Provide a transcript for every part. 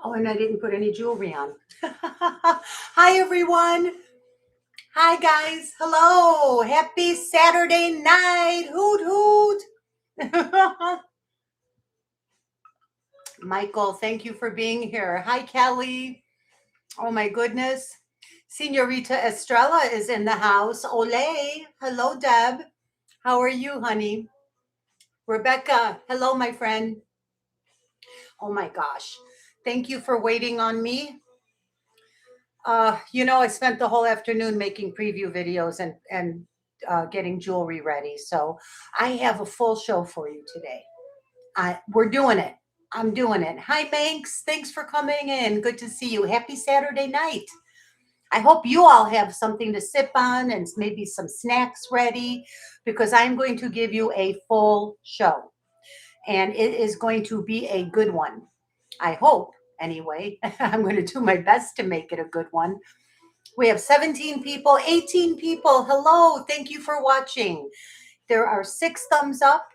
Oh, and I didn't put any jewelry on. Hi, everyone. Hi, guys. Hello. Happy Saturday night. Hoot, hoot. Michael, thank you for being here. Hi, Kelly. Oh, my goodness. Senorita Estrella is in the house. Ole. Hello, Deb. How are you, honey? Rebecca. Hello, my friend. Oh, my gosh. Thank you for waiting on me. I spent the whole afternoon making preview videos and getting jewelry ready. So I have a full show for you today. We're doing it. I'm doing it. Hi, Manx. Thanks for coming in. Good to see you. Happy Saturday night. I hope you all have something to sip on and maybe some snacks ready because I'm going to give you a full show and it is going to be a good one. I hope, anyway. I'm going to do my best to make it a good one. We have 17 people, 18 people. Hello, thank you for watching. There are 6 thumbs up.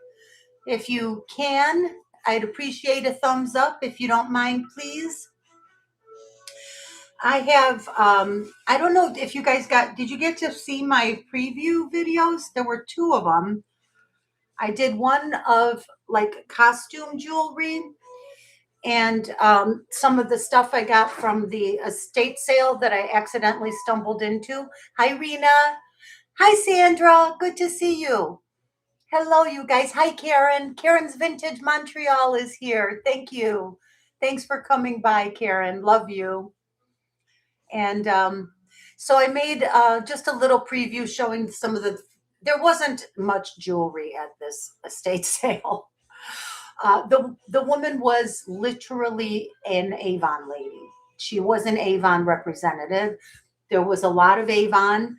If you can, I'd appreciate a thumbs up if you don't mind, please. I have, I don't know if you guys did you get to see my preview videos? There were 2 of them. I did one of like costume jewelry and some of the stuff I got from the estate sale that I accidentally stumbled into. Hi, Rena. Hi, Sandra. Good to see you. Hello, you guys. Hi, Karen. Karen's Vintage Montreal is here. Thank you. Thanks for coming by, Karen. Love you. And so I made just a little preview showing some of there wasn't much jewelry at this estate sale. The woman was literally an Avon lady. She was an Avon representative. There was a lot of Avon.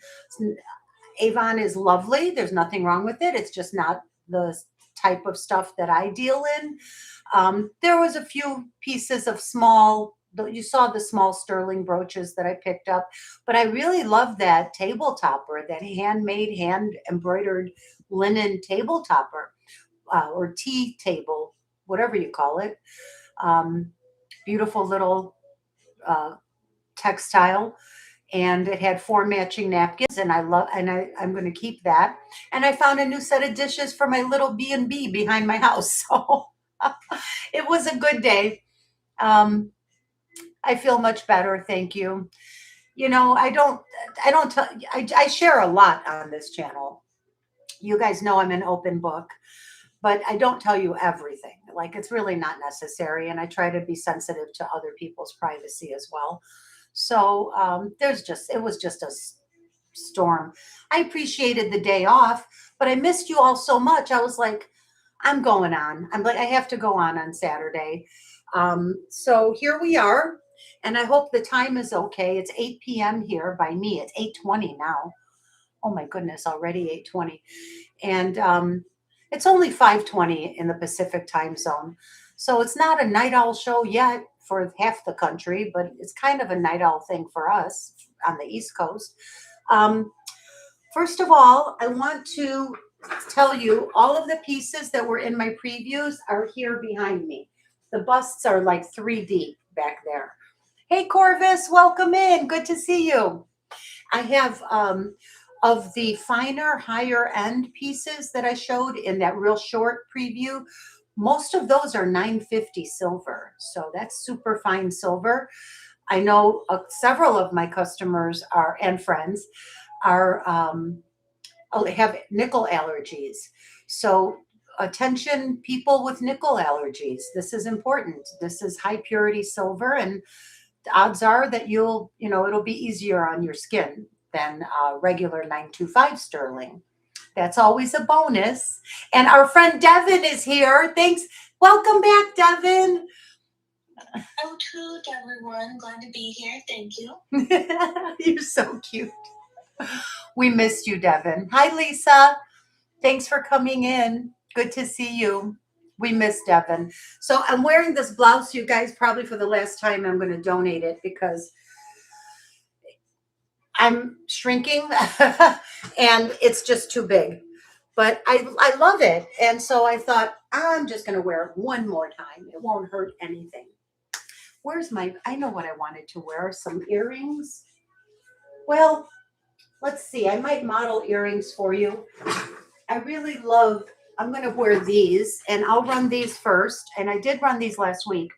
Avon is lovely. There's nothing wrong with it. It's just not the type of stuff that I deal in. There was a few pieces of you saw the small sterling brooches that I picked up, but I really love that table topper, that handmade, hand embroidered linen table topper or tea table, whatever you call it. Beautiful little textile. And it had 4 matching napkins, and I'm going to keep that. And I found a new set of dishes for my little B&B behind my house. So it was a good day. I feel much better, thank you. I share a lot on this channel. You guys know I'm an open book, but I don't tell you everything. Like, it's really not necessary, and I try to be sensitive to other people's privacy as well. So it was just a storm. I appreciated the day off, but I missed you all so much. I was like, I'm going on. I'm like, I have to go on Saturday. So here we are, and I hope the time is okay. It's 8 p.m. here by me. It's 8:20 now. Oh my goodness, already 8:20. And it's only 5:20 in the Pacific time zone. So it's not a night owl show yet for half the country, but it's kind of a night owl thing for us on the East Coast. First of all, I want to tell you all of the pieces that were in my previews are here behind me. The busts are like 3 deep back there. Hey, Corvus, welcome in. Good to see you. I have of the finer, higher end pieces that I showed in that real short preview. Most of those are 950 silver. So that's super fine silver. I know several of my customers and friends have nickel allergies. So attention, people with nickel allergies. This is important. This is high purity silver, and the odds are that it'll be easier on your skin than regular 925 sterling. That's always a bonus. And our friend Devin is here. Thanks. Welcome back, Devin. Hoot, everyone. Glad to be here. Thank you. You're so cute. We missed you, Devin. Hi, Lisa. Thanks for coming in. Good to see you. We miss Devin. So I'm wearing this blouse, you guys, probably for the last time. I'm going to donate it because I'm shrinking and it's just too big. But I love it. And so I thought, I'm just going to wear it one more time. It won't hurt anything. Where's my, I know what I wanted to wear, some earrings. Well, let's see. I might model earrings for you. I really love, I'm going to wear these and I'll run these first. And I did run these last week,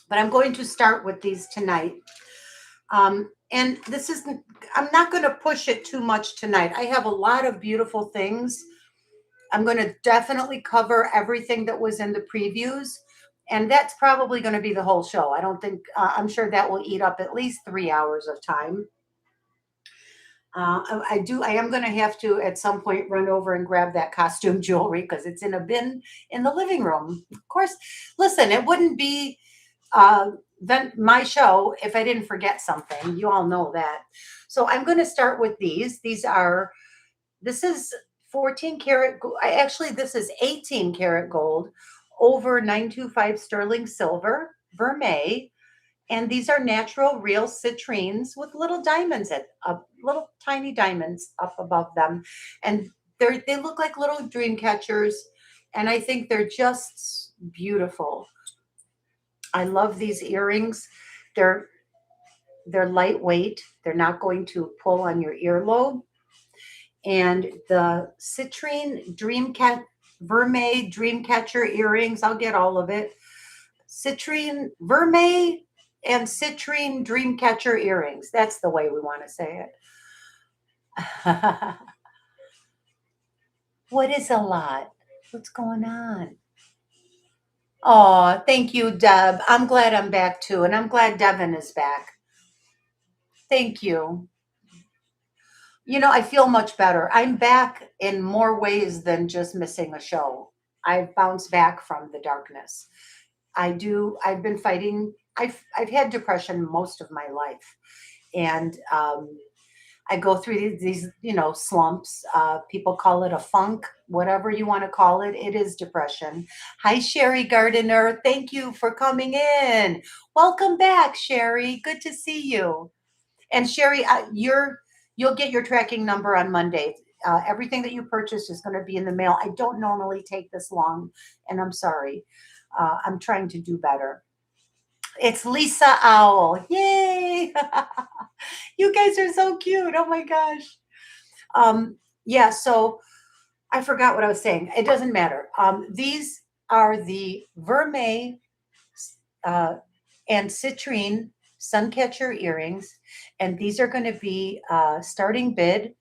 but I'm going to start with these tonight. And this isn't, I'm not going to push it too much tonight. I have a lot of beautiful things. I'm going to definitely cover everything that was in the previews. And that's probably going to be the whole show. I don't think, I'm sure that will eat up at least 3 hours of time. I am going to have to at some point run over and grab that costume jewelry because it's in a bin in the living room. Of course, listen, it wouldn't be then my show if I didn't forget something. You all know that. So I'm going to start with these. This is 14 karat. Actually, this is 18 karat gold over 925 sterling silver, vermeil. And these are natural, real citrines with little diamonds little tiny diamonds up above them. And they look like little dream catchers. And I think they're just beautiful. I love these earrings. They're they're lightweight. They're not going to pull on your earlobe. And the citrine vermeil dream catcher earrings, I'll get all of it. Citrine vermeil and citrine dreamcatcher earrings. That's the way we want to say it. What is a lot? What's going on? Oh, thank you, Deb. I'm glad I'm back too. And I'm glad Devin is back. Thank you. I feel much better. I'm back in more ways than just missing a show. I've bounced back from the darkness. I've been fighting. I've had depression most of my life. And I go through these slumps. People call it a funk, whatever you want to call it. It is depression. Hi, Sherry Gardiner. Thank you for coming in. Welcome back, Sherry. Good to see you. And Sherry, you'll get your tracking number on Monday. Everything that you purchase is going to be in the mail. I don't normally take this long, and I'm sorry. I'm trying to do better. It's Lisa Owl. Yay! You guys are so cute. Oh my gosh. Yeah, so I forgot what I was saying. It doesn't matter. These are the vermeil uh, and citrine suncatcher earrings, and these are going to be starting bid.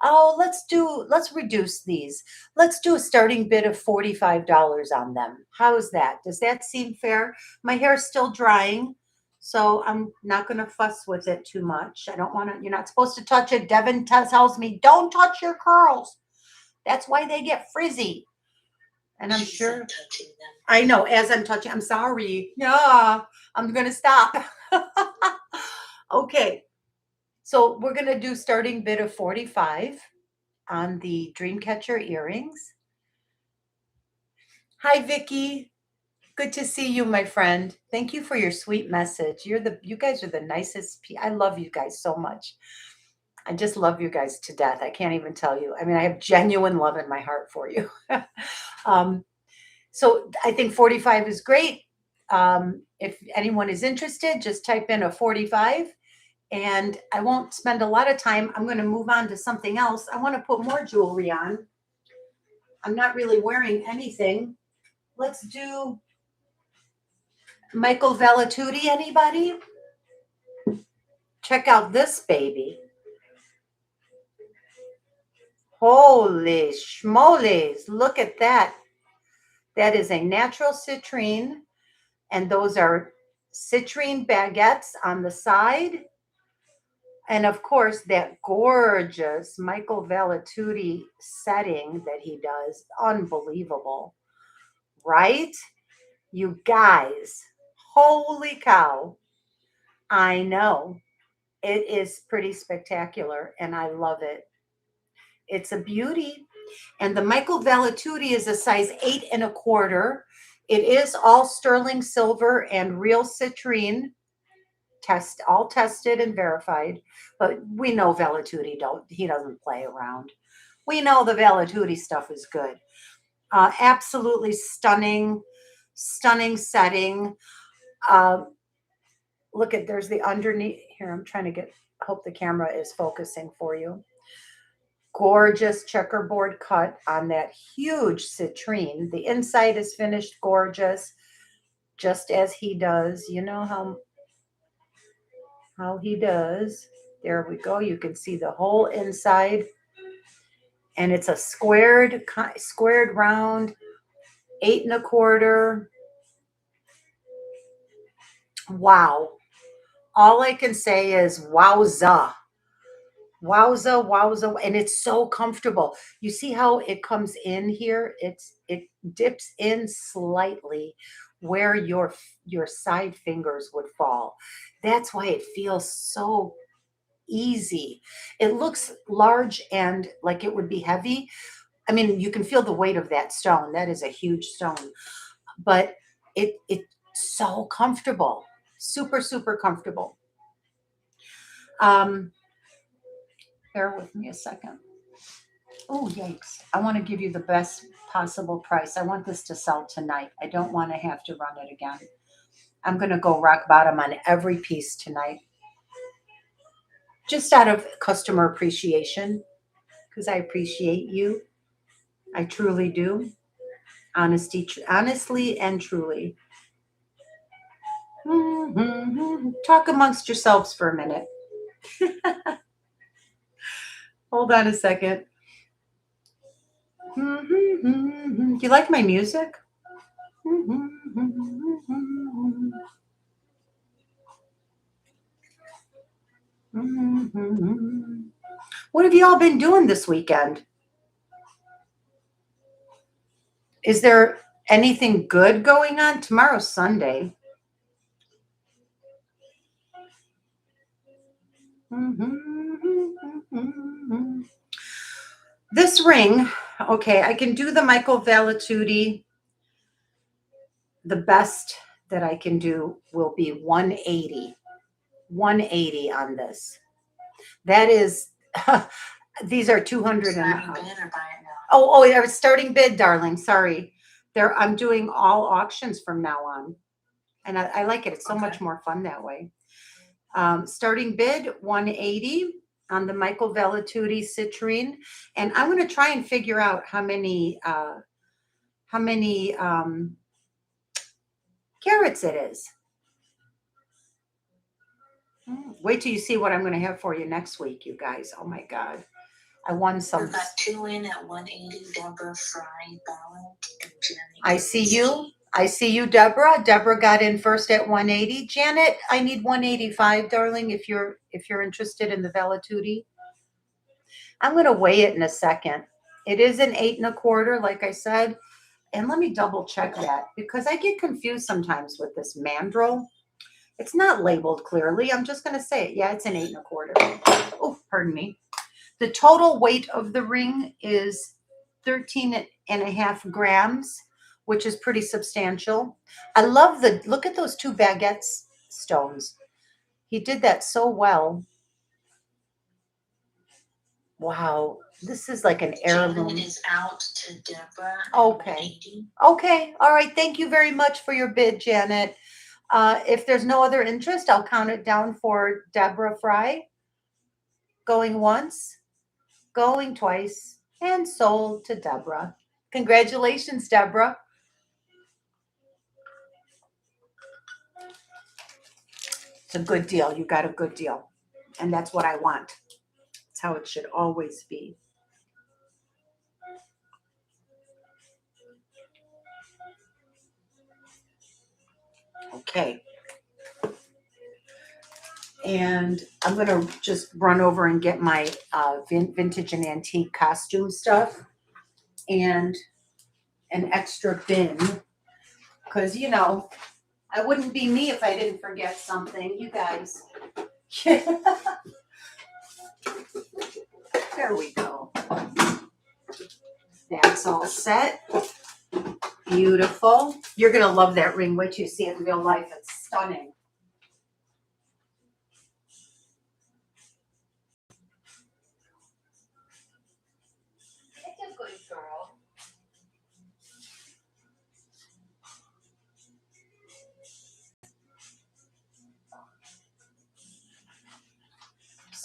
Oh, let's reduce these. Let's do a starting bid of $45 on them. How is that? Does that seem fair? My hair's still drying, so I'm not going to fuss with it too much. I don't want to, you're not supposed to touch it. Devin tells me, don't touch your curls. That's why they get frizzy. And I'm sure touching them. I know as I'm touching, I'm sorry. Yeah, I'm going to stop. Okay. So we're going to do starting bid of 45 on the Dreamcatcher earrings. Hi, Vicky. Good to see you, my friend. Thank you for your sweet message. You guys are the nicest. I love you guys so much. I just love you guys to death. I can't even tell you. I mean, I have genuine love in my heart for you. So I think 45 is great. If anyone is interested, just type in a 45. And I won't spend a lot of time. I'm going to move on to something else. I want to put more jewelry on. I'm not really wearing anything. Let's do Michael Vellituti. Anybody? Check out this baby. Holy schmoles. Look at that. That is a natural citrine. And those are citrine baguettes on the side. And of course, that gorgeous Michael Vellituti setting that he does, unbelievable, right? You guys, holy cow. I know. It is pretty spectacular, and I love it. It's a beauty. And the Michael Vellituti is a size 8 1/4. It is all sterling silver and real citrine. All tested and verified, but we know Vellituti he doesn't play around. We know the Vellituti stuff is good. Absolutely stunning Stunning setting. Look at, there's the underneath here. I'm trying to hope the camera is focusing for you. Gorgeous checkerboard cut on that huge citrine. The inside is finished gorgeous, just as he does. You know how he does. There we go. You can see the whole inside. And it's a squared round, 8 1/4. Wow. All I can say is wowza. Wowza, wowza. And it's so comfortable. You see how it comes in here? It dips in slightly where your side fingers would fall. That's why it feels so easy. It looks large and like it would be heavy. I mean, you can feel the weight of that stone. That is a huge stone. But it's so comfortable. Super, super comfortable. Bear with me a second. Oh, yikes. I want to give you the best possible price. I want this to sell tonight. I don't want to have to run it again. I'm going to go rock bottom on every piece tonight. Just out of customer appreciation, because I appreciate you. I truly do. Honestly and truly. Talk amongst yourselves for a minute. Hold on a second. Do you like my music? What have you all been doing this weekend? Is there anything good going on? Tomorrow's Sunday. This ring, okay, I can do the Michael Vallatuti. The best that I can do will be 180. 180 on this. That is, these are 200 and oh, I was starting bid, darling. Sorry. I'm doing all auctions from now on. And I like it. It's so much more fun that way. Starting bid 180 on the Michael Vallatuti citrine. And I'm going to try and figure out how many carats it is. Wait till you see what I'm going to have for you next week, you guys. Oh my God. I won some. We got 2 in at 180, Deborah, Fry, Ballard, and Janet. I see you, Deborah. Deborah got in first at 180. Janet, I need 185, darling, if you're interested in the Vallatuti. I'm going to weigh it in a second. It is an 8 1/4, like I said. And let me double check that because I get confused sometimes with this mandrel. It's not labeled clearly. I'm just going to say it. Yeah, it's an 8 1/4. Oh, pardon me. The total weight of the ring is 13.5 grams, which is pretty substantial. I love look at those 2 baguette stones. He did that so well. Wow. This is like an heirloom. Janet is out to Deborah. Okay. Okay. All right. Thank you very much for your bid, Janet. If there's no other interest, I'll count it down for Deborah Fry. Going once, going twice, and sold to Deborah. Congratulations, Deborah. It's a good deal. You got a good deal. And that's what I want. It's how it should always be. Okay. And I'm going to just run over and get my vintage and antique costume stuff and an extra bin. Because, I wouldn't be me if I didn't forget something. You guys. There we go. That's all set. Beautiful. You're going to love that ring. Wait till you see it in real life. It's stunning. It's a good girl.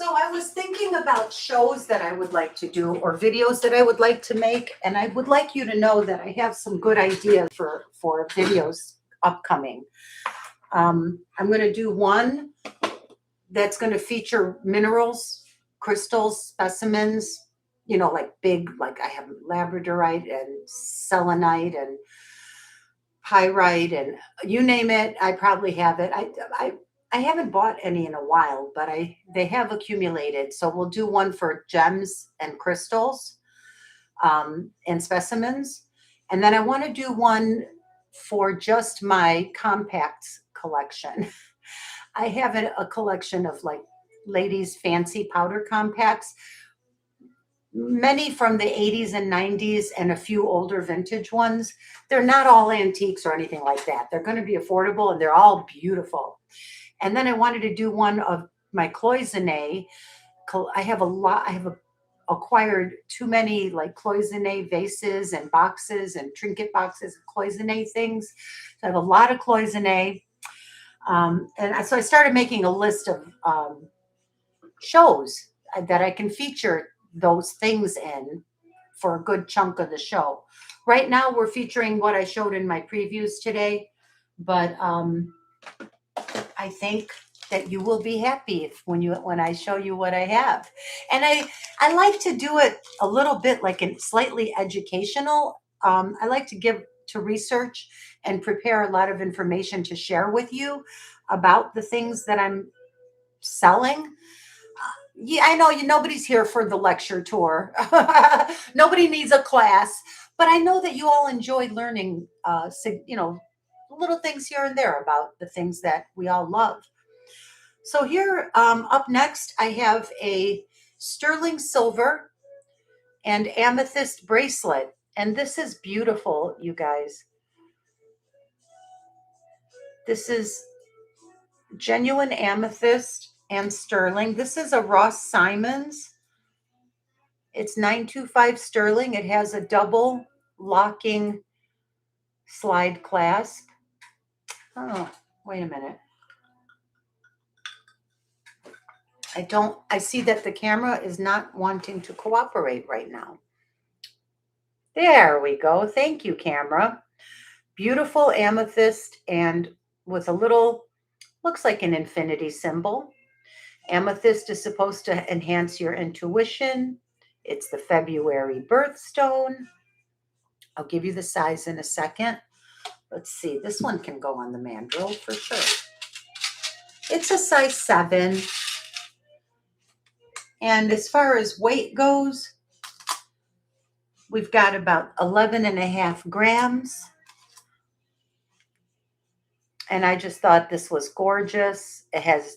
So I was thinking about shows that I would like to do or videos that I would like to make, and I would like you to know that I have some good ideas for videos upcoming. I'm going to do one that's going to feature minerals, crystals, specimens, like big, like I have labradorite and selenite and pyrite and you name it, I probably have it. I haven't bought any in a while, but they have accumulated. So we'll do one for gems and crystals and specimens, and then I want to do one for just my compacts collection. I have a collection of like ladies' fancy powder compacts, many from the 80s and 90s, and a few older vintage ones. They're not all antiques or anything like that. They're going to be affordable and they're all beautiful. And then I wanted to do one of my cloisonne. I have a lot, acquired too many like cloisonne vases and boxes and trinket boxes of cloisonne things. So I have a lot of cloisonne. So I started making a list of shows that I can feature those things in for a good chunk of the show. Right now, we're featuring what I showed in my previews today, but I think that you will be happy when I show you what I have. And I like to do it a little bit like slightly educational. I like to give to research and prepare a lot of information to share with you about the things that I'm selling. Yeah, I know nobody's here for the lecture tour. Nobody needs a class, but I know that you all enjoy learning, little things here and there about the things that we all love. So here, up next, I have a sterling silver and amethyst bracelet, and this is beautiful, you guys. This is genuine amethyst and sterling. This is a Ross Simons. It's 925 sterling. It has a double locking slide clasp. Oh, wait a minute. I see that the camera is not wanting to cooperate right now. There we go. Thank you, camera. Beautiful amethyst and with a little, looks like an infinity symbol. Amethyst is supposed to enhance your intuition. It's the February birthstone. I'll give you the size in a second. Let's see, this one can go on the mandrel for sure. It's a size 7. And as far as weight goes, we've got about 11.5 grams. And I just thought this was gorgeous. It has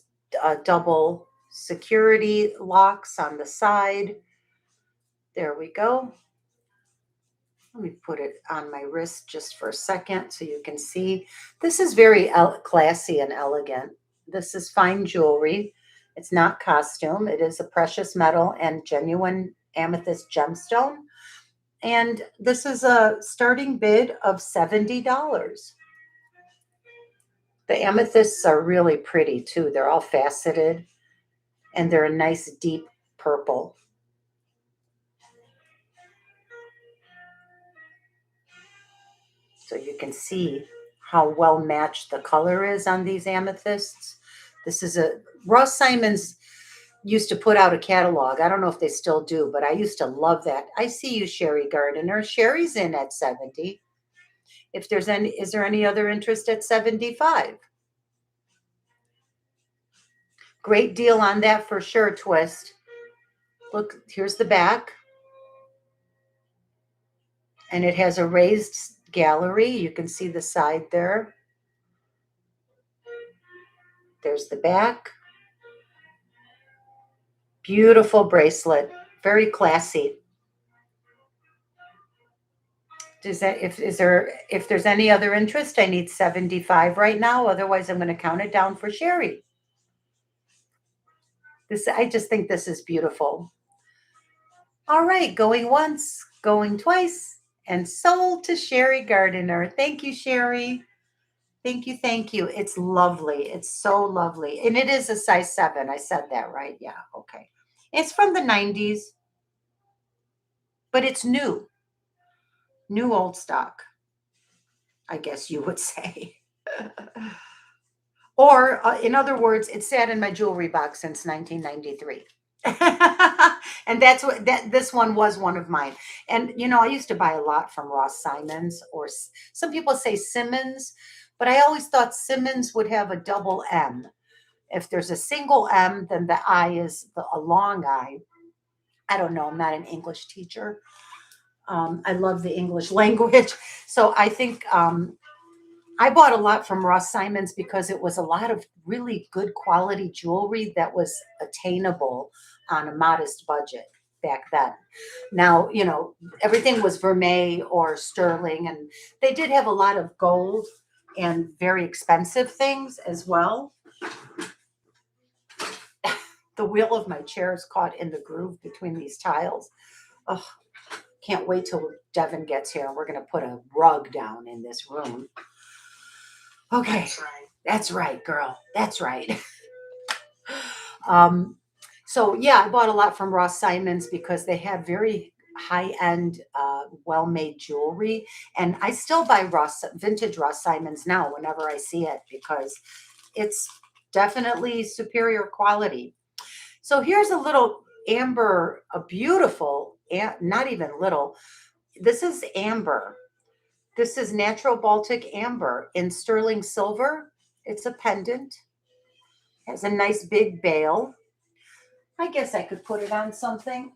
double security locks on the side. There we go. Let me put it on my wrist just for a second so you can see. This is very classy and elegant. This is fine jewelry. It's not costume. It is a precious metal and genuine amethyst gemstone. And this is a starting bid of $70. The amethysts are really pretty too. They're all faceted and they're a nice deep purple. So you can see how well matched the color is on these amethysts. This is Ross Simons used to put out a catalog. I don't know if they still do, but I used to love that. I see you, Sherry Gardiner. Sherry's in at 70. Is there any other interest at 75? Great deal on that for sure, Twist. Look, here's the back. And it has a raised gallery. You can see the side there. There's the back. Beautiful bracelet. Very classy. If there's any other interest, I need 75 right now. Otherwise, I'm going to count it down for Sherry. I just think this is beautiful. All right, going once, going twice, and sold to Sherry Gardiner. Thank you, Sherry. Thank you, thank you. It's lovely. It's so lovely. And it is a size 7. I said that right. Yeah, okay. It's from the 90s, but it's new. New old stock, I guess you would say. Or, in other words, it sat in my jewelry box since 1993. And that's what that this one was one of mine. And I used to buy a lot from Ross Simons, or some people say Simmons, but I always thought Simmons would have a double M. If there's a single M, then the I is a long I. I don't know. I'm not an English teacher. I love the English language. So I think I bought a lot from Ross Simons because it was a lot of really good quality jewelry that was attainable on a modest budget back then. Now, everything was vermeil or sterling, and they did have a lot of gold and very expensive things as well. The wheel of my chair is caught in the groove between these tiles. Oh, can't wait till Devin gets here. We're going to put a rug down in this room. Okay. That's right. That's right, girl. That's right. um, so yeah, I bought a lot from Ross Simons because they have very high-end, well-made jewelry, and I still buy vintage Ross Simons now whenever I see it because it's definitely superior quality. So here's a little amber, a beautiful, not even little. This is amber. This is natural Baltic amber in sterling silver. It's a pendant. Has a nice big bail. I guess I could put it on something.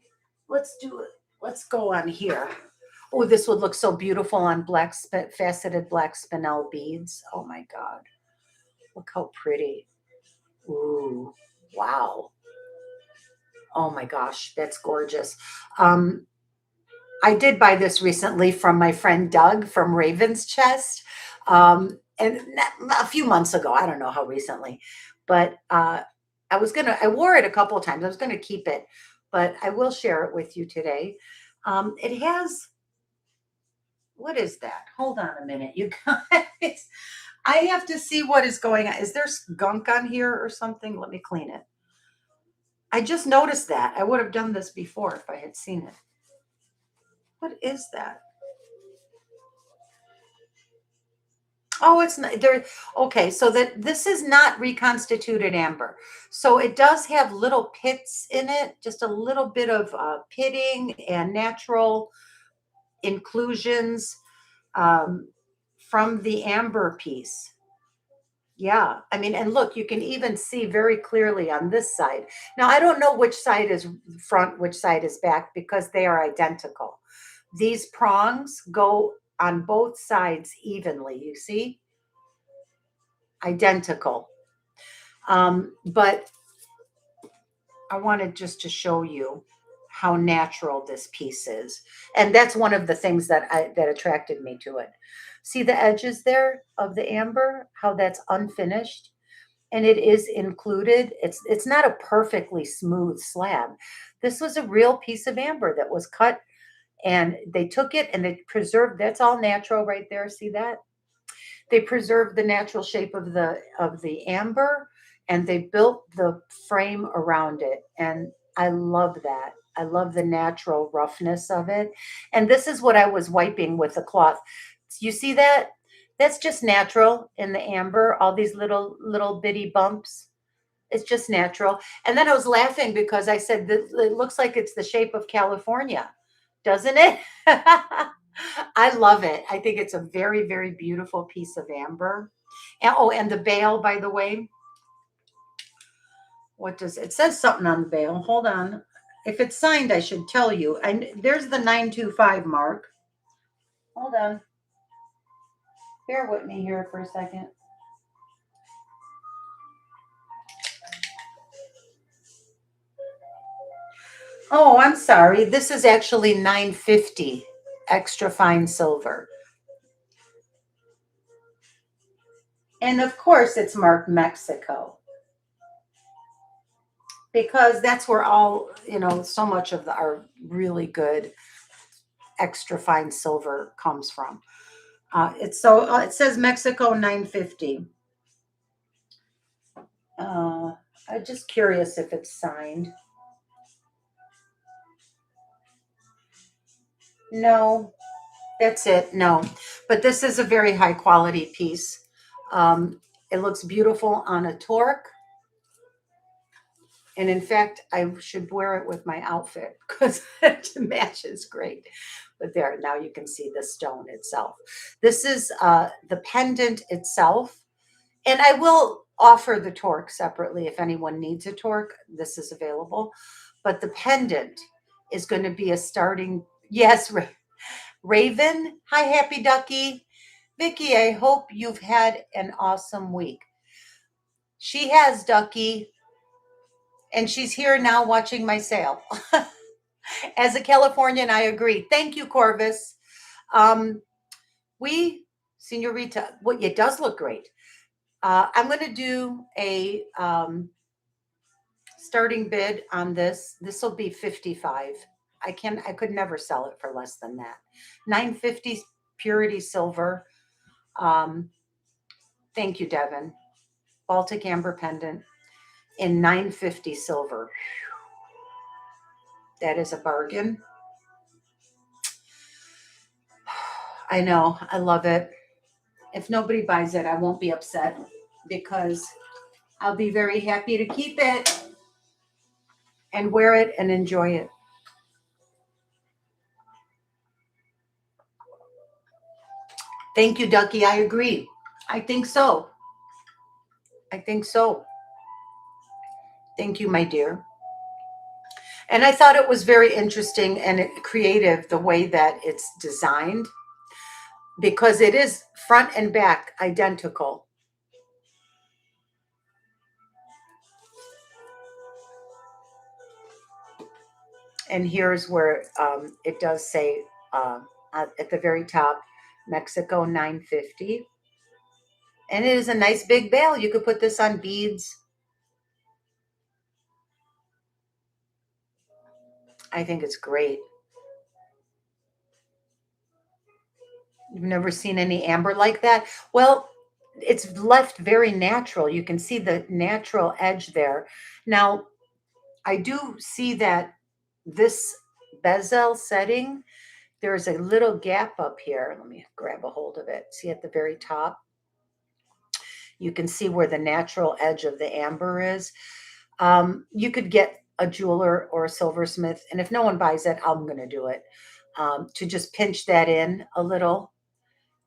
Let's do it. Let's go on here. Oh, this would look so beautiful on faceted black spinel beads. Oh my God. Look how pretty. Ooh, wow. Oh my gosh, that's gorgeous. Um, I did buy this recently from my friend Doug from Raven's Chest. And a few months ago, I don't know how recently, but I wore it a couple of times. I was going to keep it, but I will share it with you today. It has, what is that? Hold on a minute, you guys. I have to see what is going on. Is there gunk on here or something? Let me clean it. I just noticed that. I would have done this before if I had seen it. What is that? Oh, it's not there. Okay, so that this is not reconstituted amber. So it does have little pits in it, just a little bit of pitting and natural inclusions um, from the amber piece. Yeah, I mean, and look, you can even see very clearly on this side. Now, I don't know which side is front, which side is back because they are identical. These prongs go on both sides evenly, you see? Identical. But I wanted just to show you how natural this piece is. And that's one of the things that attracted me to it. See the edges there of the amber, how that's unfinished? And it is included. It's not a perfectly smooth slab. This was a real piece of amber that was cut and they took it and they preserved. That's all natural right there. See that? They preserved the natural shape of the amber and they built the frame around it. And I love that. I love the natural roughness of it. And this is what I was wiping with the cloth. You see that? That's just natural in the amber, all these little bitty bumps. It's just natural. And then I was laughing because I said that it looks like it's the shape of California, doesn't it? I love it. I think it's a very, very beautiful piece of amber. And, oh, and the bail, by the way, what does it says something on the bail? Hold on. If it's signed, I should tell you. And there's the 925 mark. Hold on. Bear with me here for a second. Oh, I'm sorry. This is actually 950 extra fine silver. And of course, it's marked Mexico because that's where so much of our really good extra fine silver comes from. It says Mexico 950. I'm just curious if it's signed. No, that's it. No, but this is a very high quality piece. It looks beautiful on a torque. And in fact, I should wear it with my outfit because it matches great. But there, now you can see the stone itself. This is the pendant itself. And I will offer the torque separately if anyone needs a torque. This is available. But the pendant is going to be a starting. Yes, Raven. Hi, Happy Ducky. Vicky, I hope you've had an awesome week. She has, Ducky. And she's here now watching my sale. As a Californian, I agree. Thank you, Corvus. Senorita, well, it does look great. I'm going to do a starting bid on this. This will be 55. I could never sell it for less than that. 950 purity silver. Thank you, Devin. Baltic amber pendant in 950 silver. That is a bargain. I know. I love it. If nobody buys it, I won't be upset because I'll be very happy to keep it and wear it and enjoy it. Thank you, Ducky. I agree. I think so. I think so. Thank you, my dear. And I thought it was very interesting and creative the way that it's designed because it is front and back identical. And here's where it does say at the very top, Mexico 950. And it is a nice big bale. You could put this on beads. I think it's great. You've never seen any amber like that? Well, it's left very natural. You can see the natural edge there. Now, I do see that this bezel setting, there's a little gap up here. Let me grab a hold of it. See at the very top? You can see where the natural edge of the amber is. You could get a jeweler or a silversmith, and if no one buys it, I'm going to do it, to just pinch that in a little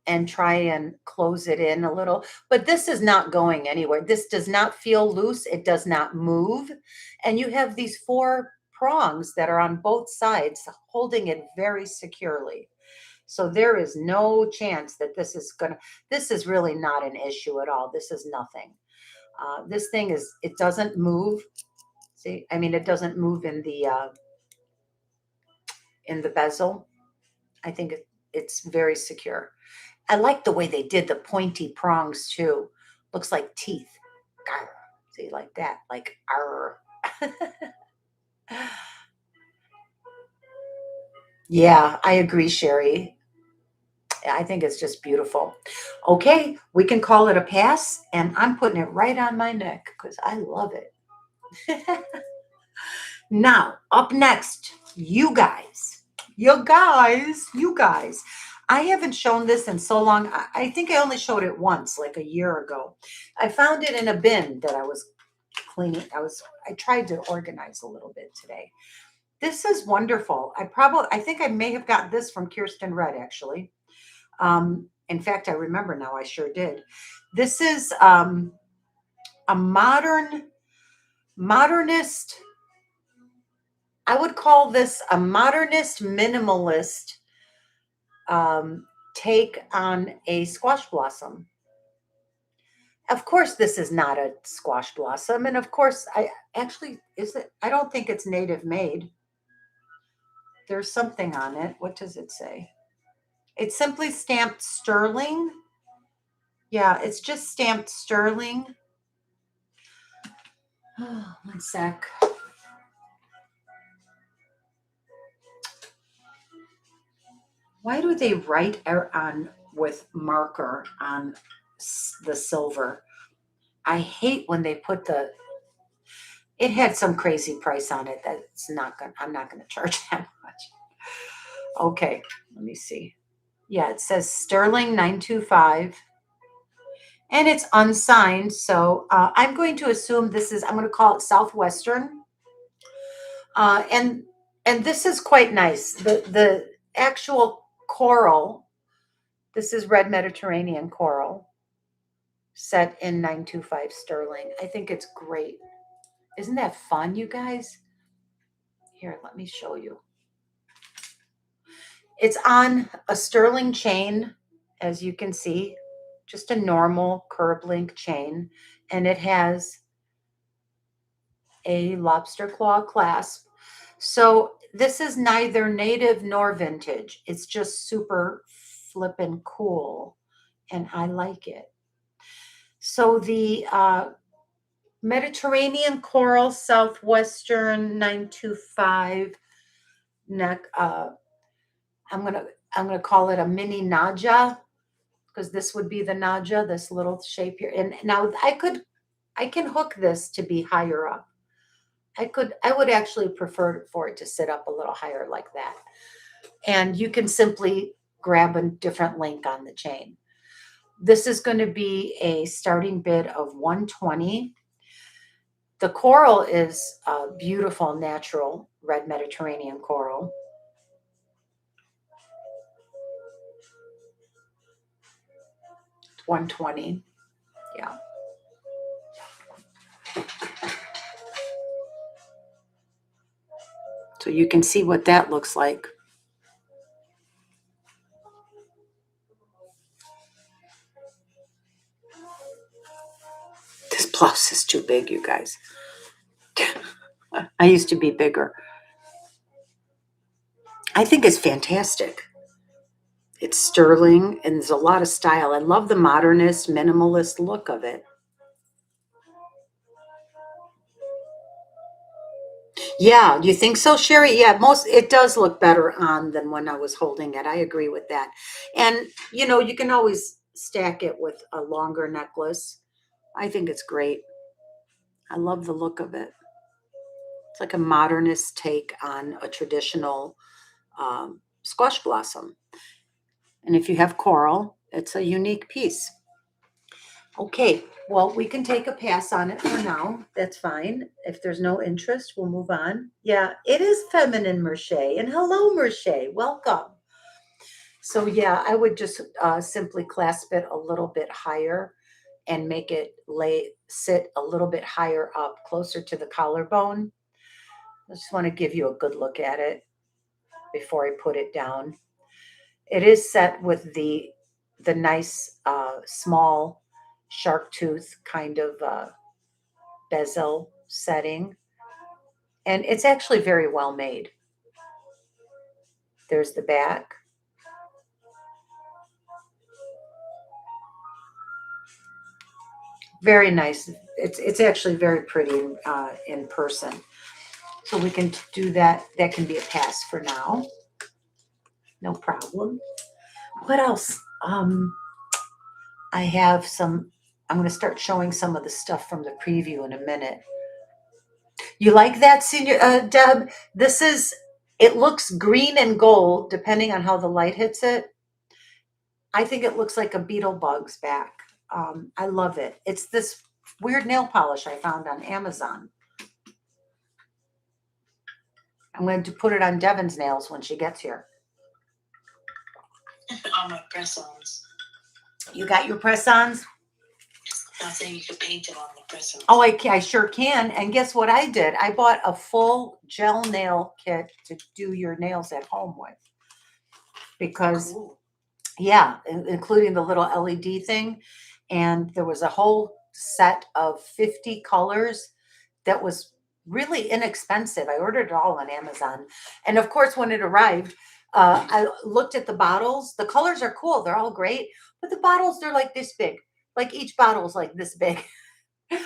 and try and close it in a little. But this is not going anywhere. This does not feel loose. It does not move. And you have these 4 prongs that are on both sides holding it very securely. So there is no chance that this is really not an issue at all. This is nothing. This thing it doesn't move. See, I mean, it doesn't move in the bezel. I think it's very secure. I like the way they did the pointy prongs too. Looks like teeth. Arr. See, like that, like arr. Yeah, I agree, Sherry. I think it's just beautiful. Okay, we can call it a pass, and I'm putting it right on my neck because I love it. Now, up next, you guys. You guys. I haven't shown this in so long. I think I only showed it once, like a year ago. I found it in a bin that I was cleaning. I tried to organize a little bit today. This is wonderful. I think I may have got this from Kirsten Red, actually. In fact, I remember now, I sure did. This is a modernist. I would call this a modernist minimalist take on a squash blossom. Of course, this is not a squash blossom, and of course, I don't think it's native made. There's something on it. What does it say? It's simply stamped sterling. Yeah, it's just stamped sterling. Oh, 1 sec. Why do they write on with marker on the silver. I hate when they put it had some crazy price on it. I'm not going to charge that much. Okay, let me see. Yeah, it says sterling 925 and it's unsigned. So I'm going to assume I'm going to call it Southwestern. Uh, and and this is quite nice. The actual coral, this is red Mediterranean coral set in 925 sterling. I think it's great. Isn't that fun, you guys? Here, let me show you. It's on a sterling chain, as you can see, just a normal curb link chain, and it has a lobster claw clasp. So this is neither native nor vintage. It's just super flippin' cool, and I like it. So the Mediterranean coral Southwestern 925 neck. I'm gonna I'm gonna call it a mini Naja because this would be the Naja, this little shape here. And now I can hook this to be higher up. I would actually prefer for it to sit up a little higher like that. And you can simply grab a different link on the chain. This is going to be a starting bid of 120. The coral is a beautiful natural red Mediterranean coral. It's 120. Yeah. So you can see what that looks like. This blouse is too big, you guys. I used to be bigger. I think it's fantastic. It's sterling and there's a lot of style. I love the modernist, minimalist look of it. Yeah, you think so, Sherry? Yeah, it does look better on than when I was holding it. I agree with that. And you can always stack it with a longer necklace. I think it's great. I love the look of it. It's like a modernist take on a traditional squash blossom. And if you have coral, it's a unique piece. Okay, well, we can take a pass on it for now. That's fine. If there's no interest, we'll move on. Yeah, it is feminine Merche. And hello, Merche. Welcome. So, yeah, I would just simply clasp it a little bit higher and make it sit a little bit higher up, closer to the collarbone. I just want to give you a good look at it before I put it down. It is set with the nice small shark tooth kind of bezel setting, and it's actually very well made. There's the back. Very nice. It's actually very pretty in person. So we can do that. That can be a pass for now. No problem. What else? I have some. I'm going to start showing some of the stuff from the preview in a minute. You like that, Senior Deb? It looks green and gold depending on how the light hits it. I think it looks like a beetle bug's back. I love it. It's this weird nail polish I found on Amazon. I'm going to put it on Devin's nails when she gets here. On my press-ons. You got your press-ons? I think you could paint it on the press-ons. Oh, I sure can. And guess what I did? I bought a full gel nail kit to do your nails at home with. Because, yeah, including the little LED thing. And there was a whole set of 50 colors that was really inexpensive. I ordered it all on Amazon. And of course, when it arrived, I looked at the bottles. The colors are cool. They're all great. But the bottles, they're like this big. Like each bottle's like this big.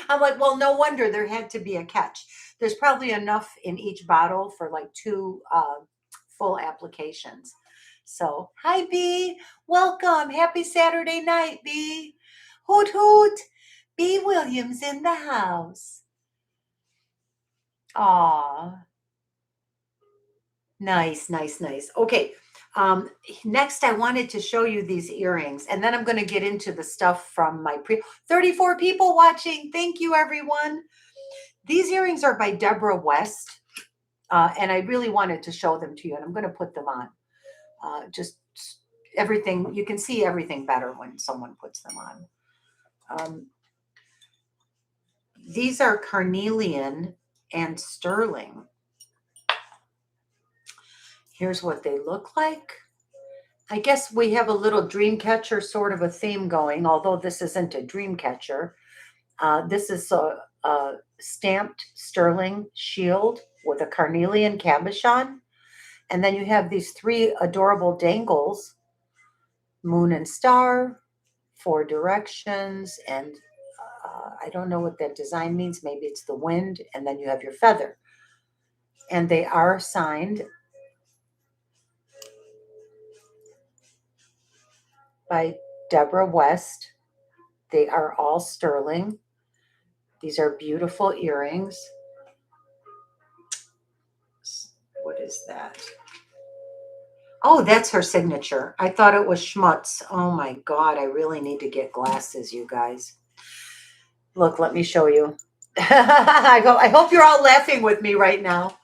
I'm like, well, no wonder there had to be a catch. There's probably enough in each bottle for like 2 full applications. So, hi, B. Welcome. Happy Saturday night, B. Hoot, hoot. B. Williams in the house. Aw. Nice, nice, nice. Okay. Next, I wanted to show you these earrings, and then I'm going to get into the stuff from my 34 people watching. Thank you, everyone. These earrings are by Deborah West, and I really wanted to show them to you, and I'm going to put them on. Just everything, you can see everything better when someone puts them on. These are carnelian and sterling. Here's what they look like. I guess we have a little dream catcher sort of a theme going, although this isn't a dream catcher. This is a stamped sterling shield with a carnelian cabochon. And then you have these three adorable dangles, moon and star, four directions, and I don't know what that design means. Maybe it's the wind, and then you have your feather. And they are signed by Deborah West. They are all sterling. These are beautiful earrings. What is that? Oh, that's her signature. I thought it was Schmutz. Oh my God, I really need to get glasses, you guys. Look, let me show you. I hope you're all laughing with me right now.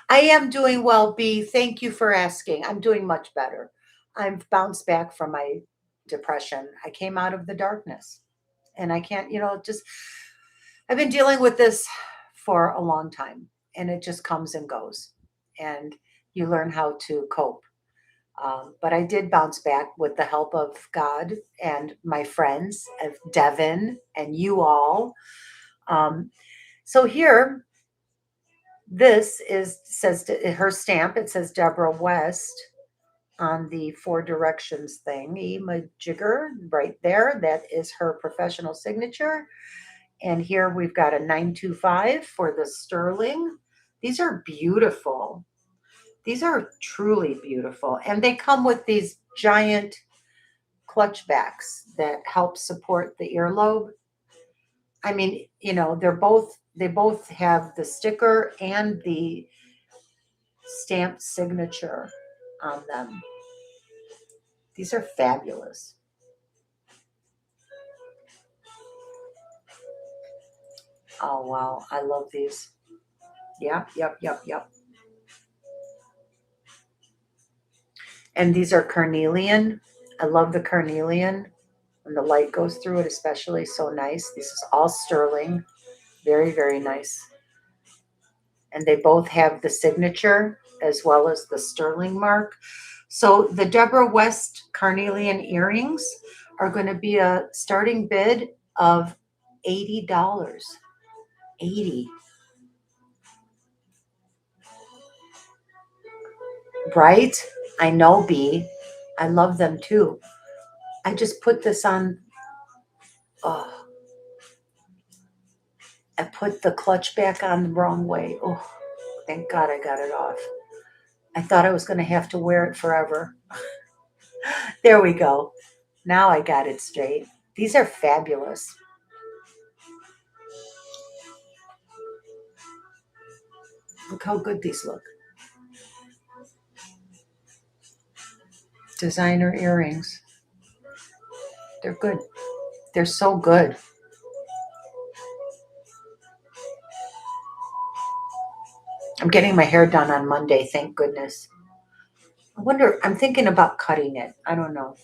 I am doing well, B. Thank you for asking. I'm doing much better. I've bounced back from my depression. I came out of the darkness, and I can't, I've been dealing with this for a long time, and it just comes and goes, and you learn how to cope. But I did bounce back with the help of God and my friends, of Devin and you all. So here, this says her stamp. It says Deborah West on the Four Directions thing. Jigger right there. That is her professional signature. And here we've got a 925 for the sterling. These are beautiful. These are truly beautiful. And they come with these giant clutch backs that help support the earlobe. I mean, they both have the sticker and the stamped signature on them. These are fabulous. Oh, wow. I love these. Yep, yep, yep, yep. And these are carnelian. I love the carnelian. When the light goes through it, especially, so nice. This is all sterling. Very, very nice. And they both have the signature as well as the sterling mark. So the Deborah West carnelian earrings are going to be a starting bid of $80. 80. Right? I know, B. I love them too. I just put this on. Oh, I put the clutch back on the wrong way. Oh, thank God I got it off. I thought I was going to have to wear it forever. There we go. Now I got it straight. These are fabulous. Look how good these look. Designer earrings. They're good. They're so good. I'm getting my hair done on Monday, thank goodness. I'm thinking about cutting it. I don't know.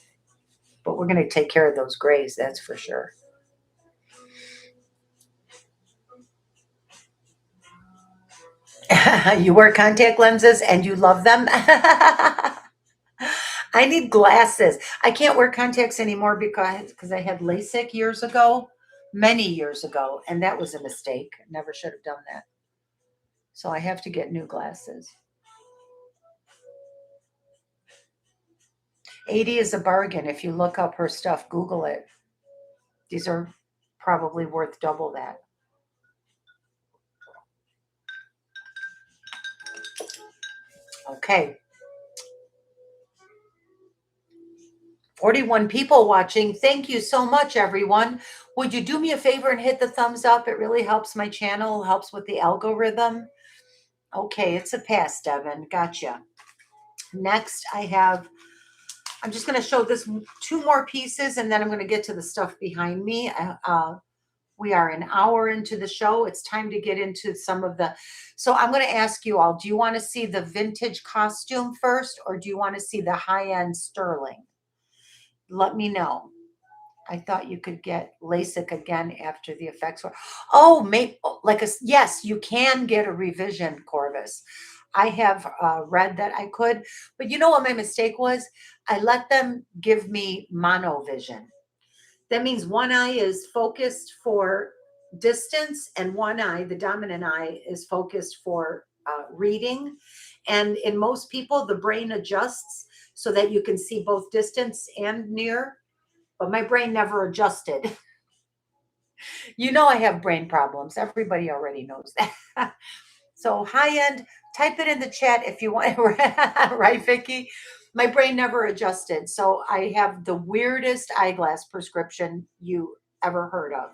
But we're going to take care of those grays, that's for sure. You wear contact lenses and you love them? I need glasses. I can't wear contacts anymore because I had LASIK years ago, many years ago, and that was a mistake. Never should have done that. So I have to get new glasses. 80 is a bargain. If you look up her stuff, Google it. These are probably worth double that. Okay. 41 people watching. Thank you so much, everyone. Would you do me a favor and hit the thumbs up? It really helps my channel, helps with the algorithm. Okay, it's a pass, Devin. Gotcha. Next, I'm just going to show this 2 more pieces, and then I'm going to get to the stuff behind me. We are an hour into the show. It's time to get into some of the, so I'm going to ask you all, do you want to see the vintage costume first, or do you want to see the high-end sterling? Let me know. I thought you could get LASIK again after the effects were. Oh, maybe yes, you can get a revision, Corvus. I have read that I could, but you know what my mistake was? I let them give me monovision. That means one eye is focused for distance, and one eye, the dominant eye, is focused for reading. And in most people, the brain adjusts so that you can see both distance and near, but my brain never adjusted. You know, I have brain problems. Everybody already knows that. So high end, type it in the chat if you want, right, Vicky? My brain never adjusted. So I have the weirdest eyeglass prescription you ever heard of.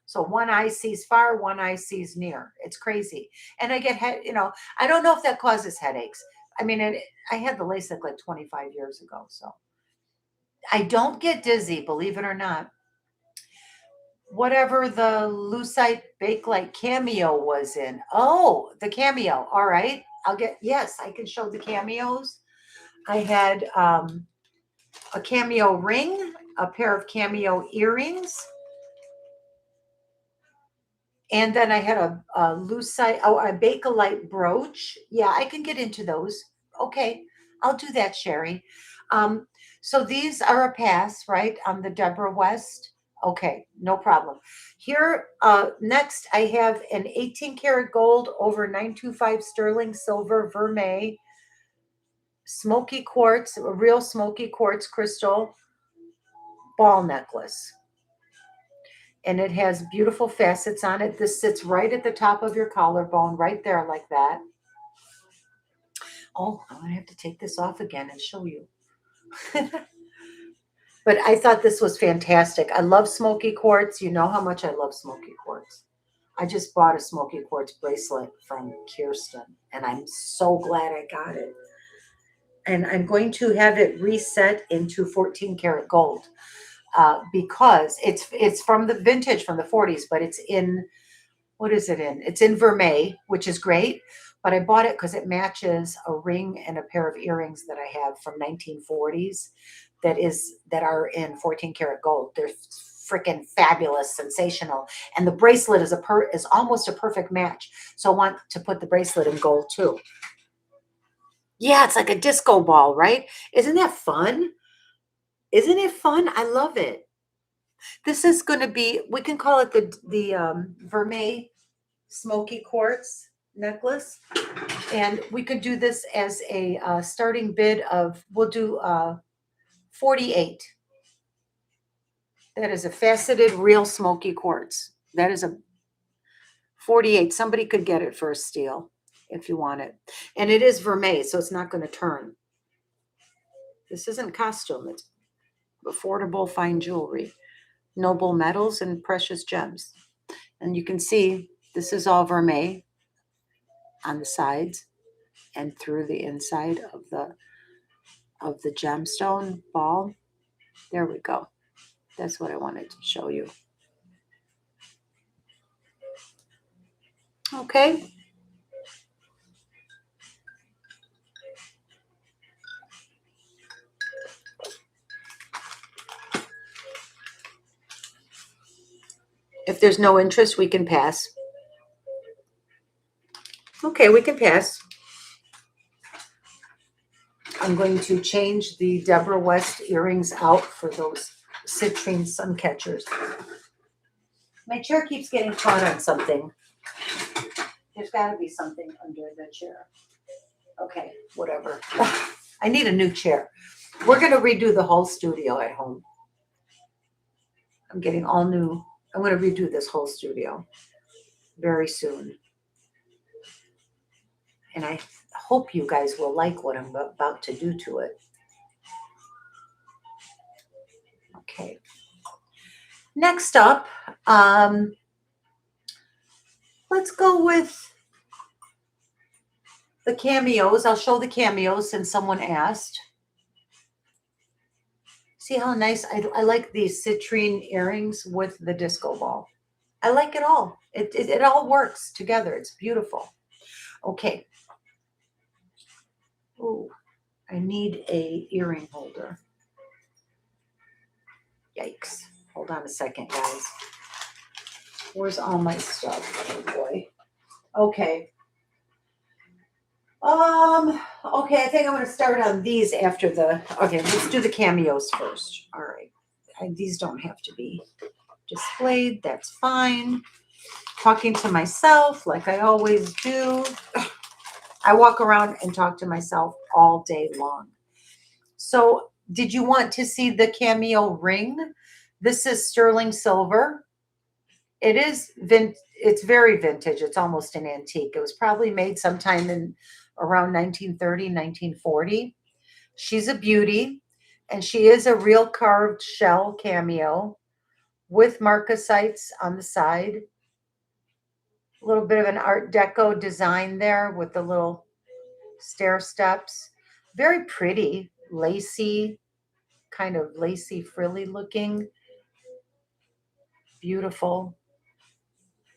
So one eye sees far, one eye sees near. It's crazy. And I get head, I don't know if that causes headaches. I mean, I had the LASIK like 25 years ago. So I don't get dizzy, believe it or not. Whatever the Lucite Bakelite cameo was in. Oh, the cameo. All right. Yes, I can show the cameos. I had a cameo ring, a pair of cameo earrings, and then I had a Lucite, a Bakelite brooch. Yeah, I can get into those. Okay, I'll do that, Sherry. Um, so these are a pass, right, on the Deborah West. Okay, no problem. Here, next, I have an 18 karat gold over 925 sterling silver vermeil, smoky quartz, a real smoky quartz crystal ball necklace. And it has beautiful facets on it. This sits right at the top of your collarbone, right there like that. Oh, I'm going to have to take this off again and show you. But I thought this was fantastic. I love smoky quartz. You know how much I love smoky quartz. I just bought a smoky quartz bracelet from Kirsten, and I'm so glad I got it. And I'm going to have it reset into 14 karat gold because it's from the vintage from the 40s, but it's in, what is it in? It's in vermeil, which is great. But I bought it because it matches a ring and a pair of earrings that I have from 1940s that are in 14 karat gold. They're freaking fabulous, sensational. And the bracelet is almost a perfect match. So I want to put the bracelet in gold too. Yeah, it's like a disco ball, right? Isn't that fun? Isn't it fun? I love it. This is going to be, we can call it the vermeil smoky quartz necklace. And we could do this as a starting bid of, we'll do 48. That is a faceted real smoky quartz. That is a 48. Somebody could get it for a steal if you want it. And it is vermeil, so it's not going to turn. This isn't costume. It's affordable fine jewelry, noble metals and precious gems. And you can see this is all vermeil on the sides and through the inside of the gemstone ball. There we go. That's what I wanted to show you. Okay. If there's no interest, we can pass. Okay, we can pass. I'm going to change the Deborah West earrings out for those citrine sun catchers. My chair keeps getting caught on something. There's got to be something under the chair. Okay, whatever. I need a new chair. We're going to redo the whole studio at home. I'm getting all new. I'm going to redo this whole studio very soon. And I hope you guys will like what I'm about to do to it. Okay. Next up, let's go with the cameos. I'll show the cameos since someone asked. See how nice, I like these citrine earrings with the disco ball. I like it all. It all works together. It's beautiful. Okay. Ooh, I need a earring holder. Yikes. Hold on a second, guys. Where's all my stuff? Oh boy. Okay. Okay, I think I'm gonna start on these after the, okay, let's do the cameos first. All right. These don't have to be displayed, that's fine. Talking to myself like I always do. I walk around and talk to myself all day long. So, did you want to see the cameo ring? This is sterling silver. It is it's very vintage. It's almost an antique. It was probably made sometime in around 1930, 1940. She's a beauty, and she is a real carved shell cameo with marcasites on the side. A little bit of an Art Deco design there with the little stair steps. Very pretty, lacy, kind of lacy, frilly looking. Beautiful,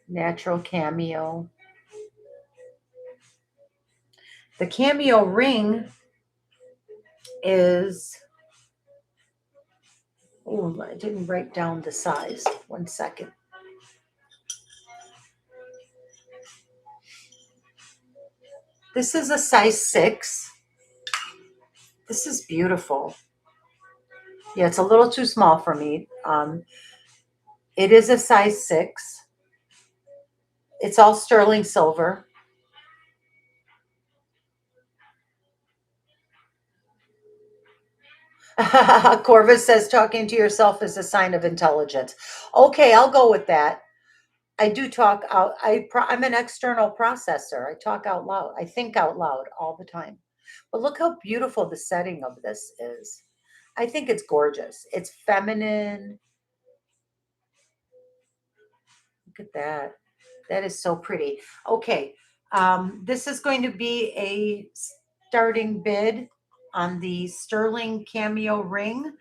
natural cameo. The cameo ring is, oh, I didn't write down the size. 1 second. This is a size 6. This is beautiful. Yeah, it's a little too small for me. It is a size 6. It's all sterling silver. Corvus says talking to yourself is a sign of intelligence. Okay, I'll go with that. I do talk out. I'm an external processor. I talk out loud. I think out loud all the time. But look how beautiful the setting of this is. I think it's gorgeous. It's feminine. Look at that. That is so pretty. Okay, this is going to be a starting bid on the sterling cameo ring.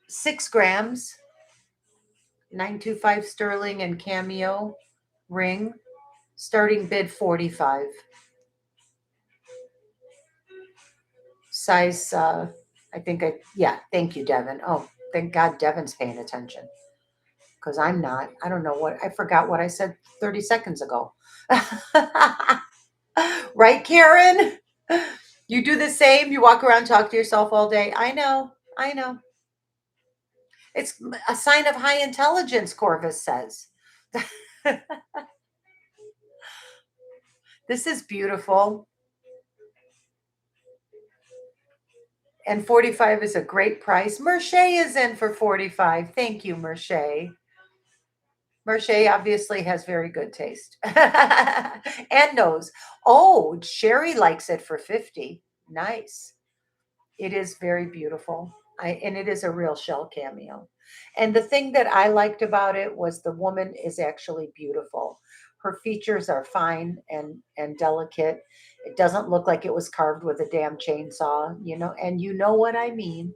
6 grams, 925 sterling and cameo ring. Starting bid 45. Size, yeah, thank you, Devin. Oh, thank God Devin's paying attention because I'm not. I don't know I forgot what I said 30 seconds ago. Right, Karen? You do the same. You walk around, talk to yourself all day. I know. I know. It's a sign of high intelligence, Corvus says. This is beautiful. And 45 is a great price. Merche is in for 45. Thank you, Merche. Merche obviously has very good taste and knows. Oh, Sherry likes it for 50. Nice. It is very beautiful. And it is a real shell cameo. And the thing that I liked about it was the woman is actually beautiful. Her features are fine and delicate. It doesn't look like it was carved with a damn chainsaw, and you know what I mean.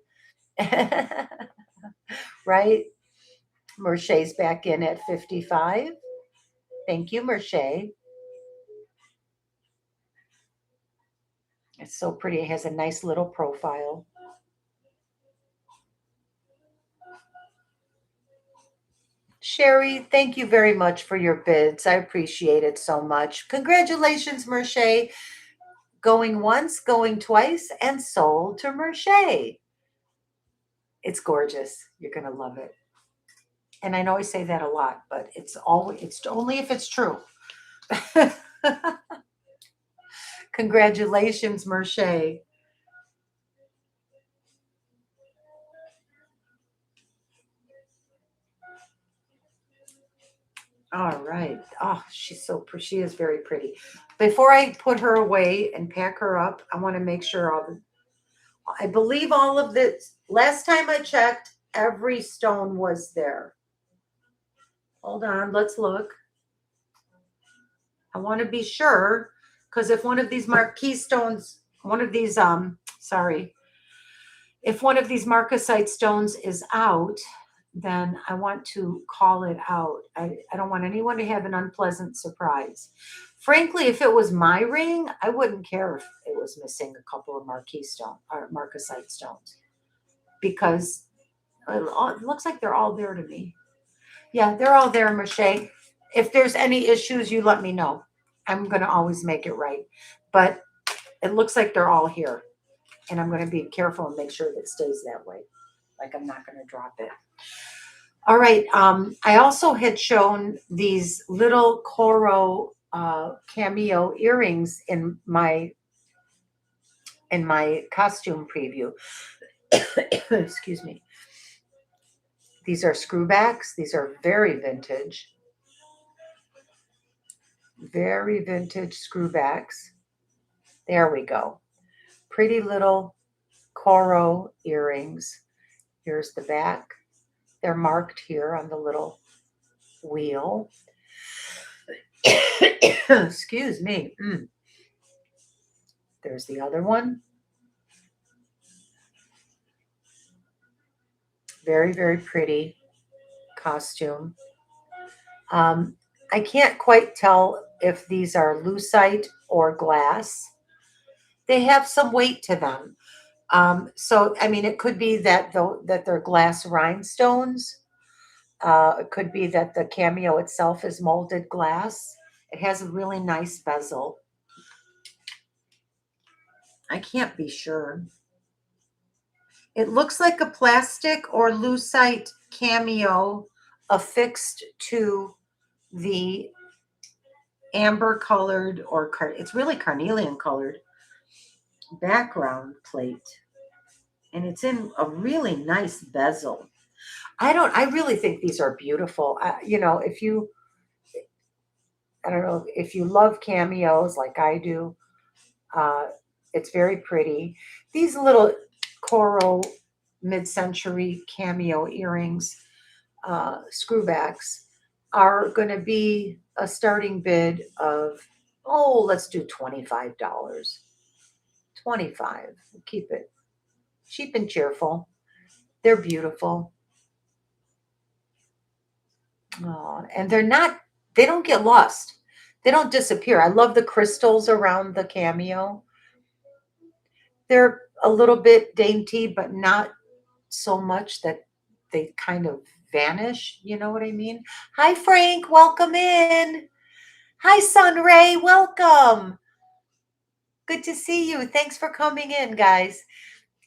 Right? Merche's back in at 55. Thank you, Merche. It's so pretty. It has a nice little profile. Sherry, thank you very much for your bids. I appreciate it so much. Congratulations, Merche. Going once, going twice, and sold to Merche. It's gorgeous. You're going to love it. And I know I say that a lot, but it's only if it's true. Congratulations, Merche. All right. Oh, she's so pretty. She is very pretty. Before I put her away and pack her up, I want to make sure all the. I believe all of this, last time I checked, every stone was there. Hold on, let's look. I want to be sure, because if one of these marquee stones, one of these, if one of these marcasite stones is out, then I want to call it out. I don't want anyone to have an unpleasant surprise. Frankly, if it was my ring, I wouldn't care if it was missing a couple of marquee stone or marcasite stones because it looks like they're all there to me. Yeah, they're all there, Mache. If there's any issues, you let me know. I'm going to always make it right. But it looks like they're all here. And I'm going to be careful and make sure that it stays that way. Like I'm not going to drop it. All right. I also had shown these little Coro cameo earrings in my costume preview. Excuse me. These are screwbacks. These are very vintage screwbacks. There we go. Pretty little Coro earrings. Here's the back. They're marked here on the little wheel. Excuse me. There's the other one. Very, very pretty costume. I can't quite tell if these are lucite or glass. They have some weight to them. So, I mean, it could be that they're glass rhinestones. It could be that the cameo itself is molded glass. It has a really nice bezel. I can't be sure. It looks like a plastic or lucite cameo affixed to the amber colored or it's really carnelian colored background plate. And it's in a really nice bezel. I really think these are beautiful. I don't know if you love cameos like I do. Uh, it's very pretty. These little coral mid-century cameo earrings, screwbacks, are going to be a starting bid of, oh, let's do $25. 25. We'll keep it cheap and cheerful. They're beautiful. Oh, and they don't get lost. They don't disappear. I love the crystals around the cameo. They're a little bit dainty, but not so much that they kind of vanish. You know what I mean? Hi, Frank. Welcome in. Hi, Sunray. Welcome. Good to see you. Thanks for coming in, guys.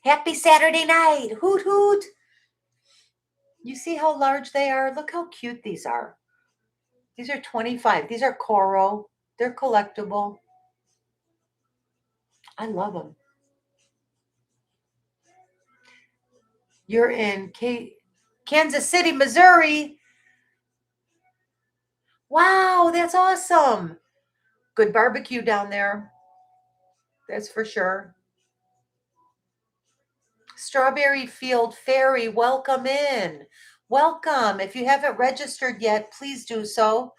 Happy Saturday night. Hoot, hoot. You see how large they are? Look how cute these are. These are 25. These are Coro. They're collectible. I love them. You're in Kansas City, Missouri. Wow, that's awesome. Good barbecue down there. That's for sure. Strawberry Field Ferry, welcome in. Welcome. If you haven't registered yet, please do so.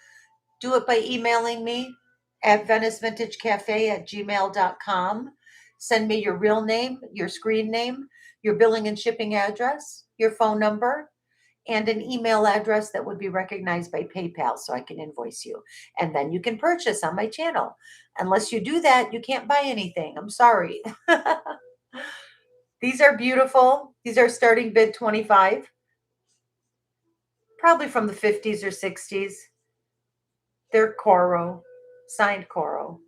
Do it by emailing me at venicevintagecafe@gmail.com. Send me your real name, your screen name, your billing and shipping address, your phone number, and an email address that would be recognized by PayPal so I can invoice you. And then you can purchase on my channel. Unless you do that, you can't buy anything. I'm sorry. These are beautiful. These are starting bid 25. Probably from the 50s or 60s. They're Coro, signed Coro.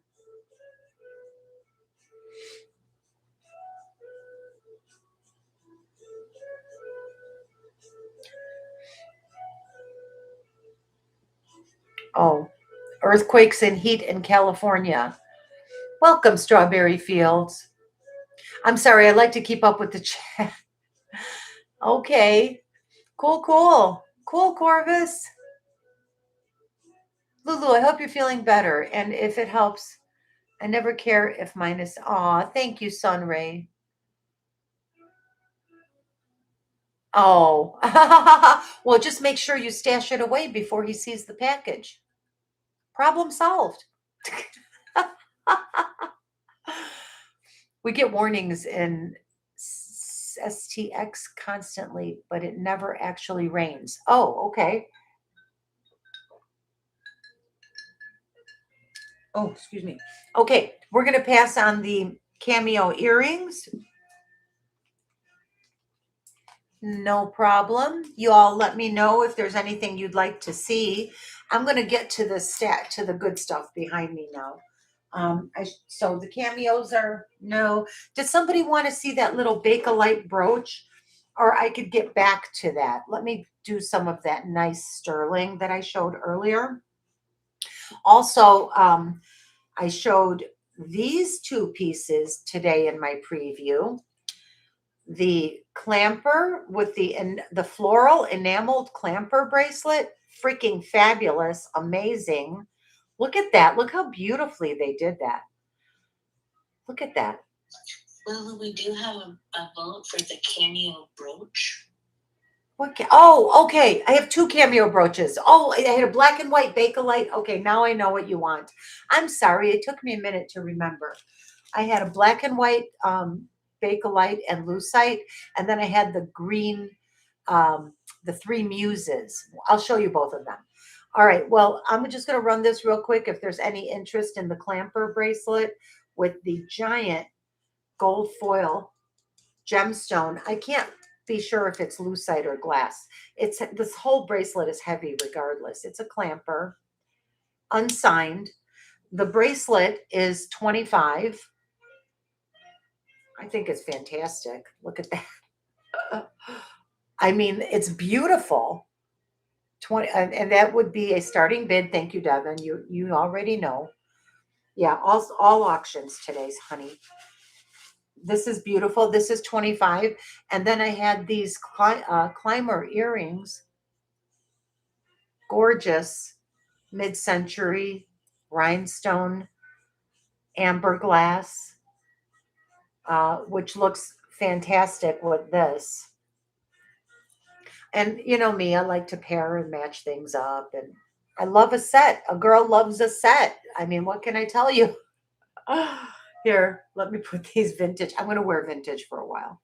Oh, earthquakes and heat in California. Welcome, Strawberry Fields. I'm sorry, I like to keep up with the chat. Okay. Cool, cool. Cool, Corvus. Lulu, I hope you're feeling better. And if it helps, I never care if mine is. Aw, thank you, Sunray. Oh, well, just make sure you stash it away before he sees the package. Problem solved. We get warnings in STX constantly, but it never actually rains. Oh, okay. Oh, excuse me. Okay, we're going to pass on the cameo earrings. No problem. You all let me know if there's anything you'd like to see. I'm going to get to the good stuff behind me now. So the cameos are no. Does somebody want to see that little Bakelite brooch? Or I could get back to that. Let me do some of that nice sterling that I showed earlier. Also, I showed these two pieces today in my preview. The clamper with the floral enameled clamper bracelet, freaking fabulous, amazing. Look at that. Look how beautifully they did that. Look at that. Lulu, we do have a vote for the cameo brooch. Oh, okay. I have two cameo brooches. Oh, I had a black and white Bakelite. Okay, now I know what you want. I'm sorry. It took me a minute to remember. I had a black and white Bakelite and lucite, and then I had the green, the three muses. I'll show you both of them. All right. Well, I'm just going to run this real quick. If there's any interest in the clamper bracelet with the giant gold foil gemstone, I can't be sure if it's lucite or glass. This whole bracelet is heavy regardless. It's a clamper, unsigned. The bracelet is 25. I think it's fantastic. Look at that. I mean, it's beautiful. 20 and that would be a starting bid. Thank you, Devin. You already know. Yeah, all auctions today's, honey. This is beautiful. This is 25. And then I had these climber earrings. Gorgeous, mid-century rhinestone amber glass, which looks fantastic with this. And you know me, I like to pair and match things up, and I love a set. A girl loves a set. I mean, what can I tell you? Here, let me put these vintage. I'm going to wear vintage for a while,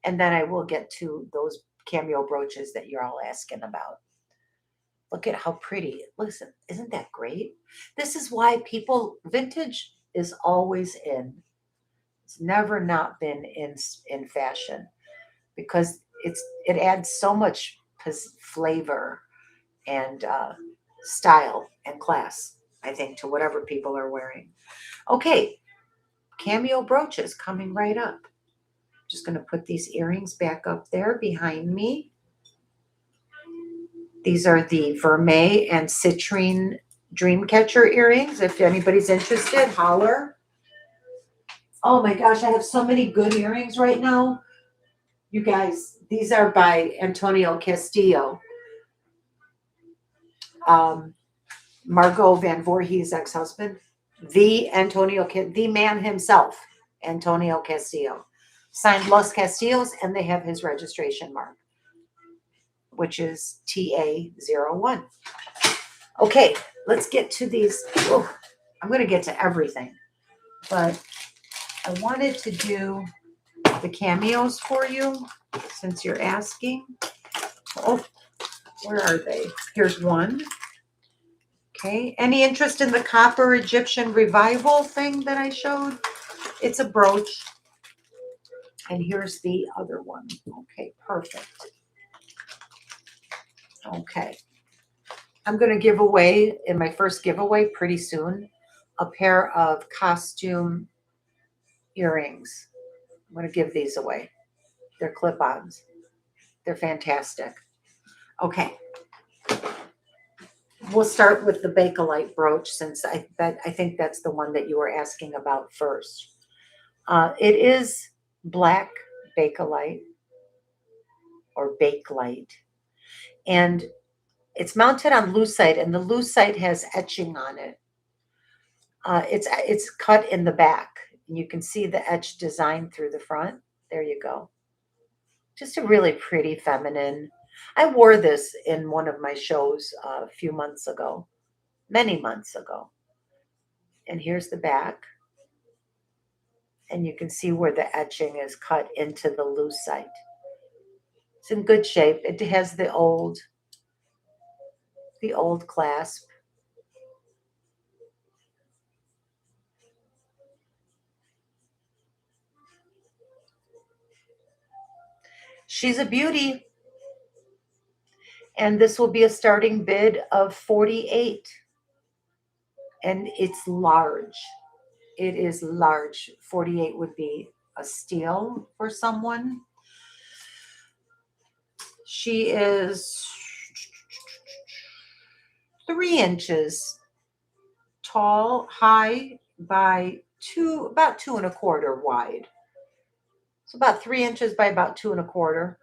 and then I will get to those cameo brooches that you're all asking about. Look at how pretty. Listen, isn't that great? This is why vintage is always in. It's never not been in fashion because it adds so much flavor and style and class, I think, to whatever people are wearing. Okay, cameo brooches coming right up. Just going to put these earrings back up there behind me. These are the Vermeil and Citrine Dreamcatcher earrings. If anybody's interested, holler. Oh my gosh, I have so many good earrings right now. You guys, these are by Antonio Castillo. Margot Van Voorhees' ex-husband. The man himself, Antonio Castillo. Signed Los Castillos, and they have his registration mark, which is TA01. Okay, let's get to these. Oh, I'm going to get to everything, but I wanted to do the cameos for you since you're asking. Oh, where are they? Here's one. Okay, any interest in the copper Egyptian revival thing that I showed? It's a brooch. And here's the other one. Okay, perfect. Okay. I'm going to give away, in my first giveaway pretty soon, a pair of costume earrings. I'm going to give these away. They're clip-ons. They're fantastic. Okay. We'll start with the Bakelite brooch since I think that's the one that you were asking about first. It is black Bakelite or Bakelite. And it's mounted on lucite, and the lucite has etching on it. It's cut in the back. And you can see the etched design through the front. There you go. Just a really pretty feminine. I wore this in one of my shows a few months ago, many months ago. And here's the back. And you can see where the etching is cut into the lucite. It's in good shape. It has the old clasp. She's a beauty. And this will be a starting bid of 48. And it's large. It is large. 48 would be a steal for someone. She is 3 inches tall, high by about 2 1/4 wide. So about 3 inches by about 2 1/4.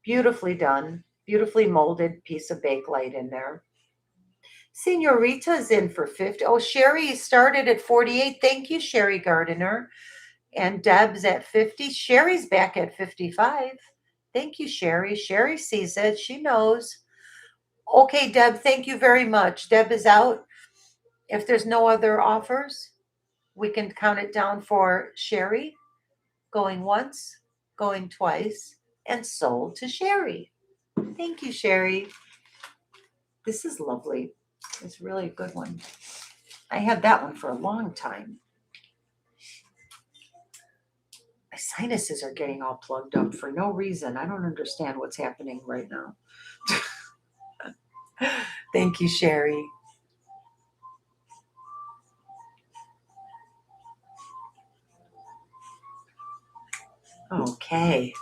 Beautifully done, beautifully molded piece of bakelite in there. Senorita's in for 50. Oh, Sherry started at 48. Thank you, Sherry Gardiner. And Deb's at 50. Sherry's back at 55. Thank you, Sherry. Sherry sees it. She knows. Okay, Deb, thank you very much. Deb is out. If there's no other offers, we can count it down for Sherry. Going once, going twice, and sold to Sherry. Thank you, Sherry. This is lovely. It's really a good one. I had that one for a long time. My sinuses are getting all plugged up for no reason. I don't understand what's happening right now. Thank you, Sherry. Okay.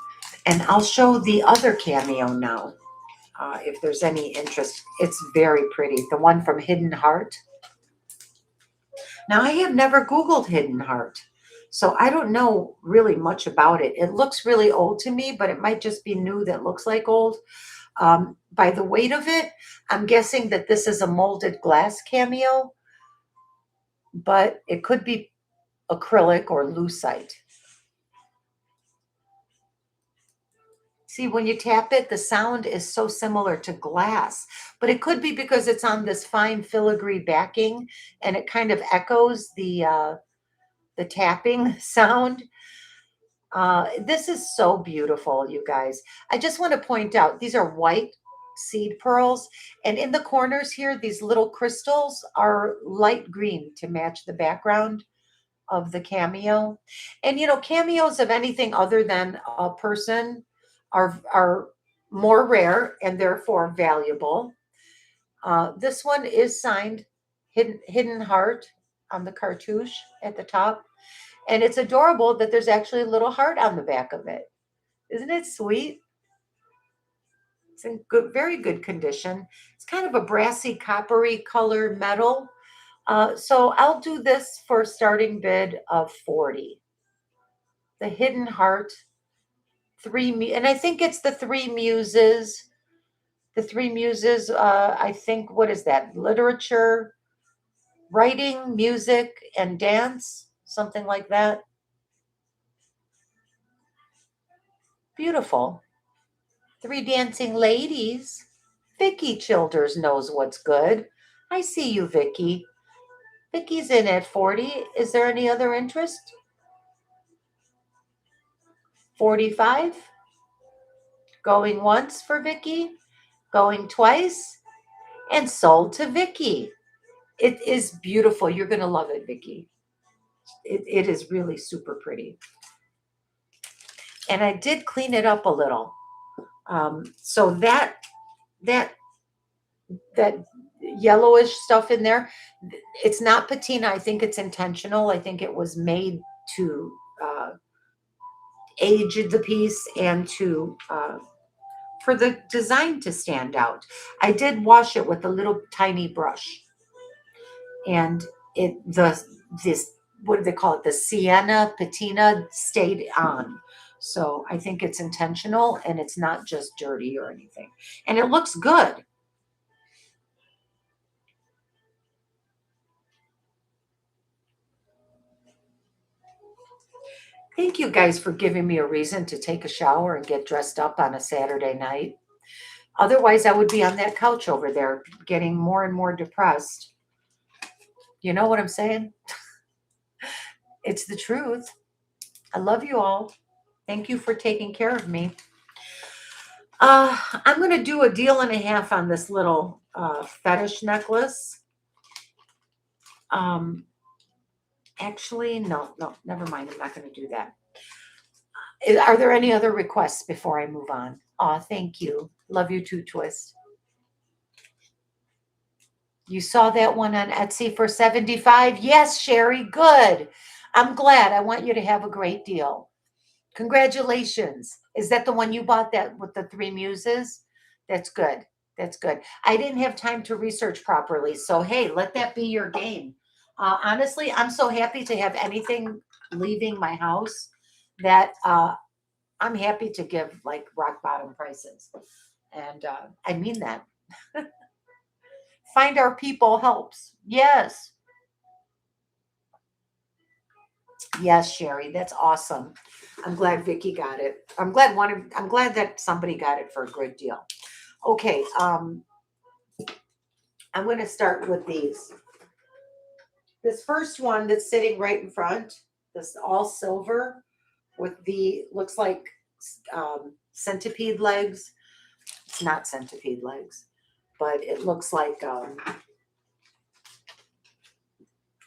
And I'll show the other cameo now, if there's any interest. It's very pretty. The one from Hidden Heart. Now, I have never Googled Hidden Heart, so I don't know really much about it. It looks really old to me, but it might just be new that looks like old. By the weight of it, I'm guessing that this is a molded glass cameo, but it could be acrylic or lucite. See, when you tap it, the sound is so similar to glass, but it could be because it's on this fine filigree backing and it kind of echoes the tapping sound. This is so beautiful, you guys. I just want to point out these are white seed pearls, and in the corners here, these little crystals are light green to match the background of the cameo. And cameos of anything other than a person are more rare and therefore valuable. This one is signed Hidden Heart on the cartouche at the top. And it's adorable that there's actually a little heart on the back of it. Isn't it sweet? It's in good, very good condition. It's kind of a brassy, coppery color metal. So I'll do this for a starting bid of 40. The Hidden Heart, and I think it's the three muses. The three muses, I think, what is that? Literature, writing, music, and dance, something like that. Beautiful. Three dancing ladies. Vicky Childers knows what's good. I see you, Vicky. Vicky's in at 40. Is there any other interest? 45. Going once for Vicky, going twice, and sold to Vicky. It is beautiful. You're going to love it, Vicky. It is really super pretty. And I did clean it up a little. So that yellowish stuff in there, it's not patina. I think it's intentional. I think it was made to age the piece and to for the design to stand out. I did wash it with a little tiny brush, and this, what do they call it? The sienna patina stayed on. So I think it's intentional and it's not just dirty or anything. And it looks good. Thank you guys for giving me a reason to take a shower and get dressed up on a Saturday night. Otherwise, I would be on that couch over there getting more and more depressed. You know what I'm saying? It's the truth. I love you all. Thank you for taking care of me. I'm going to do a deal and a half on this little fetish necklace. Um, actually, no, never mind. I'm not going to do that. Are there any other requests before I move on? Aw, thank you. Love you too, Twist. You saw that one on Etsy for 75? Yes, Sherry, good. I'm glad. I want you to have a great deal. Congratulations. Is that the one you bought that with the three muses? That's good. That's good. I didn't have time to research properly. So, hey, let that be your game. Honestly, I'm so happy to have anything leaving my house that I'm happy to give like rock bottom prices. And I mean that. Find our people helps. Yes. Yes, Sherry, that's awesome. I'm glad Vicky got it. I'm glad that somebody got it for a good deal. Okay, I'm going to start with these. This first one that's sitting right in front, this all silver with the looks like centipede legs. It's not centipede legs, but it looks like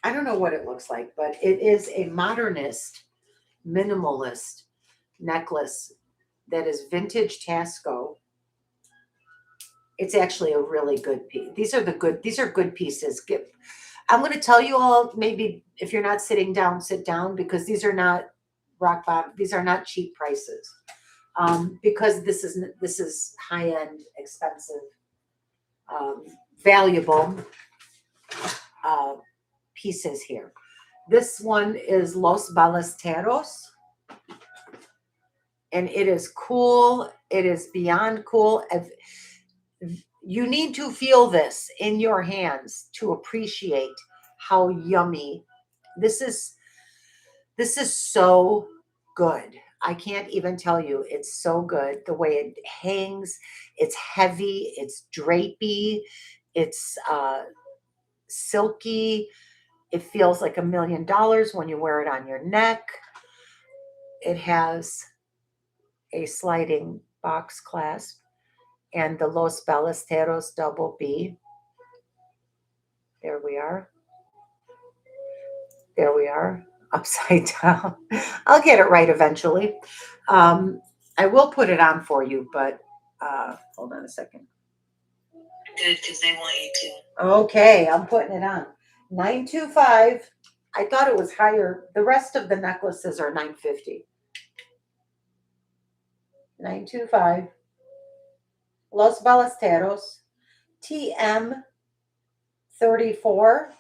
I don't know what it looks like, but it is a modernist, minimalist necklace that is vintage Tasco. It's actually a really good piece. These are good pieces. I'm going to tell you all, maybe if you're not sitting down, sit down, because these are not rock bottom. These are not cheap prices. Because this is high end, expensive, um, valuable uh, pieces here. This one is Los Ballesteros, and it is cool. It is beyond cool. You need to feel this in your hands to appreciate how yummy this is. This is so good. I can't even tell you. It's so good. The way it hangs, it's heavy, it's drapey, it's silky. It feels like $1 million when you wear it on your neck. It has a sliding box clasp and the Los Ballesteros double B. There we are. There we are. Upside down. I'll get it right eventually. Um, I will put it on for you, but hold on a second. Good, because they want you to. Okay, I'm putting it on. 925. I thought it was higher. The rest of the necklaces are 950. 925. Los Ballesteros. TM 34.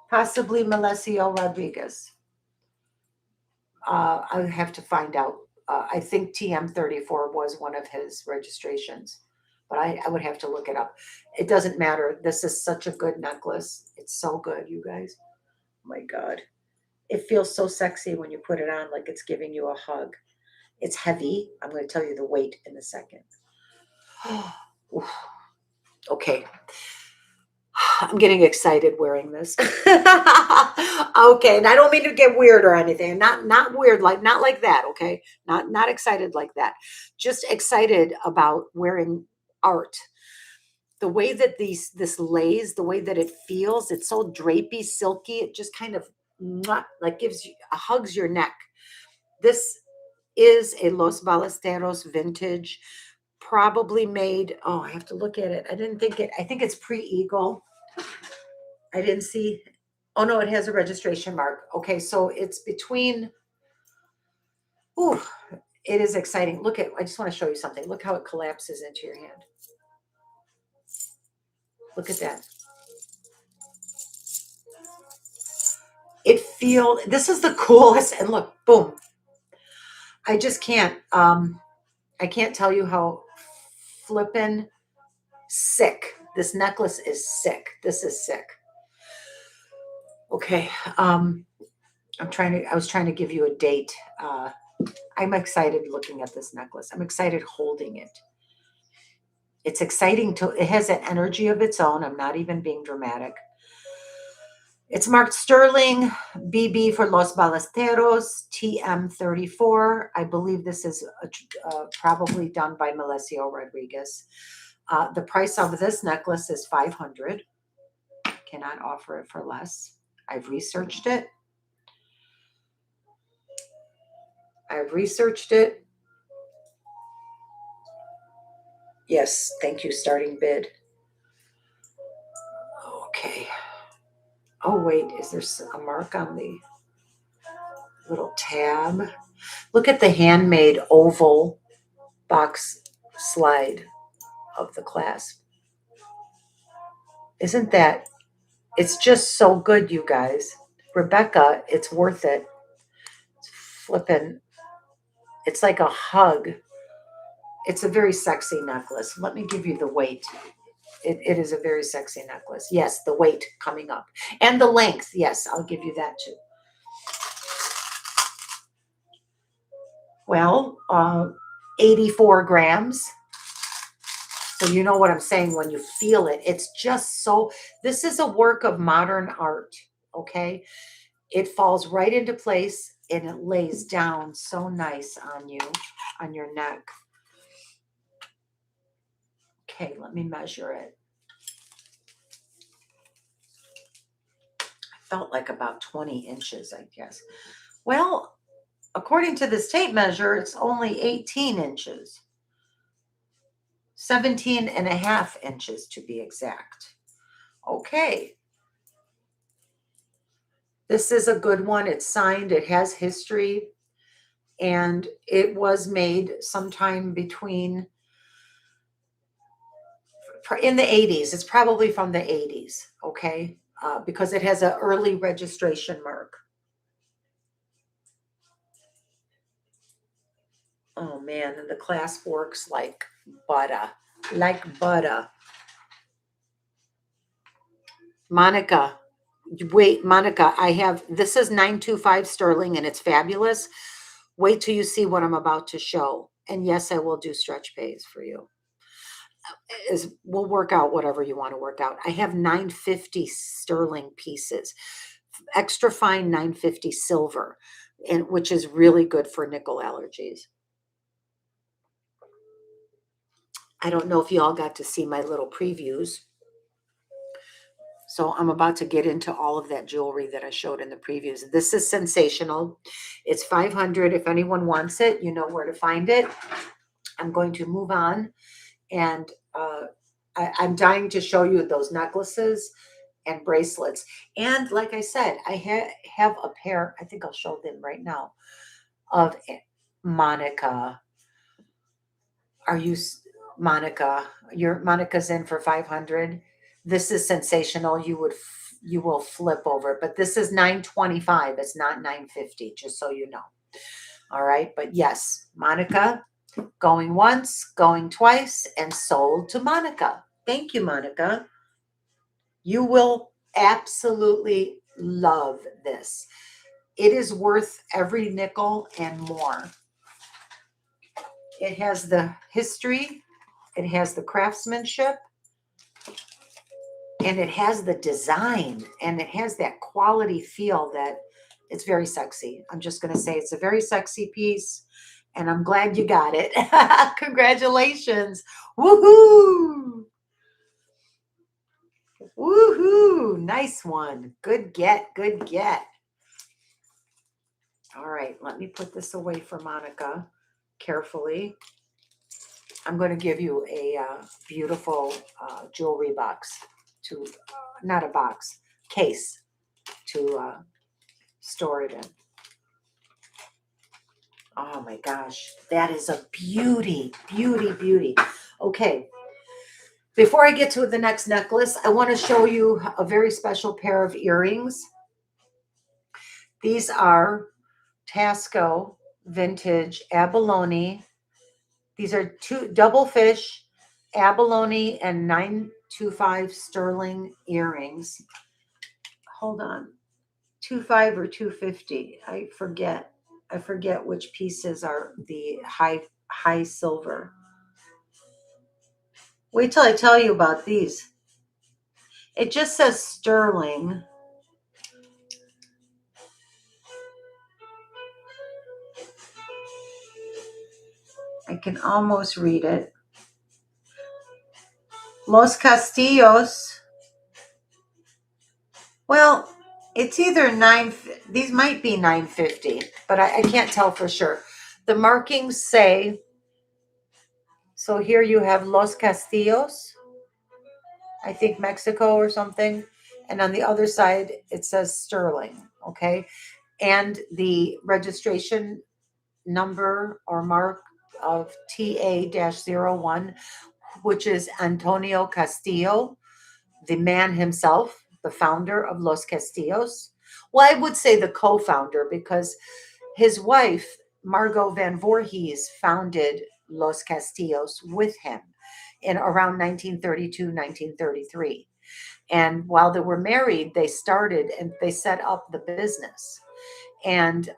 Possibly Melesio Rodriguez. I have to find out. I think TM34 was one of his registrations, but I would have to look it up. It doesn't matter. This is such a good necklace. It's so good, you guys. Oh my God. It feels so sexy when you put it on, like it's giving you a hug. It's heavy. I'm going to tell you the weight in a second. Okay. I'm getting excited wearing this. Okay, and I don't mean to get weird or anything. Not weird, like not like that, okay? Not excited like that. Just excited about wearing art. The way that this lays, the way that it feels, it's so drapey, silky, it just kind of like gives you hugs your neck. This is a Los Ballesteros vintage, probably made, oh, I have to look at it. I think it's pre-Eagle. I didn't see. Oh no, it has a registration mark. Okay, so it's between. Ooh, it is exciting. Look at. I just want to show you something. Look how it collapses into your hand. Look at that. This is the coolest. And look, boom. I just can't. I can't tell you how flippin' sick this necklace is. Sick. This is sick. Okay. I was trying to give you a date. I'm excited looking at this necklace. I'm excited holding it. It's exciting it has an energy of its own. I'm not even being dramatic. It's marked sterling, BB for Los Ballesteros, TM34. I believe this is probably done by Melesio Rodriguez. The price of this necklace is $500. Cannot offer it for less. I've researched it. Yes, thank you, starting bid. Okay. Oh, wait, is there a mark on the little tab? Look at the handmade oval box slide of the clasp. Isn't that, it's just so good, you guys. Rebecca, it's worth it. It's flippin', it's like a hug. It's a very sexy necklace. Let me give you the weight. It is a very sexy necklace. Yes, the weight coming up. And the length. Yes, I'll give you that too. Well, 84 grams. So you know what I'm saying when you feel it. It's just so, this is a work of modern art, okay? It falls right into place and it lays down so nice on you, on your neck. Okay, let me measure it. I felt like about 20 inches, I guess. Well, according to this tape measure, it's only 18 inches. 17 and a half inches to be exact. Okay. This is a good one. It's signed. It has history. And it was made sometime between, in the 80s. It's probably from the 80s. Okay. Because it has an early registration mark. Oh man, and the clasp works like butter. Like butter. Monica, wait, Monica, this is 925 sterling and it's fabulous. Wait till you see what I'm about to show. And yes, I will do stretch pays for you. We'll work out whatever you want to work out. I have 950 sterling pieces, extra fine 950 silver, and which is really good for nickel allergies. I don't know if you all got to see my little previews. So I'm about to get into all of that jewelry that I showed in the previews. This is sensational. It's $500. If anyone wants it, you know where to find it. I'm going to move on. And I'm dying to show you those necklaces and bracelets. And like I said, I have a pair, I think I'll show them right now, of Monica. Monica, Monica's in for 500. This is sensational. You will flip over, but this is 925. It's not 950, just so you know. All right. But yes, Monica, going once, going twice, and sold to Monica. Thank you, Monica. You will absolutely love this. It is worth every nickel and more. It has the history, it has the craftsmanship, and it has the design, and it has that quality feel that it's very sexy. I'm just going to say it's a very sexy piece, and I'm glad you got it. Congratulations. Woohoo! Woohoo! Nice one. Good get. Good get. All right, let me put this away for Monica carefully. I'm going to give you a beautiful jewelry box to, not a box, case to store it in. Oh my gosh, that is a beauty, beauty, beauty. Okay, before I get to the next necklace, I want to show you a very special pair of earrings. These are Tasco vintage abalone. These are two double fish, abalone, and 925 sterling earrings. Hold on. 2.5 or 2.50. I forget. I forget which pieces are the high silver. Wait till I tell you about these. It just says sterling. I can almost read it. Los Castillos. Well, it's either these might be 950, but I can't tell for sure. The markings say, so here you have Los Castillos, I think Mexico or something. And on the other side, it says sterling. Okay. And the registration number or mark of TA-01, which is Antonio Castillo, the man himself, the founder of Los Castillos. Well, I would say the co-founder because his wife, Margot Van Voorhees, founded Los Castillos with him in around 1932, 1933. And while they were married, they started and they set up the business. And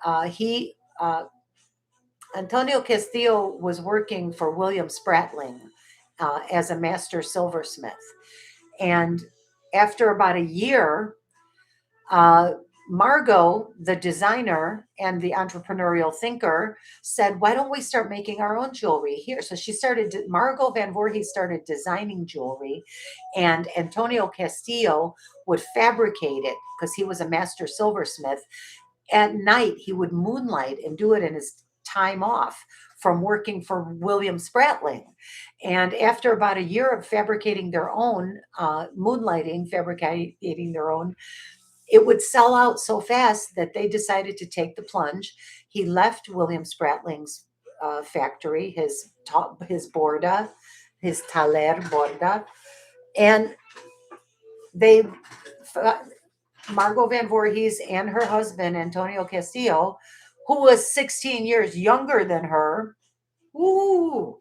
Antonio Castillo was working for William Spratling as a master silversmith. And after about a year, uh, Margot, the designer and the entrepreneurial thinker, said, "Why don't we start making our own jewelry here?" So Margot Van Voorhees started designing jewelry, and Antonio Castillo would fabricate it because he was a master silversmith. At night, he would moonlight and do it in his time off from working for William Spratling. And after about a year of fabricating their own, fabricating their own, it would sell out so fast that they decided to take the plunge. He left William Spratling's factory, his borda, his taller borda, and they Margot Van Voorhees and her husband, Antonio Castillo, who was 16 years younger than her. Ooh,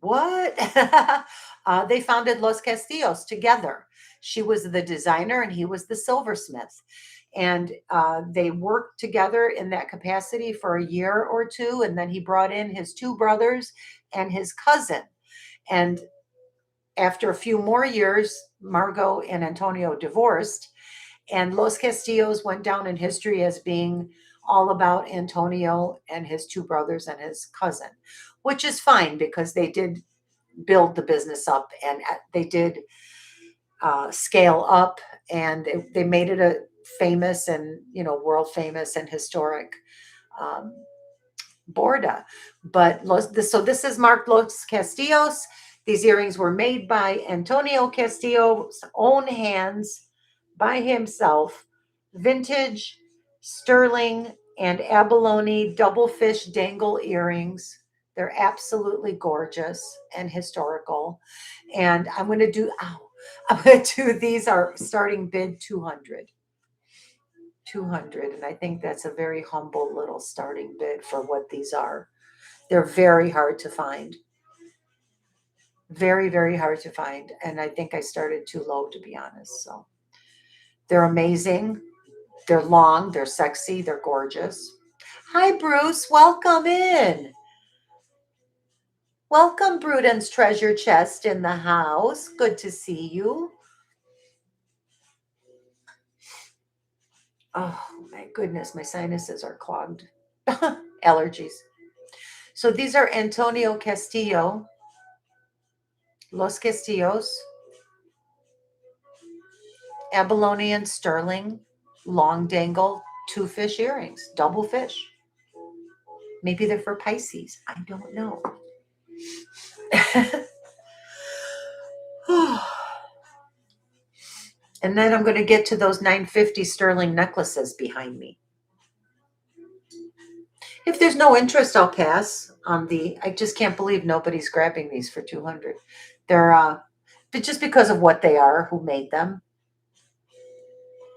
what? They founded Los Castillos together. She was the designer and he was the silversmith. And they worked together in that capacity for a year or two. And then he brought in his two brothers and his cousin. And after a few more years, Margot and Antonio divorced. And Los Castillos went down in history as being all about Antonio and his two brothers and his cousin, which is fine because they did build the business up and they did scale up and they made it a famous and world famous and historic um, borda. But so this is marked Los Castillos. These earrings were made by Antonio Castillo's own hands by himself, vintage sterling and abalone double fish dangle earrings. They're absolutely gorgeous and historical. And I'm going to do, these are starting bid 200. 200. And I think that's a very humble little starting bid for what these are. They're very hard to find. Very, very hard to find. And I think I started too low, to be honest. So they're amazing. They're long, they're sexy, they're gorgeous. Hi, Bruce. Welcome in. Welcome, Bruden's treasure chest in the house. Good to see you. Oh, my goodness. My sinuses are clogged. Allergies. So these are Antonio Castillo, Los Castillos, abalone and sterling, long dangle, two fish earrings, double fish. Maybe they're for Pisces. I don't know. And then I'm going to get to those 950 sterling necklaces behind me. If there's no interest, I'll pass on I just can't believe nobody's grabbing these for 200. They're just because of what they are, who made them.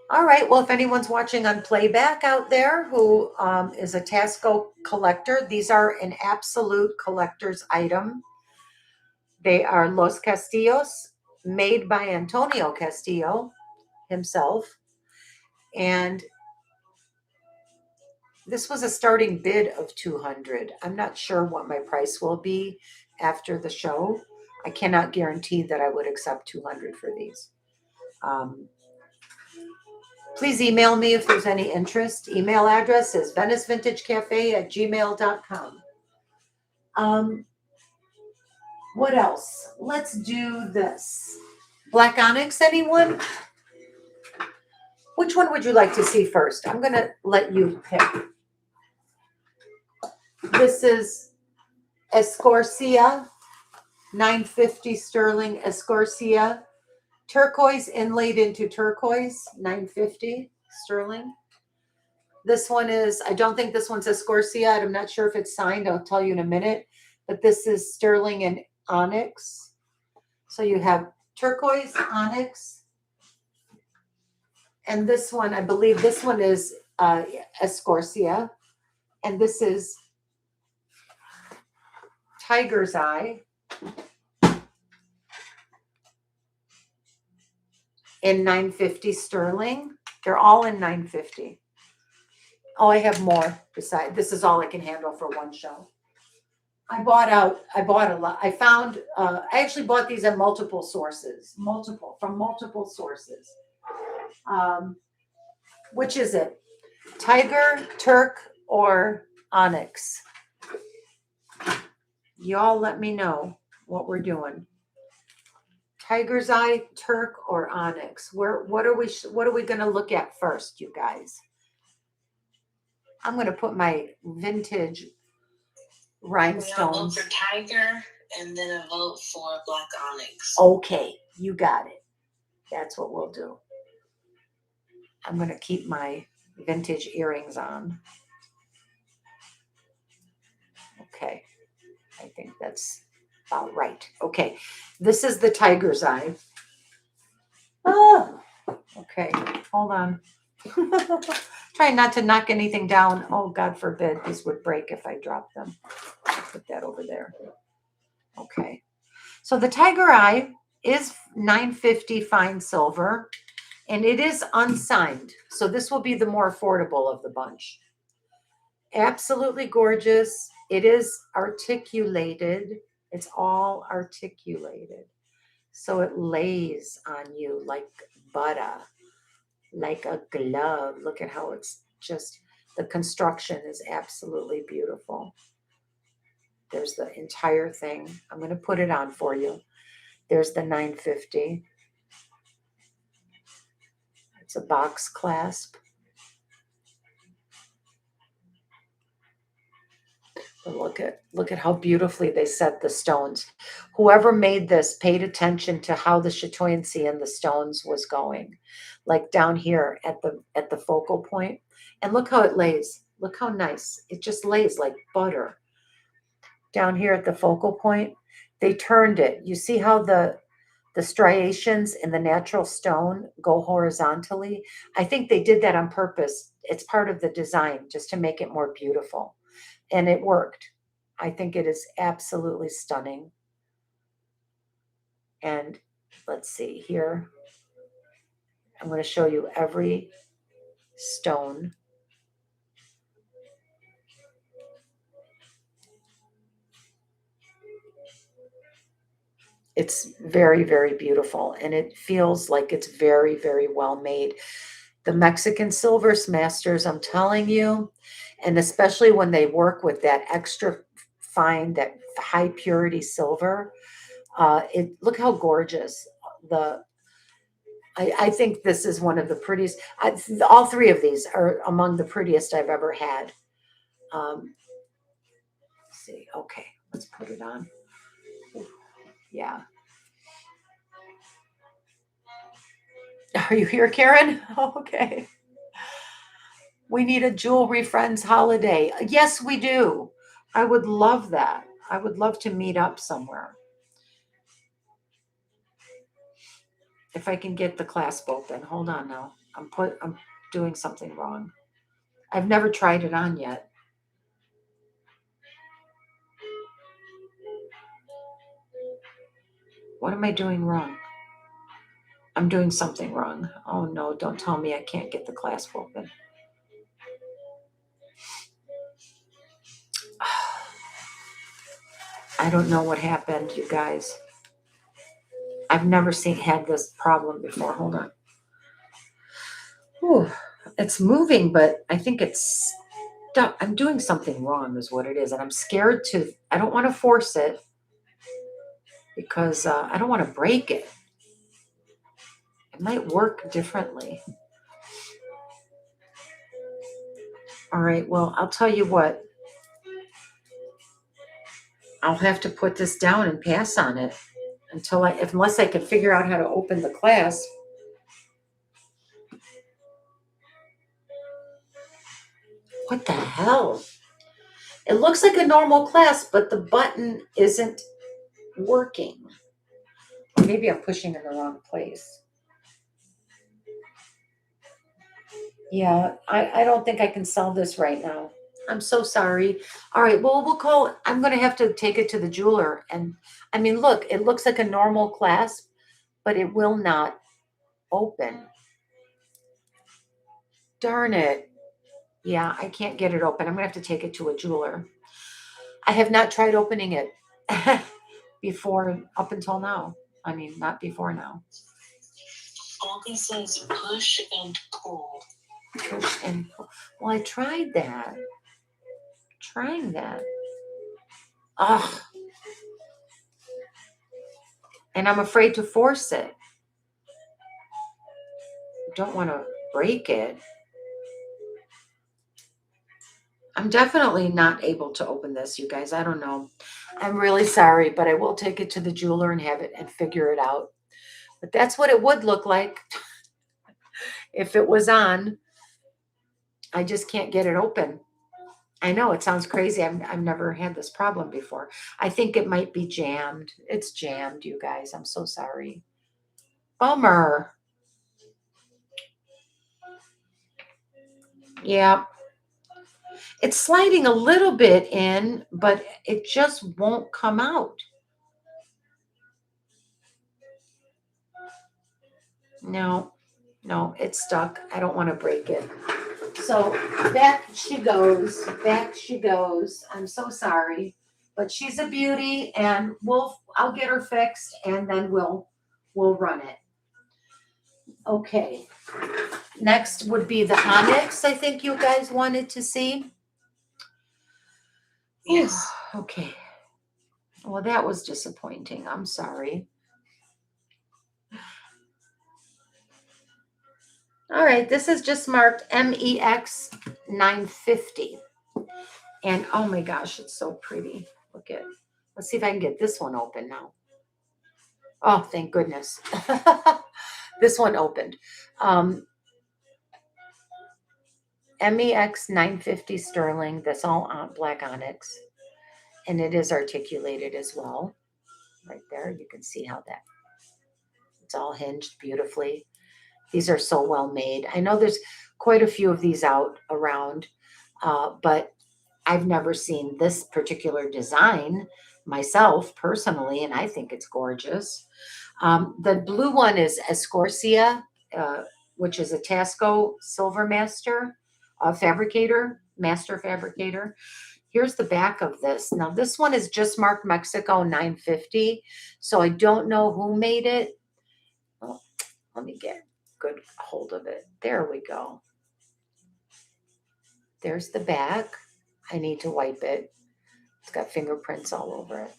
All right. Well, if anyone's watching on playback out there who is a Tasco collector, these are an absolute collector's item. They are Los Castillos, made by Antonio Castillo himself. And This was a starting bid of 200. I'm not sure what my price will be after the show. I cannot guarantee that I would accept 200 for these. Um, Please email me if there's any interest. Email address is venicevintagecafe@gmail.com. Um, what else? Let's do this. Black onyx, anyone? Which one would you like to see first? I'm going to let you pick. This is Escorcia, 950 sterling Escorcia. Turquoise inlaid into turquoise, 950 sterling. This one is, I don't think this one's Escorcia. I'm not sure if it's signed. I'll tell you in a minute. But this is sterling and onyx. So you have turquoise, onyx. And this one, I believe this one is Escorcia. And this is tiger's eye in 950 sterling. They're all in 950. Oh, I have more beside. This is all I can handle for one show. I bought a lot. I found, I actually bought these at multiple sources, from multiple sources. Which is it? Tiger, Turk, or onyx? Y'all let me know what we're doing. Tiger's eye, Turk, or onyx? What are we going to look at first, you guys? I'm going to put my vintage rhinestones. I'll vote for tiger and then a vote for black onyx. Okay, you got it. That's what we'll do. I'm going to keep my vintage earrings on. Okay, I think that's about right. Okay, this is the tiger's eye. Oh, okay, hold on. Trying not to knock anything down. Oh, God forbid, these would break if I dropped them. I'll put that over there. Okay, so the tiger eye is 950 fine silver, and it is unsigned. So this will be the more affordable of the bunch. Absolutely gorgeous. It is articulated. It's all articulated. So it lays on you like butter, like a glove. Look at how it's just, the construction is absolutely beautiful. There's the entire thing. I'm going to put it on for you. There's the 950. It's a box clasp. Look at how beautifully they set the stones. Whoever made this paid attention to how the chatoyancy in the stones was going. Like down here at the focal point. And look how it lays. Look how nice. It just lays like butter. Down here at the focal point, they turned it. You see how the striations in the natural stone go horizontally? I think they did that on purpose. It's part of the design just to make it more beautiful. And it worked. I think it is absolutely stunning. And let's see here. I'm going to show you every stone. It's very, very beautiful. And it feels like it's very, very well made. The Mexican silver masters, I'm telling you, and especially when they work with that extra fine, that high purity silver, look how gorgeous. I think this is one of the prettiest. All three of these are among the prettiest I've ever had. Let's see, okay, let's put it on. Yeah. Are you here, Karen? Okay. We need a Jewelry Friends holiday. Yes, we do. I would love that. I would love to meet up somewhere. If I can get the clasp open. Hold on now. I'm doing something wrong. I've never tried it on yet. What am I doing wrong? I'm doing something wrong. Oh no, don't tell me I can't get the clasp open. I don't know what happened, you guys. I've never had this problem before. Hold on. Whew. It's moving, but I think it's stuck. I'm doing something wrong is what it is. And I'm scared I don't want to force it because I don't want to break it. It might work differently. All right, well, I'll tell you what. I'll have to put this down and pass on it unless I can figure out how to open the clasp. What the hell? It looks like a normal clasp, but the button isn't working. Or maybe I'm pushing in the wrong place. Yeah, I don't think I can sell this right now. I'm so sorry. All right, well, I'm going to have to take it to the jeweler. And I mean, look, it looks like a normal clasp, but it will not open. Darn it. Yeah, I can't get it open. I'm going to have to take it to a jeweler. I have not tried opening it before up until now. I mean, not before now. August says push and pull. Push and pull. Well, I tried that. Trying that. Ugh. And I'm afraid to force it. I don't want to break it. I'm definitely not able to open this, you guys. I don't know. I'm really sorry, but I will take it to the jeweler and have it and figure it out. But that's what it would look like if it was on. I just can't get it open. I know it sounds crazy. I've never had this problem before. I think it might be jammed. It's jammed, you guys. I'm so sorry. Bummer. Yeah. It's sliding a little bit in, but it just won't come out. No, it's stuck. I don't want to break it. So back she goes. Back she goes. I'm so sorry. But she's a beauty and I'll get her fixed and then we'll run it. Okay. Next would be the onyx, I think you guys wanted to see. Yes. Okay. Well, that was disappointing. I'm sorry. All right, this is just marked MEX 950. And oh my gosh, it's so pretty. Let's see if I can get this one open now. Oh, thank goodness. This one opened. MEX 950 sterling. That's all black onyx. And it is articulated as well. Right there, you can see how it's all hinged beautifully. These are so well made. I know there's quite a few of these out around, but I've never seen this particular design myself personally, and I think it's gorgeous. The blue one is Escorcia, which is a Tasco Silver Master Master Fabricator. Here's the back of this. Now, this one is just marked Mexico 950, so I don't know who made it. Oh, let me get good hold of it. There we go. There's the back. I need to wipe it. It's got fingerprints all over it.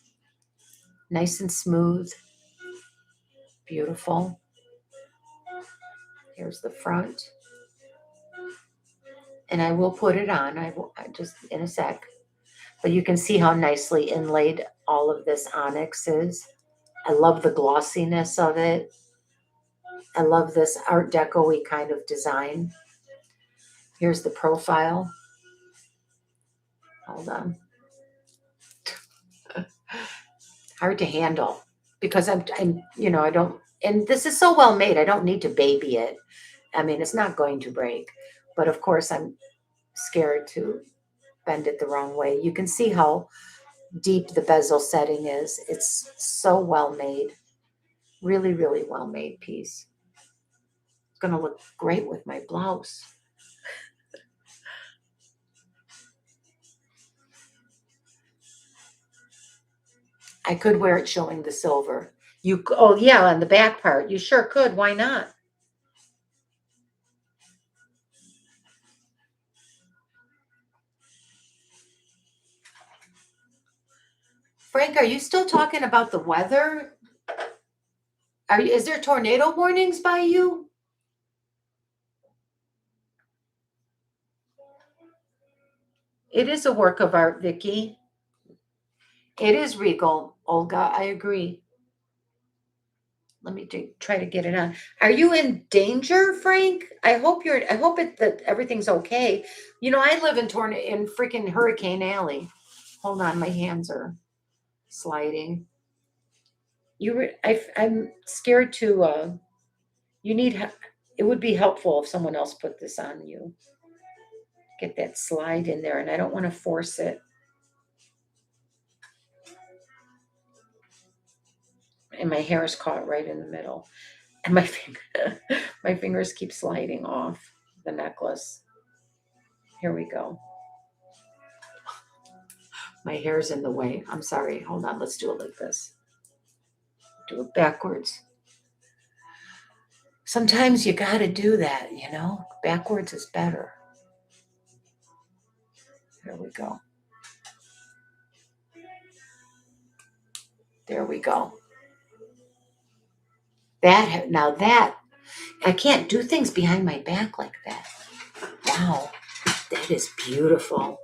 Nice and smooth. Beautiful. Here's the front. And I will put it on. I just in a sec. But you can see how nicely inlaid all of this onyx is. I love the glossiness of it. I love this Art Deco-y kind of design. Here's the profile. Hold on. Hard to handle because I don't, and this is so well made. I don't need to baby it. I mean, it's not going to break, but of course I'm scared to bend it the wrong way. You can see how deep the bezel setting is. It's so well made. Really, really well made piece. It's going to look great with my blouse. I could wear it showing the silver. Oh yeah, on the back part. You sure could. Why not? Frank, are you still talking about the weather? Is there tornado warnings by you? It is a work of art, Vicky. It is regal, Olga. I agree. Let me try to get it on. Are you in danger, Frank? I hope that everything's okay. You know, I live in freaking Hurricane Alley. Hold on, my hands are sliding. I'm scared to. You need. It would be helpful if someone else put this on you. Get that slide in there, and I don't want to force it. And my hair is caught right in the middle, and my fingers keep sliding off the necklace. Here we go. My hair's in the way. I'm sorry. Hold on. Let's do it like this. Do it backwards. Sometimes you got to do that, you know? Backwards is better. There we go. There we go. Now that, I can't do things behind my back like that. Wow. That is beautiful.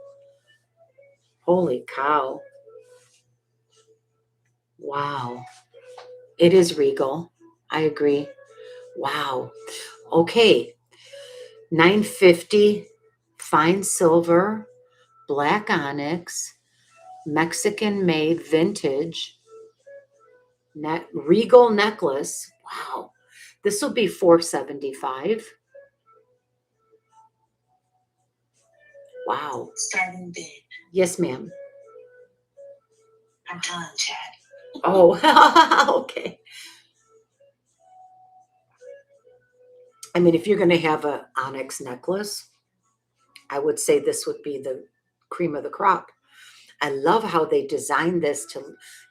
Holy cow. Wow. It is regal. I agree. Wow. Okay. $9.50, fine silver, black onyx, Mexican made vintage regal necklace. Wow. This will be $475. Wow. Starting bid. Yes, ma'am. I'm telling Chad. Oh, okay. I mean, if you're going to have an onyx necklace, I would say this would be the cream of the crop. I love how they designed this to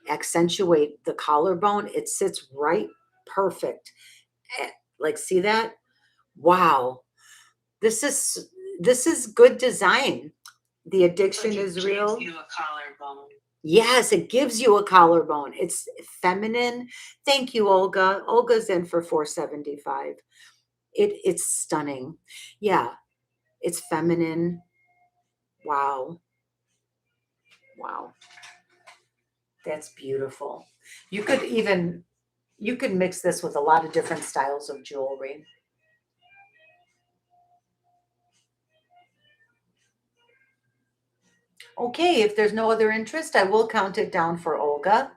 accentuate the collarbone. It sits right perfect. Like, see that? Wow. This is good design. The addiction is real. It gives you a collarbone. Yes, it gives you a collarbone. It's feminine. Thank you, Olga. Olga's in for $475. It's stunning. Yeah, it's feminine. Wow. Wow. That's beautiful. You could mix this with a lot of different styles of jewelry. Okay, if there's no other interest, I will count it down for Olga.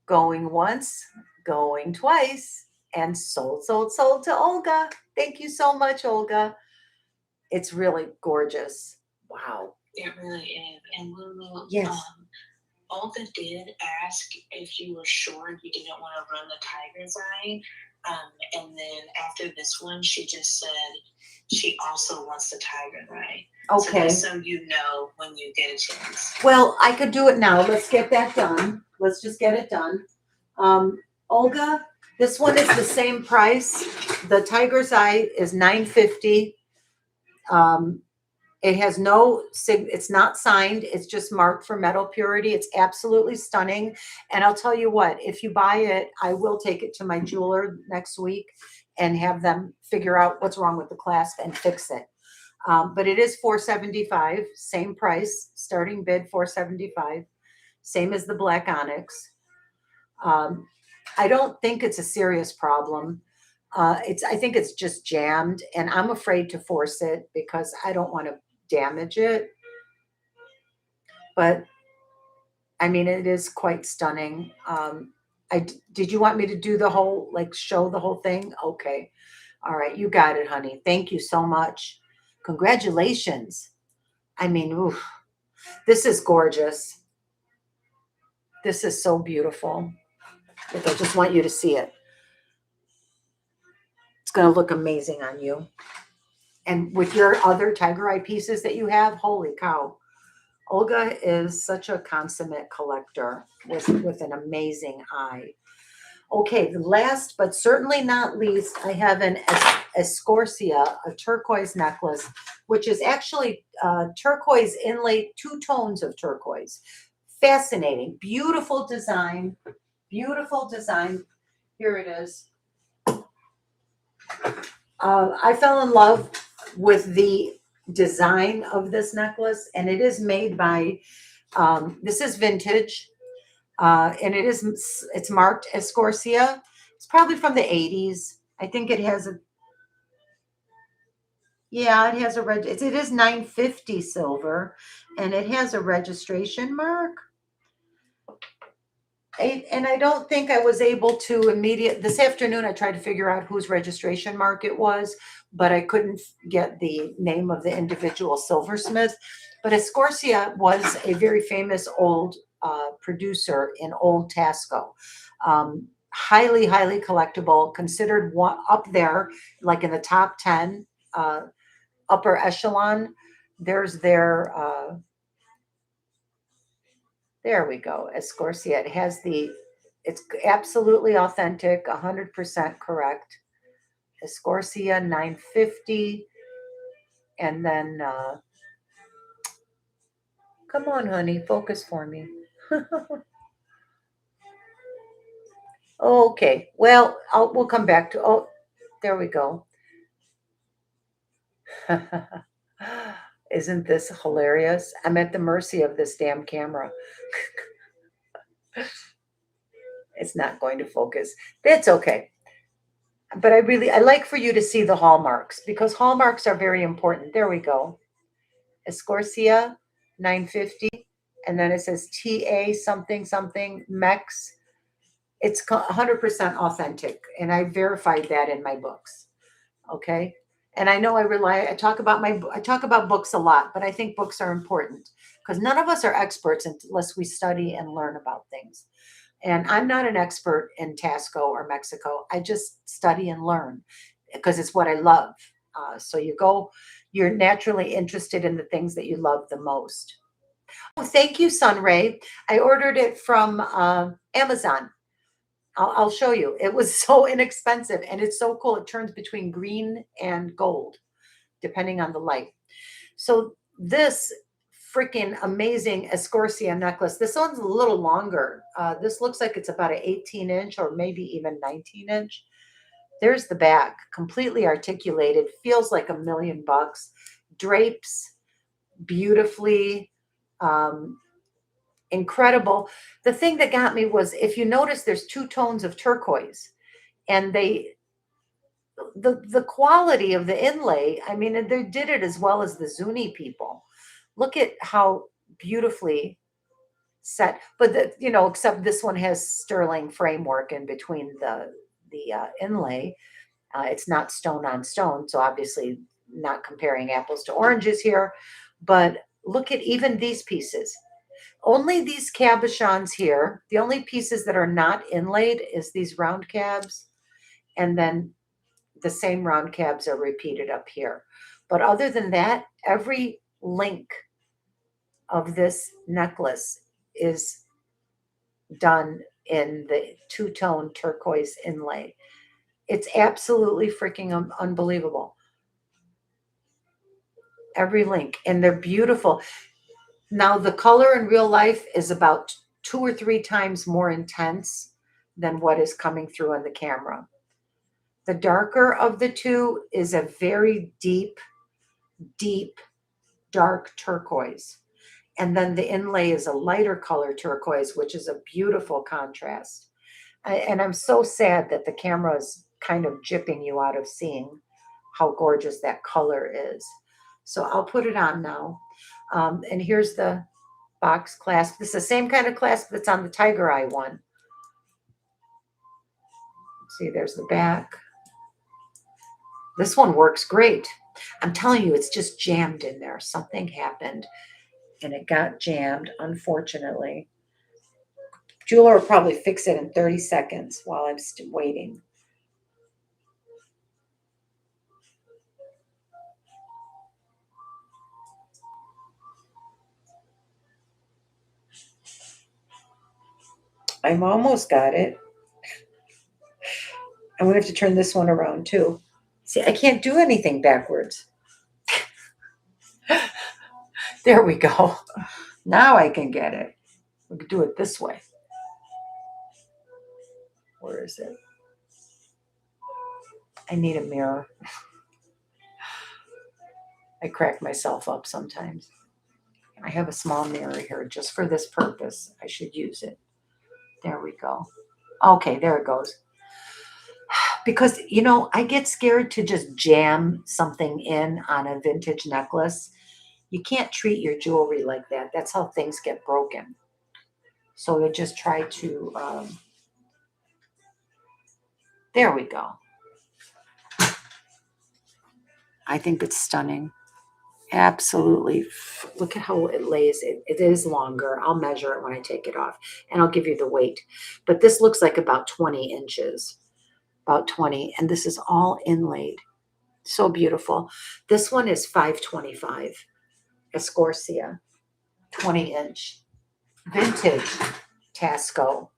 Going once, going twice, and sold, sold, sold to Olga. Thank you so much, Olga. It's really gorgeous. Wow. It really is. And Lulu, Yes. Olga did ask if you were sure you didn't want to run the tiger's eye. And then after this one, she just said she also wants the tiger's eye. Okay. So you know when you get a chance. Well, I could do it now. Let's get that done. Let's just get it done. Olga, this one is the same price. The tiger's eye is $9.50. It has it's not signed. It's just marked for metal purity. It's absolutely stunning. And I'll tell you what, if you buy it, I will take it to my jeweler next week and have them figure out what's wrong with the clasp and fix it. But it is $475, same price, starting bid $475, same as the black onyx. I don't think it's a serious problem. I think it's just jammed, and I'm afraid to force it because I don't want to damage it. But I mean, it is quite stunning. Did you want me to do the whole, show the whole thing? Okay. All right. You got it, honey. Thank you so much. Congratulations. I mean, oof, this is gorgeous. This is so beautiful. I just want you to see it. It's going to look amazing on you. And with your other tiger eye pieces that you have, holy cow. Olga is such a consummate collector with an amazing eye. Okay, the last but certainly not least, I have an Escorcia, a turquoise necklace, which is actually turquoise inlaid, two tones of turquoise. Fascinating, beautiful design, beautiful design. Here it is. I fell in love with the design of this necklace, and it is made by, this is vintage, and it's marked Escorcia. It's probably from the 80s. I think it has a, yeah, it has a it is 950 silver, and it has a registration mark. And I don't think I was able to this afternoon. I tried to figure out whose registration mark it was, but I couldn't get the name of the individual silversmith. But Escorcia was a very famous old producer in Old Tasco. Highly, highly collectible, considered one up there, like in the top 10, upper echelon. There's their there we go. Escorcia. It has it's absolutely authentic, 100% correct. Escorcia 950. And then, come on, honey, focus for me. Okay. Well, we'll come back to, oh, there we go. Isn't this hilarious? I'm at the mercy of this damn camera. It's not going to focus. That's okay. But I like for you to see the hallmarks because hallmarks are very important. There we go. Escorcia 950, and then it says TA something something Mex. It's 100% authentic, and I verified that in my books. Okay, and I know I talk about books a lot, but I think books are important because none of us are experts unless we study and learn about things. And I'm not an expert in Tasco or Mexico. I just study and learn because it's what I love. So you're naturally interested in the things that you love the most. Oh, thank you, Sunray. I ordered it from Amazon. I'll show you. It was so inexpensive and it's so cool. It turns between green and gold, depending on the light. So this freaking amazing Escorcia necklace. This one's a little longer. This looks like it's about an 18-inch or maybe even 19-inch. There's the back, completely articulated, feels like $1,000,000. Drapes beautifully, um, incredible. The thing that got me was if you notice, there's two tones of turquoise, and the quality of the inlay. I mean, they did it as well as the Zuni people. Look at how beautifully set, but except this one has sterling framework in between the inlay. It's not stone on stone, so obviously not comparing apples to oranges here. But look at even these pieces. Only these cabochons here. The only pieces that are not inlaid is these round cabs, and then the same round cabs are repeated up here. But other than that, every link of this necklace is done in the two-tone turquoise inlay. It's absolutely freaking unbelievable. Every link, and they're beautiful. Now, the color in real life is about 2 or 3 times more intense than what is coming through on the camera. The darker of the two is a very deep, deep, dark turquoise. And then the inlay is a lighter color turquoise, which is a beautiful contrast. And I'm so sad that the camera is kind of jipping you out of seeing how gorgeous that color is. So I'll put it on now. And here's the box clasp. This is the same kind of clasp that's on the Tiger Eye one. See, there's the back. This one works great. I'm telling you, it's just jammed in there. Something happened and it got jammed, unfortunately. Jeweler will probably fix it in 30 seconds while I'm still waiting. I'm almost got it. I'm gonna have to turn this one around too. See, I can't do anything backwards. There we go. Now I can get it. We could do it this way. Where is it? I need a mirror. I crack myself up sometimes. I have a small mirror here just for this purpose. I should use it. There we go. Okay, there it goes. Because, I get scared to just jam something in on a vintage necklace. You can't treat your jewelry like that. That's how things get broken. So I just try to, there we go. I think it's stunning. Absolutely. Look at how it lays. It is longer. I'll measure it when I take it off and I'll give you the weight. But this looks like about 20 inches, about 20. And this is all inlaid. So beautiful. This one is 525 Escorcia, 20-inch vintage Tasco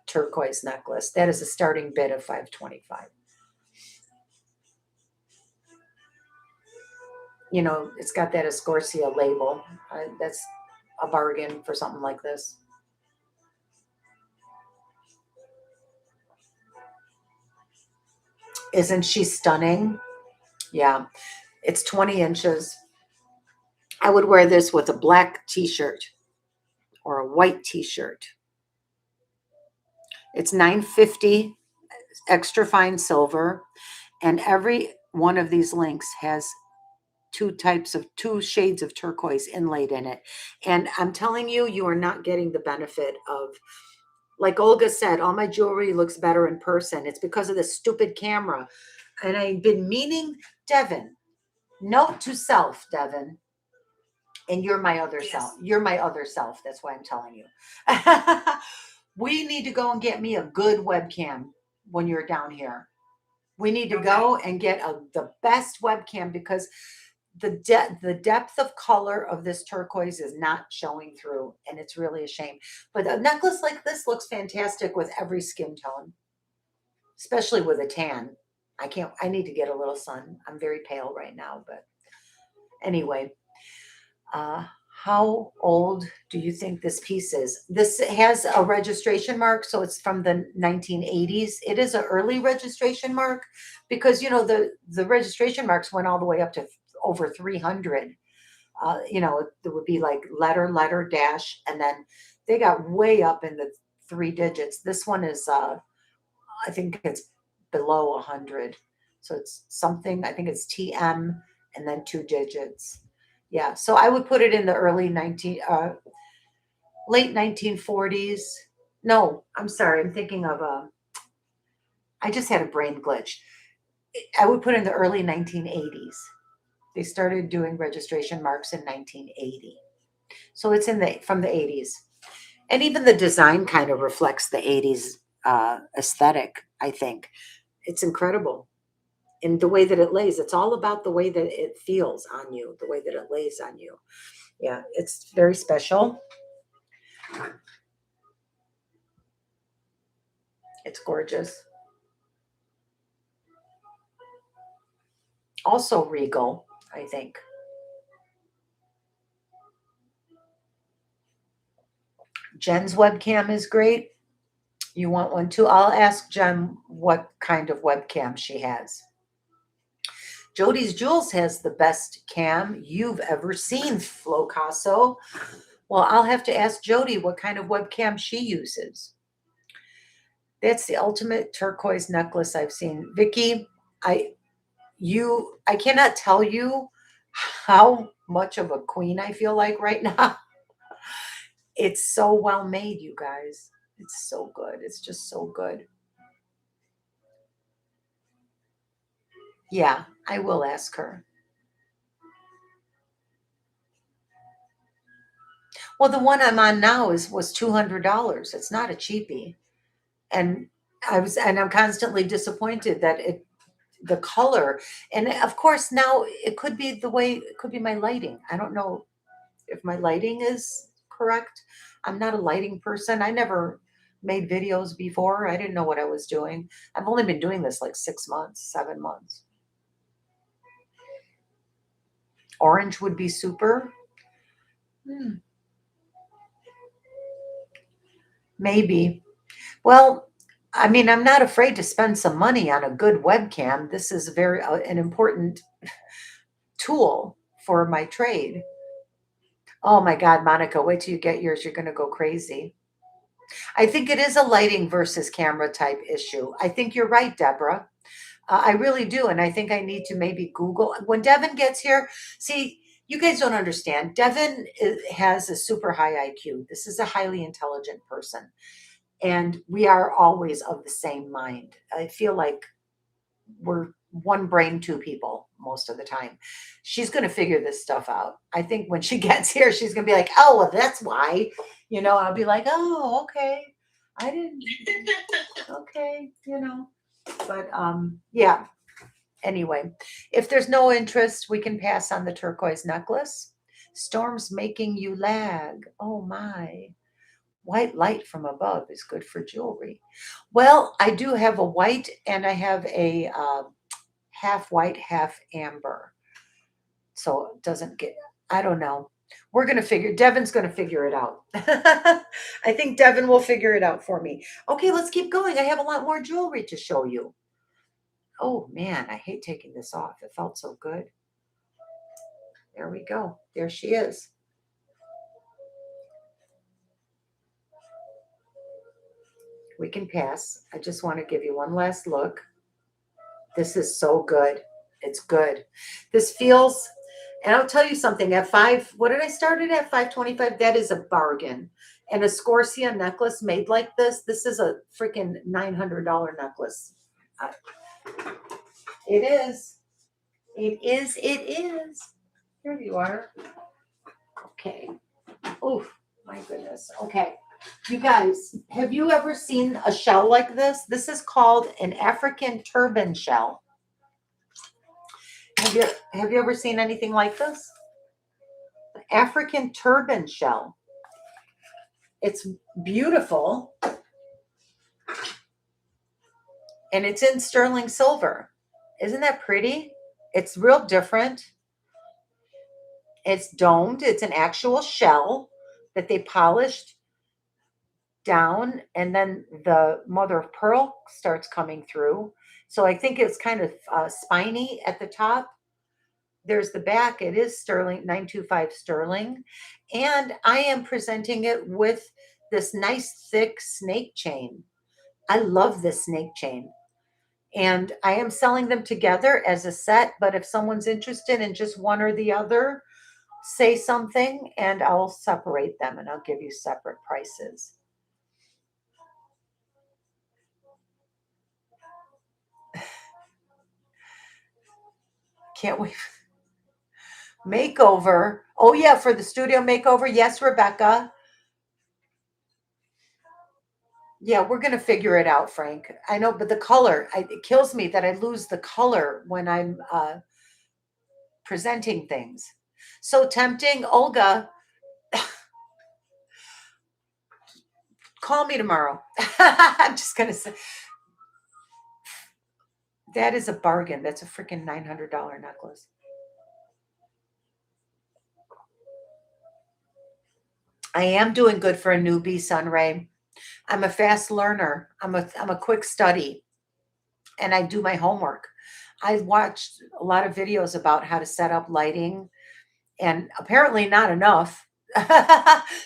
turquoise necklace. That is a starting bid of 525. It's got that Escorcia label. That's a bargain for something like this. Isn't she stunning? Yeah, it's 20 inches. I would wear this with a black t-shirt or a white t-shirt. It's 950 extra fine silver, and every one of these links has two shades of turquoise inlaid in it. And I'm telling you, you are not getting the benefit of, like Olga said, all my jewelry looks better in person. It's because of this stupid camera. And I've been meaning, Devin, note to self, Devin, and you're my other self. You're my other self. That's why I'm telling you. We need to go and get me a good webcam when you're down here. We need to go and get the best webcam because the depth of color of this turquoise is not showing through, and it's really a shame. But a necklace like this looks fantastic with every skin tone, especially with a tan. I need to get a little sun. I'm very pale right now, but anyway, uh, how old do you think this piece is? This has a registration mark, so it's from the 1980s. It is an early registration mark because the registration marks went all the way up to over 300. There would be like letter, dash, and then they got way up in the three digits. This one is, I think it's below 100. So it's something, I think it's TM and then two digits. Yeah, so I would put it in the late 1940s. No, I'm sorry, I'm thinking of I just had a brain glitch. I would put in the early 1980s. They started doing registration marks in 1980. So it's from the 80s. And even the design kind of reflects the 80s aesthetic, I think. It's incredible. And the way that it lays, it's all about the way that it feels on you, the way that it lays on you. Yeah, it's very special. It's gorgeous. Also regal, I think. Jen's webcam is great. You want one too? I'll ask Jen what kind of webcam she has. Jody's Jewels has the best cam you've ever seen, Flocasso. Well, I'll have to ask Jody what kind of webcam she uses. That's the ultimate turquoise necklace I've seen. Vicky, I cannot tell you how much of a queen I feel like right now. It's so well made, you guys. It's so good. It's just so good. Yeah, I will ask her. Well, the one I'm on now was $200. It's not a cheapie. And I'm constantly disappointed that the color, and of course now it could be it could be my lighting. I don't know if my lighting is correct. I'm not a lighting person. I never made videos before. I didn't know what I was doing. I've only been doing this like 6 months, 7 months. Orange would be super. Maybe. Well, I mean, I'm not afraid to spend some money on a good webcam. This is very an important tool for my trade. Oh my God, Monica, wait till you get yours. You're going to go crazy. I think it is a lighting versus camera type issue. I think you're right, Deborah. I really do. And I think I need to maybe Google. When Devin gets here, see, you guys don't understand. Devin has a super high IQ. This is a highly intelligent person. And we are always of the same mind. I feel like we're one brain, two people most of the time. She's going to figure this stuff out. I think when she gets here, she's going to be like, oh, well, that's why. I'll be like, oh, okay. I didn't. Okay. But yeah. Anyway, if there's no interest, we can pass on the turquoise necklace. Storm's making you lag. Oh my. White light from above is good for jewelry. Well, I do have a white and I have a half white, half amber. So it doesn't get, I don't know. Devin's going to figure it out. I think Devin will figure it out for me. Okay, let's keep going. I have a lot more jewelry to show you. Oh man, I hate taking this off. It felt so good. There we go. There she is. We can pass. I just want to give you one last look. This is so good. It's good. This feels, and I'll tell you something, at what did I start it at? 525. That is a bargain. And a Scorsia necklace made like this is a freaking $900 necklace. It is. It is. It is. Here you are. Okay. Oh, my goodness. Okay. You guys, have you ever seen a shell like this? This is called an African turban shell. Have you ever seen anything like this? African turban shell. It's beautiful. And it's in sterling silver. Isn't that pretty? It's real different. It's domed. It's an actual shell that they polished down, and then the mother of pearl starts coming through. So I think it's kind of spiny at the top. There's the back. It is sterling, 925 sterling. And I am presenting it with this nice thick snake chain. I love this snake chain. And I am selling them together as a set. But if someone's interested in just one or the other, say something and I'll separate them and I'll give you separate prices. Can't wait. Makeover. Oh, yeah, for the studio makeover. Yes, Rebecca. Yeah, we're going to figure it out, Frank. I know, but the color, it kills me that I lose the color when I'm presenting things. So tempting. Olga, call me tomorrow. I'm just going to say. That is a bargain. That's a freaking $900 necklace. I am doing good for a newbie, Sunray. I'm a fast learner. I'm a quick study, and I do my homework. I watched a lot of videos about how to set up lighting, and apparently not enough.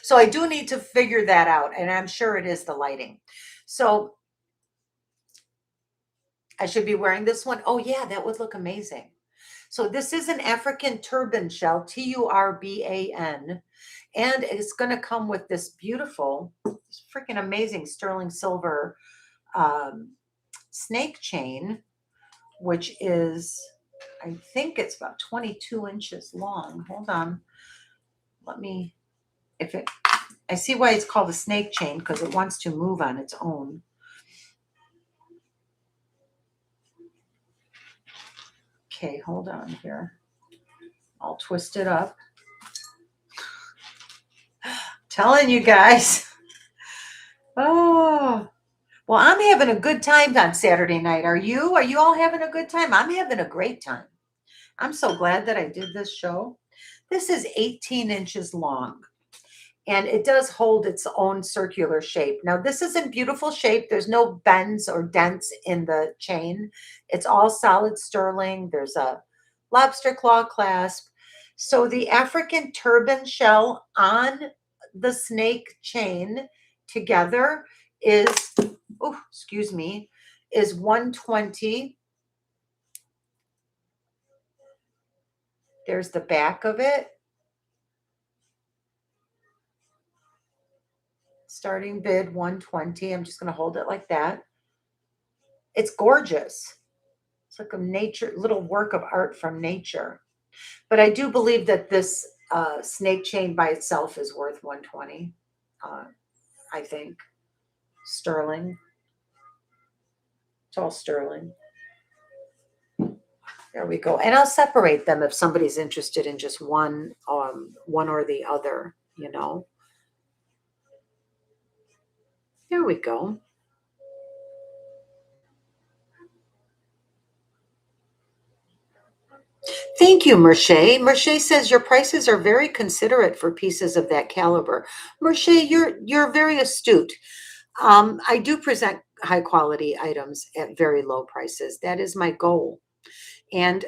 So I do need to figure that out, and I'm sure it is the lighting. So I should be wearing this one. Oh yeah, that would look amazing. So this is an African turban shell, Turban, and it's going to come with this beautiful, freaking amazing sterling silver snake chain, which is, I think it's about 22 inches long. Hold on. I see why it's called a snake chain, because it wants to move on its own. Okay, hold on here. I'll twist it up. Telling you guys. Oh, well, I'm having a good time on Saturday night. Are you? Are you all having a good time? I'm having a great time. I'm so glad that I did this show. This is 18 inches long and it does hold its own circular shape. Now, this is in beautiful shape. There's no bends or dents in the chain. It's all solid sterling. There's a lobster claw clasp. So the African turban shell on the snake chain together is, oh, excuse me, is 120. There's the back of it. Starting bid 120. I'm just going to hold it like that. It's gorgeous. It's like a nature little work of art from nature. But I do believe that this snake chain by itself is worth 120. Uh, I think sterling. It's all sterling. There we go. And I'll separate them if somebody's interested in just one or the other. You know. There we go. Thank you, Merche. Merche says your prices are very considerate for pieces of that caliber. Merche, you're very astute. I do present high quality items at very low prices. That is my goal. And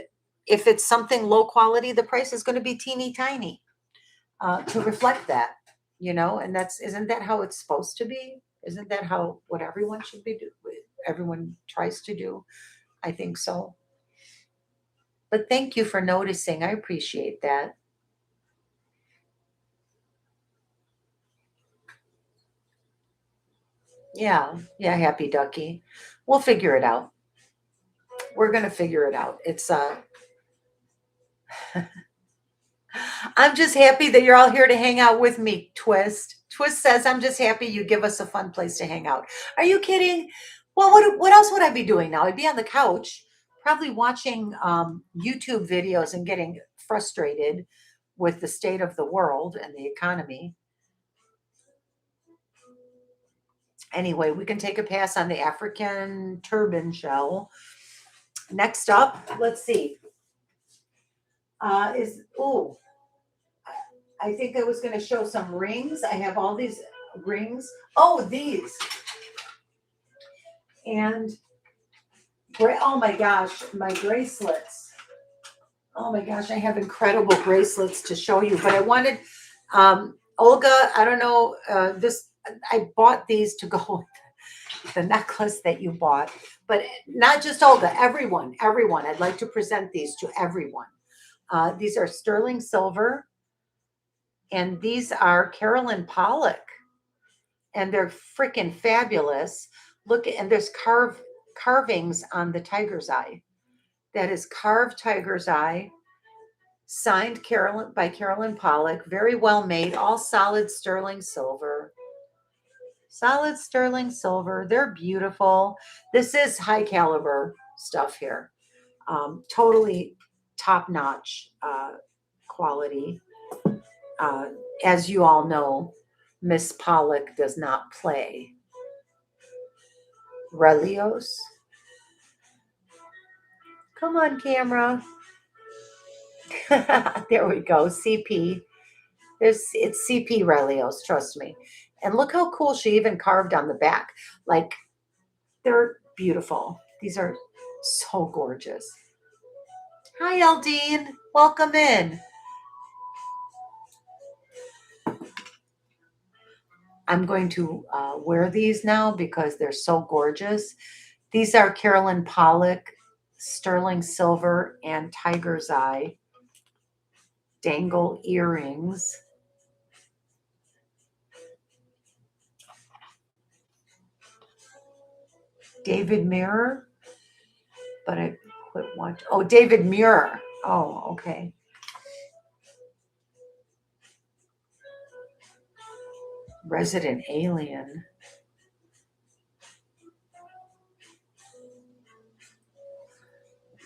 if it's something low quality, the price is going to be teeny tiny to reflect that, you know. And isn't that how it's supposed to be? Isn't that how what everyone should be do? Everyone tries to do. I think so. But thank you for noticing. I appreciate that. Yeah, yeah, happy ducky. We'll figure it out. We're gonna figure it out. It's I'm just happy that you're all here to hang out with me, Twist. Twist says, I'm just happy you give us a fun place to hang out. Are you kidding? Well, what else would I be doing now? I'd be on the couch, probably watching YouTube videos and getting frustrated with the state of the world and the economy. Anyway, we can take a pass on the African turban shell. Next up, let's see. I think I was going to show some rings. I have all these rings. Oh, these. And oh my gosh, my bracelets. Oh my gosh, I have incredible bracelets to show you. But I wanted, Olga, I don't know, I bought these to go with the necklace that you bought. But not just Olga, everyone. I'd like to present these to everyone. These are sterling silver. And these are Carolyn Pollock. And they're freaking fabulous. Look, and there's carvings on the tiger's eye. That is carved tiger's eye, signed by Carolyn Pollock. Very well made, all solid sterling silver. Solid sterling silver. They're beautiful. This is high caliber stuff here. Totally top notch quality. As you all know, Miss Pollock does not play. Relios. Come on, camera. There we go. CP. It's CP Relios, trust me. And look how cool she even carved on the back. Like, they're beautiful. These are so gorgeous. Hi, Eldine. Welcome in. I'm going to wear these now because they're so gorgeous. These are Carolyn Pollock, sterling silver, and tiger's eye dangle earrings. David Mirror, but I quit watching. Oh, David Muir. Oh, okay. Resident Alien.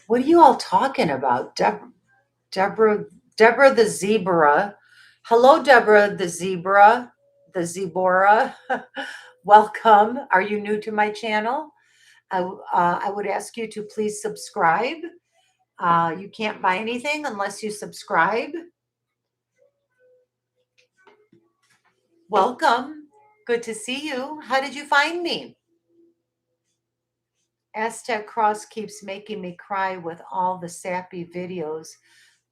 What are you all talking about? Deborah the zebra. Hello, Deborah the zebra, the zebora. Welcome. Are you new to my channel? I would ask you to please subscribe. You can't buy anything unless you subscribe. Welcome. Good to see you. How did you find me? Aztec Cross keeps making me cry with all the sappy videos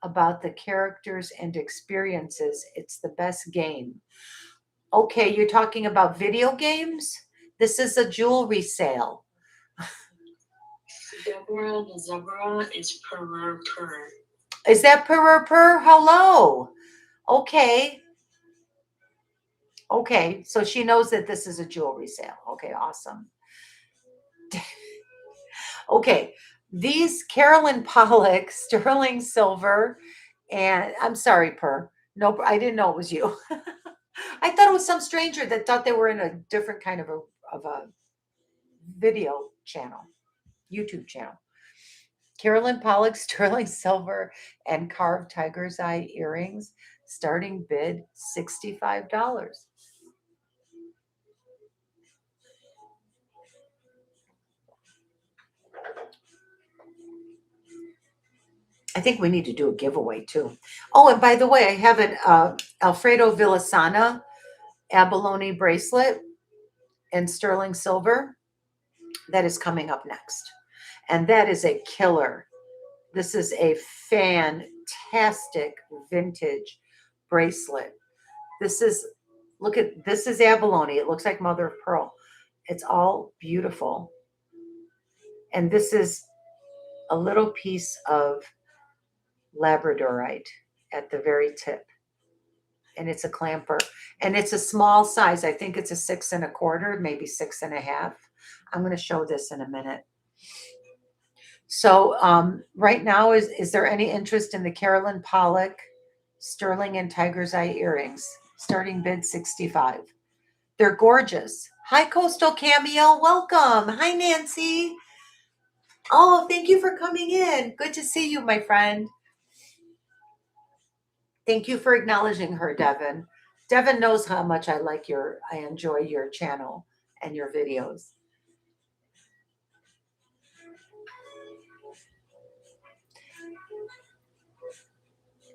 about the characters and experiences. It's the best game. Okay, you're talking about video games? This is a jewelry sale. Deborah the zebra is purr. Is that purr? Hello. Okay. Okay, so she knows that this is a jewelry sale. Okay, awesome. Okay, these Carolyn Pollock sterling silver, and I'm sorry, Purr. Nope, I didn't know it was you. I thought it was some stranger that thought they were in a different kind of a video channel, YouTube channel. Carolyn Pollock sterling silver and carved tiger's eye earrings, starting bid $65. I think we need to do a giveaway too. Oh, and by the way, I have an Alfredo Villasana abalone bracelet in sterling silver that is coming up next. And that is a killer. This is a fantastic vintage bracelet. This is, look at, this is abalone. It looks like mother of pearl. It's all beautiful. And this is a little piece of labradorite at the very tip. And it's a clamper. And it's a small size. I think it's a 6 1/4, maybe 6 1/2. I'm going to show this in a minute. So right now, is there any interest in the Carolyn Pollock sterling and tiger's eye earrings? Starting bid 65. They're gorgeous. Hi, Coastal Cameo. Welcome. Hi, Nancy. Oh, thank you for coming in. Good to see you, my friend. Thank you for acknowledging her, Devin. Devin knows how much I enjoy your channel and your videos.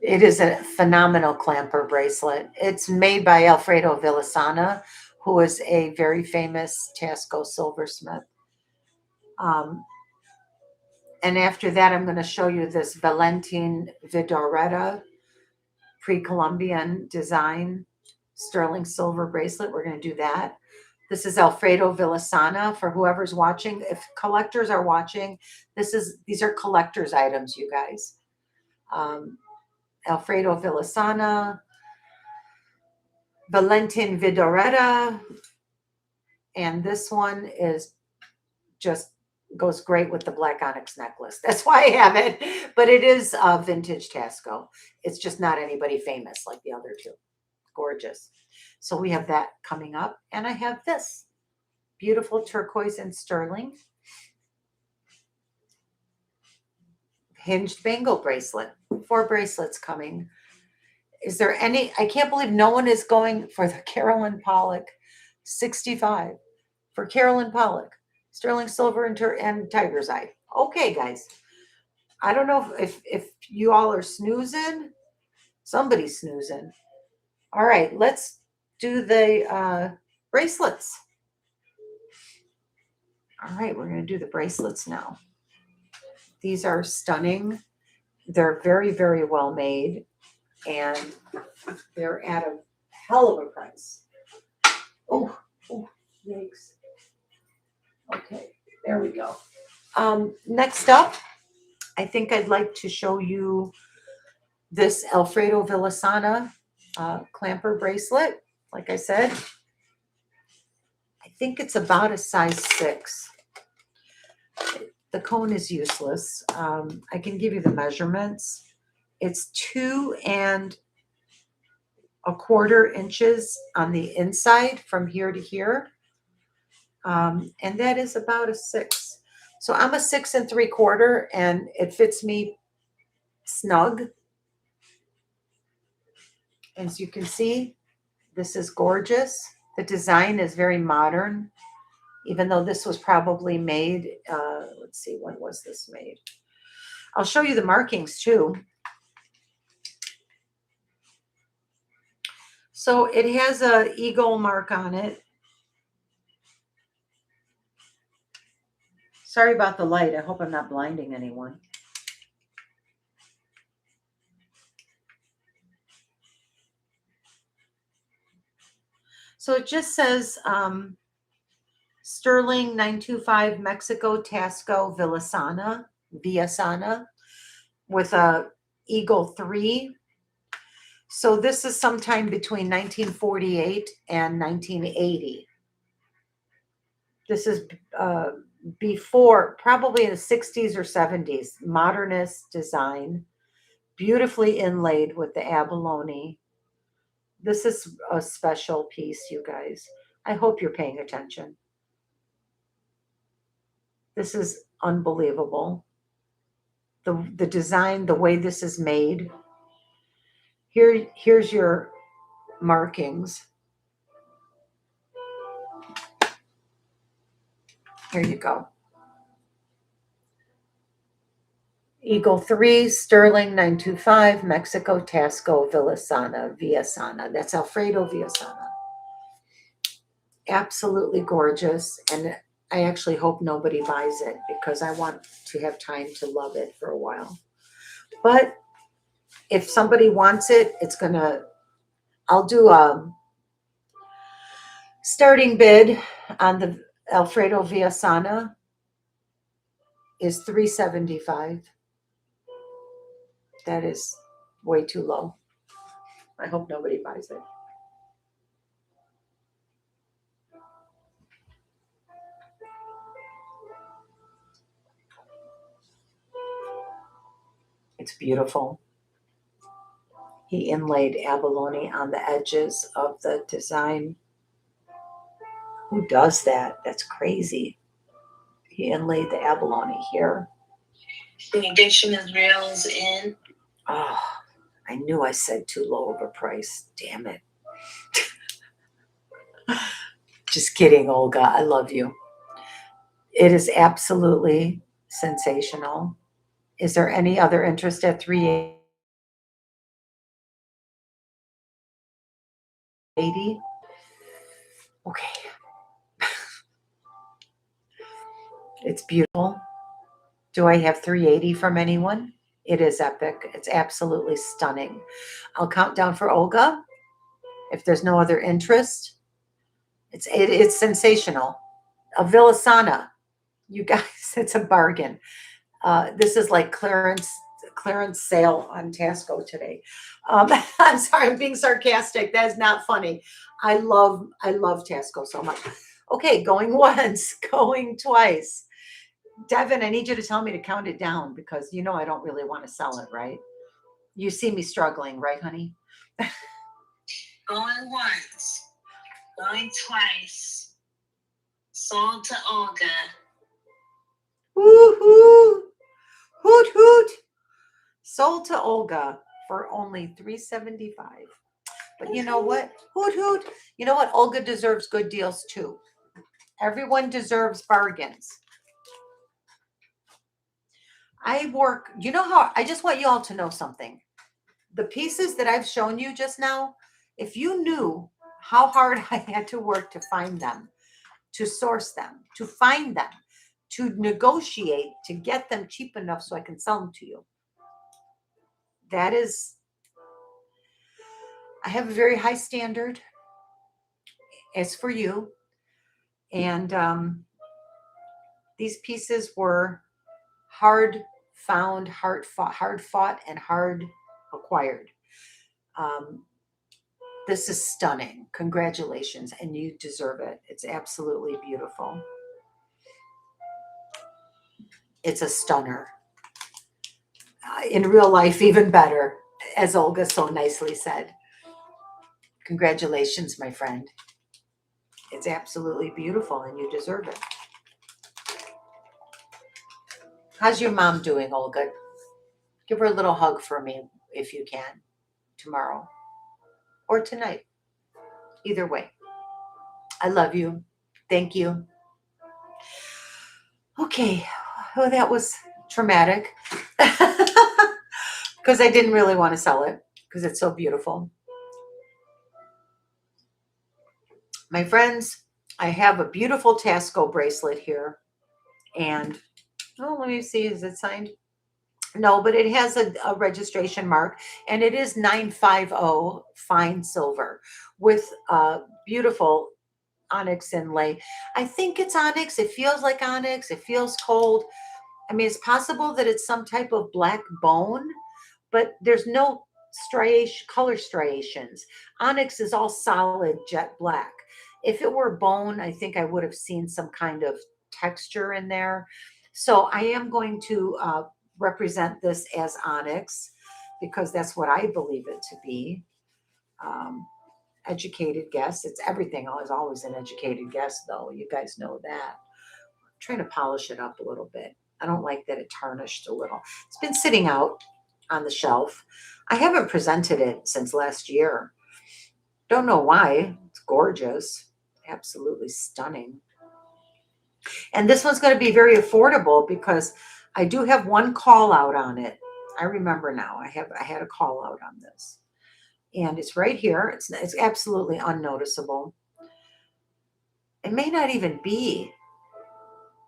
It is a phenomenal clamper bracelet. It's made by Alfredo Villasana, who is a very famous Tasco silversmith. And after that, I'm going to show you this Valentin Vidoretta pre-Columbian design sterling silver bracelet. We're going to do that. This is Alfredo Villasana for whoever's watching. If collectors are watching, these are collector's items, you guys. Alfredo Villasana, Valentin Vidoretta, and this one is just goes great with the black onyx necklace. That's why I have it. But it is vintage Tasco. It's just not anybody famous like the other two. Gorgeous. So we have that coming up. And I have this beautiful turquoise and sterling hinged bangle bracelet. 4 bracelets coming. Is there any? I can't believe no one is going for the Carolyn Pollock 65 for Carolyn Pollock. Sterling silver and tiger's eye. Okay, guys. I don't know if you all are snoozing. Somebody's snoozing. All right, let's do the bracelets. All right, we're going to do the bracelets now. These are stunning. They're very, very well made. And they're at a hell of a price. Oh, yikes. Okay, there we go. Next up, I think I'd like to show you this Alfredo Villasana clamper bracelet. Like I said, I think it's about a size 6. The cone is useless. I can give you the measurements. It's 2 1/4 inches on the inside from here to here. And that is about a 6. So I'm a 6 3/4, and it fits me snug. As you can see, this is gorgeous. The design is very modern, even though this was probably made, let's see, when was this made? I'll show you the markings too. So it has a eagle mark on it. Sorry about the light. I hope I'm not blinding anyone. So it just says Sterling 925 Mexico Tasco Villasana with a Eagle 3. So this is sometime between 1948 and 1980. This is before, probably in the 60s or 70s, modernist design, beautifully inlaid with the abalone. This is a special piece, you guys. I hope you're paying attention. This is unbelievable. The design, the way this is made. Here's your markings. Here you go. Eagle 3, Sterling 925, Mexico Tasco Villasana. That's Alfredo Villasana. Absolutely gorgeous. And I actually hope nobody buys it because I want to have time to love it for a while. But if somebody wants it, I'll do a starting bid on the Alfredo Villasana is $375. That is way too low. I hope nobody buys it. It's beautiful. He inlaid abalone on the edges of the design. Who does that? That's crazy. He inlaid the abalone here. The addiction is real is in. Oh, I knew I said too low of a price. Damn it. Just kidding, Olga. I love you. It is absolutely sensational. Is there any other interest at 380? Okay. It's beautiful. Do I have 380 from anyone? It is epic. It's absolutely stunning. I'll count down for Olga. If there's no other interest, it's sensational. A Villasana, you guys, it's a bargain. This is like clearance sale on Tasco today. I'm sorry, I'm being sarcastic. That is not funny. I love Tasco so much. Okay, going once, going twice. Devin, I need you to tell me to count it down because you know I don't really want to sell it, right? You see me struggling, right, honey? Going once, going twice. Sold to Olga. Woohoo! Hoot hoot! Sold to Olga for only $375. But you know what? Hoot hoot! You know what? Olga deserves good deals too. Everyone deserves bargains. You know how, I just want you all to know something. The pieces that I've shown you just now, if you knew how hard I had to work to find them, to source them, to find them, to negotiate, to get them cheap enough so I can sell them to you. I have a very high standard as for you. And these pieces were hard found, hard fought, and hard acquired. This is stunning. Congratulations. And you deserve it. It's absolutely beautiful. It's a stunner. In real life, even better, as Olga so nicely said. Congratulations, my friend. It's absolutely beautiful and you deserve it. How's your mom doing, Olga? Give her a little hug for me if you can tomorrow or tonight. Either way. I love you. Thank you. Okay. Oh, that was traumatic because I didn't really want to sell it because it's so beautiful. My friends, I have a beautiful Tasco bracelet here. And, oh, let me see, is it signed? No, but it has a registration mark, and it is 950 fine silver with beautiful onyx inlay. I think it's onyx. It feels like onyx. It feels cold. I mean, it's possible that it's some type of black bone, but there's no color striations. Onyx is all solid jet black. If it were bone, I think I would have seen some kind of texture in there. So I am going to represent this as onyx because that's what I believe it to be. Um, Educated guess. It's everything is always an educated guess, though. You guys know that. I'm trying to polish it up a little bit. I don't like that it tarnished a little. It's been sitting out on the shelf. I haven't presented it since last year. Don't know why. It's gorgeous. Absolutely stunning. And this one's going to be very affordable because I do have one call out on it. I remember now. I had a call out on this. And it's right here. It's absolutely unnoticeable. It may not even be.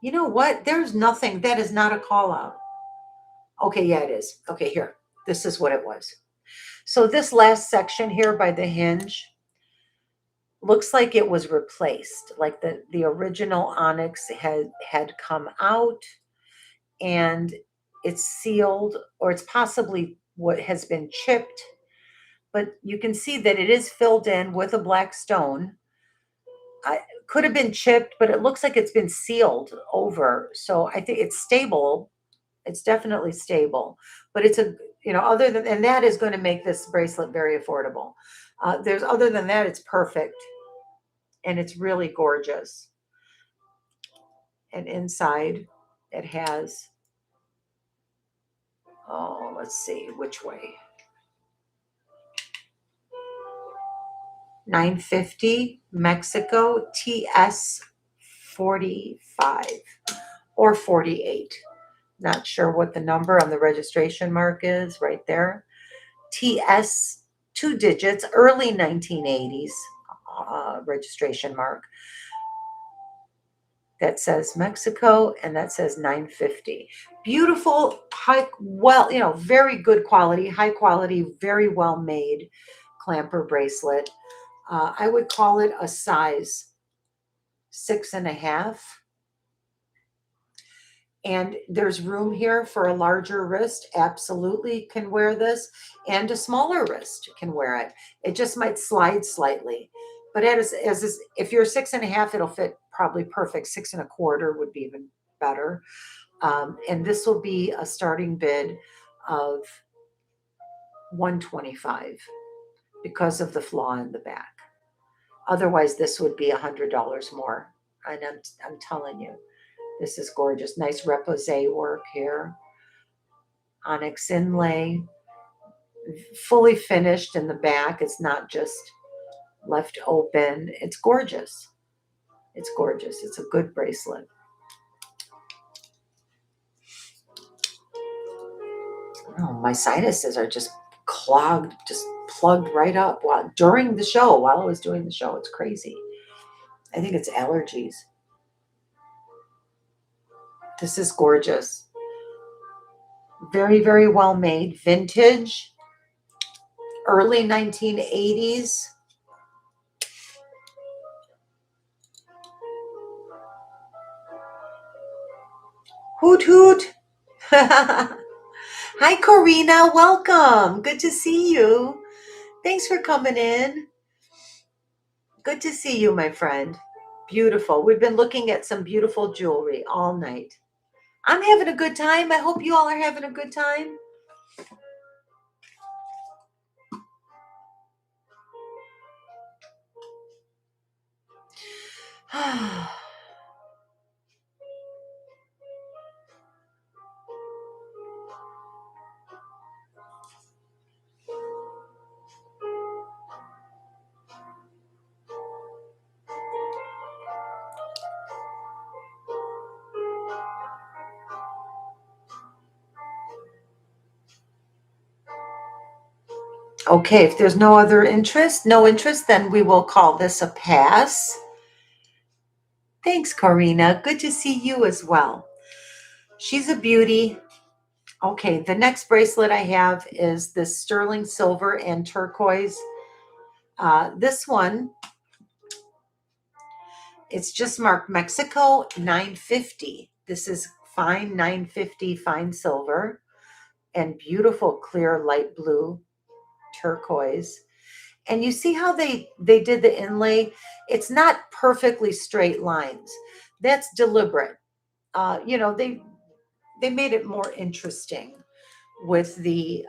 You know what? There's nothing. That is not a call out. Okay, yeah, it is. Okay, here. This is what it was. So this last section here by the hinge looks like it was replaced. Like the original onyx had come out and it's sealed, or it's possibly what has been chipped. But you can see that it is filled in with a black stone. I could have been chipped, but it looks like it's been sealed over. So I think it's stable. It's definitely stable, but it's a, other than, and that is going to make this bracelet very affordable. Other than that, it's perfect and it's really gorgeous. And inside it has, oh, let's see which way. 950 Mexico TS 45 or 48. Not sure what the number on the registration mark is right there. TS, 2 digits, early 1980s registration mark. That says Mexico and that says 950. Beautiful, very good quality, high quality, very well made clamper bracelet. I would call it a size 6.5. And there's room here for a larger wrist. Absolutely can wear this, and a smaller wrist can wear it. It just might slide slightly. But if you're 6.5, it'll fit probably perfect. 6.25 would be even better. And this will be a starting bid of 125 because of the flaw in the back. Otherwise, this would be $100 more. And I'm telling you, this is gorgeous. Nice repose work here. Onyx inlay. Fully finished in the back. It's not just left open. It's gorgeous. It's gorgeous. It's a good bracelet. Oh, my sinuses are just clogged, just plugged right up during the show, while I was doing the show. It's crazy. I think it's allergies. This is gorgeous. Very, very well made. Vintage. Early 1980s. Hoot hoot. Hi, Corina. Welcome. Good to see you. Thanks for coming in. Good to see you, my friend. Beautiful. We've been looking at some beautiful jewelry all night. I'm having a good time. I hope you all are having a good time. Okay, if there's no interest, then we will call this a pass. Thanks, Corina. Good to see you as well. She's a beauty. Okay, the next bracelet I have is this sterling silver and turquoise. This one, it's just marked Mexico 950. This is fine 950 fine silver and beautiful clear light blue turquoise. And you see how they did the inlay? It's not perfectly straight lines. That's deliberate. They made it more interesting with the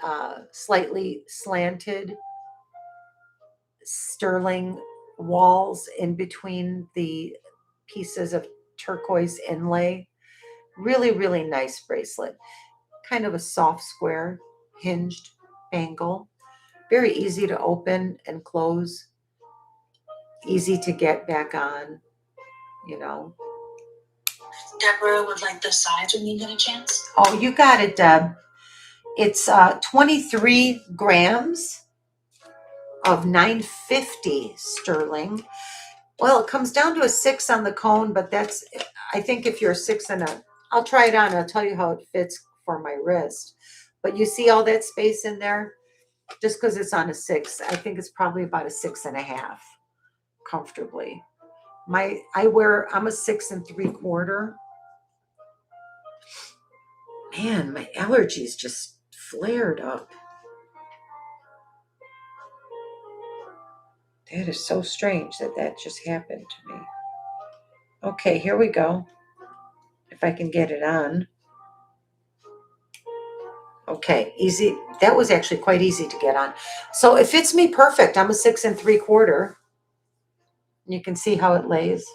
slightly slanted sterling walls in between the pieces of turquoise inlay. Really, really nice bracelet. Kind of a soft square, hinged bangle. Very easy to open and close. Easy to get back on, you know. Deborah would like the size when you get a chance. Oh, you got it, Deb. It's 23 grams of 950 sterling. Well, it comes down to a 6 on the cone, but that's, I think if you're a 6 and I'll try it on. I'll tell you how it fits for my wrist. But you see all that space in there? Just because it's on a 6, I think it's probably about a 6.5 comfortably. I'm a 6 3/4. Man, my allergies just flared up. That is so strange that just happened to me. Okay, here we go. If I can get it on. Okay, easy. That was actually quite easy to get on. So it fits me perfect. I'm a 6 3/4. You can see how it lays.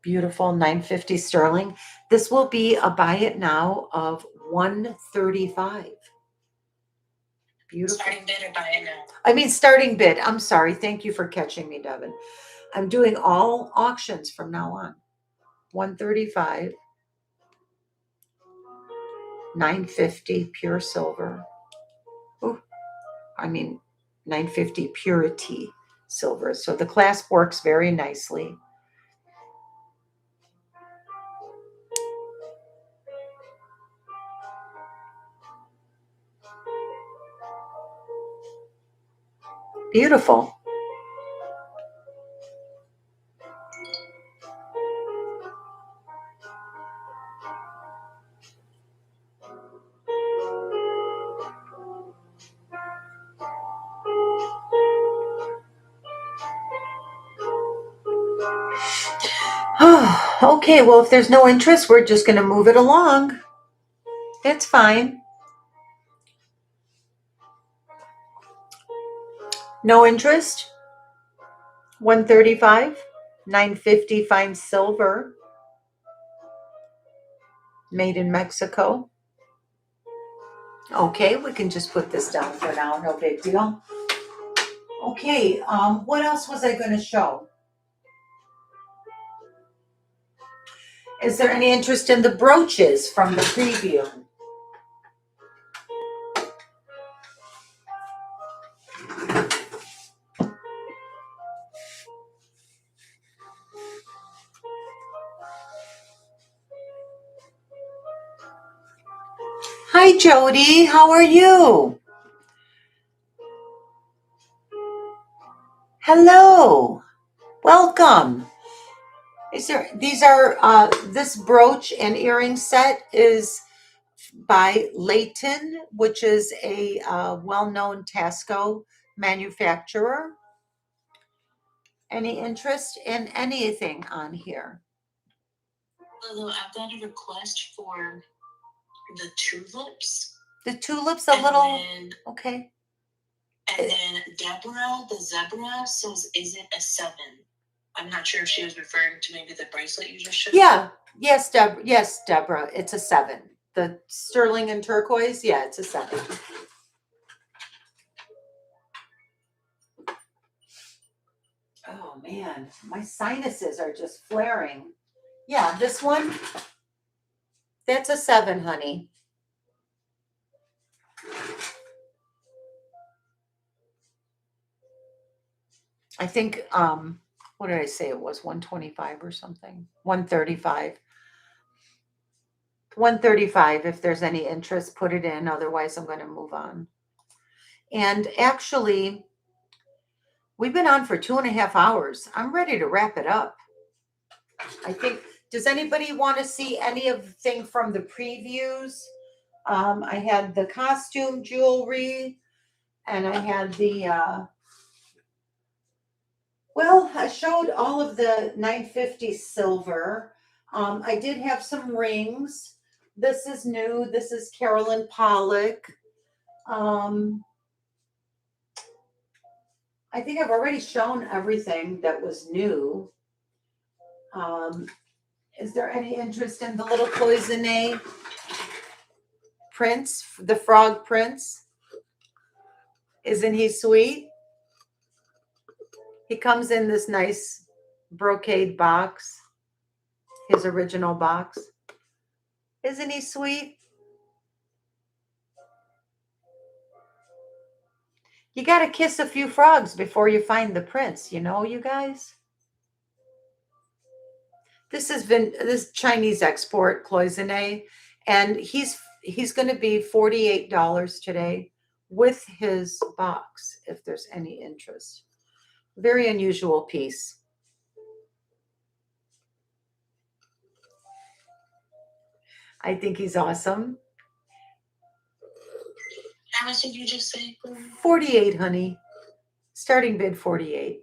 Beautiful 950 sterling. This will be a buy it now of 135. Beautiful. Starting bid or buy it now? I mean, starting bid. I'm sorry. Thank you for catching me, Devin. I'm doing all auctions from now on. 135, 950 pure silver. Ooh, 950 purity silver. So the clasp works very nicely. Beautiful. Okay, well, if there's no interest, we're just going to move it along. That's fine. No interest? 135, 950 fine silver, made in Mexico. Okay, we can just put this down for now, no big deal. Okay, what else was I going to show? Is there any interest in the brooches from the preview? Hi, Jody. How are you? Hello. Welcome. This brooch and earring set is by Layton, which is a well-known Tasco manufacturer. Any interest in anything on here? Lulu, I've got a request for the tulips. The tulips okay. And then Deborah, the zebra, says, is it a 7? I'm not sure if she was referring to maybe the bracelet you just showed. Yeah. Yes, Deborah. It's a 7. The sterling and turquoise, yeah, it's a 7. Oh man, my sinuses are just flaring. Yeah, this one, that's a 7, honey. I think, what did I say? It was 125 or something. 135. 135. If there's any interest, put it in. Otherwise, I'm going to move on. And actually, we've been on for 2.5 hours. I'm ready to wrap it up. I think, does anybody want to see anything from the previews? I had the costume jewelry and I had well, I showed all of the 950 silver. I did have some rings. This is new. This is Carolyn Pollock. I think I've already shown everything that was new. Um, is there any interest in the little cloisonne prince, the frog prince? Isn't he sweet? He comes in this nice brocade box, his original box. Isn't he sweet? You got to kiss a few frogs before you find the prince, you guys. This has been this Chinese export cloisonne, and he's going to be $48 today with his box if there's any interest. Very unusual piece. I think he's awesome. How much did you just say? 48, honey. Starting bid 48.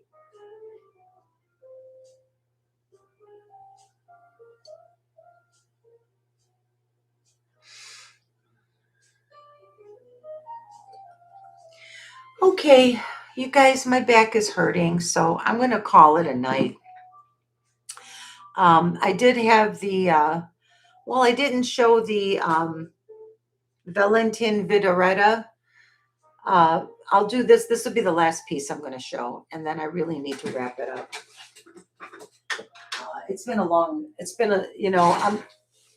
Okay, you guys, my back is hurting, so I'm going to call it a night. I did have I didn't show the Valentin Vidoretta. I'll do this. This will be the last piece I'm going to show, and then I really need to wrap it up.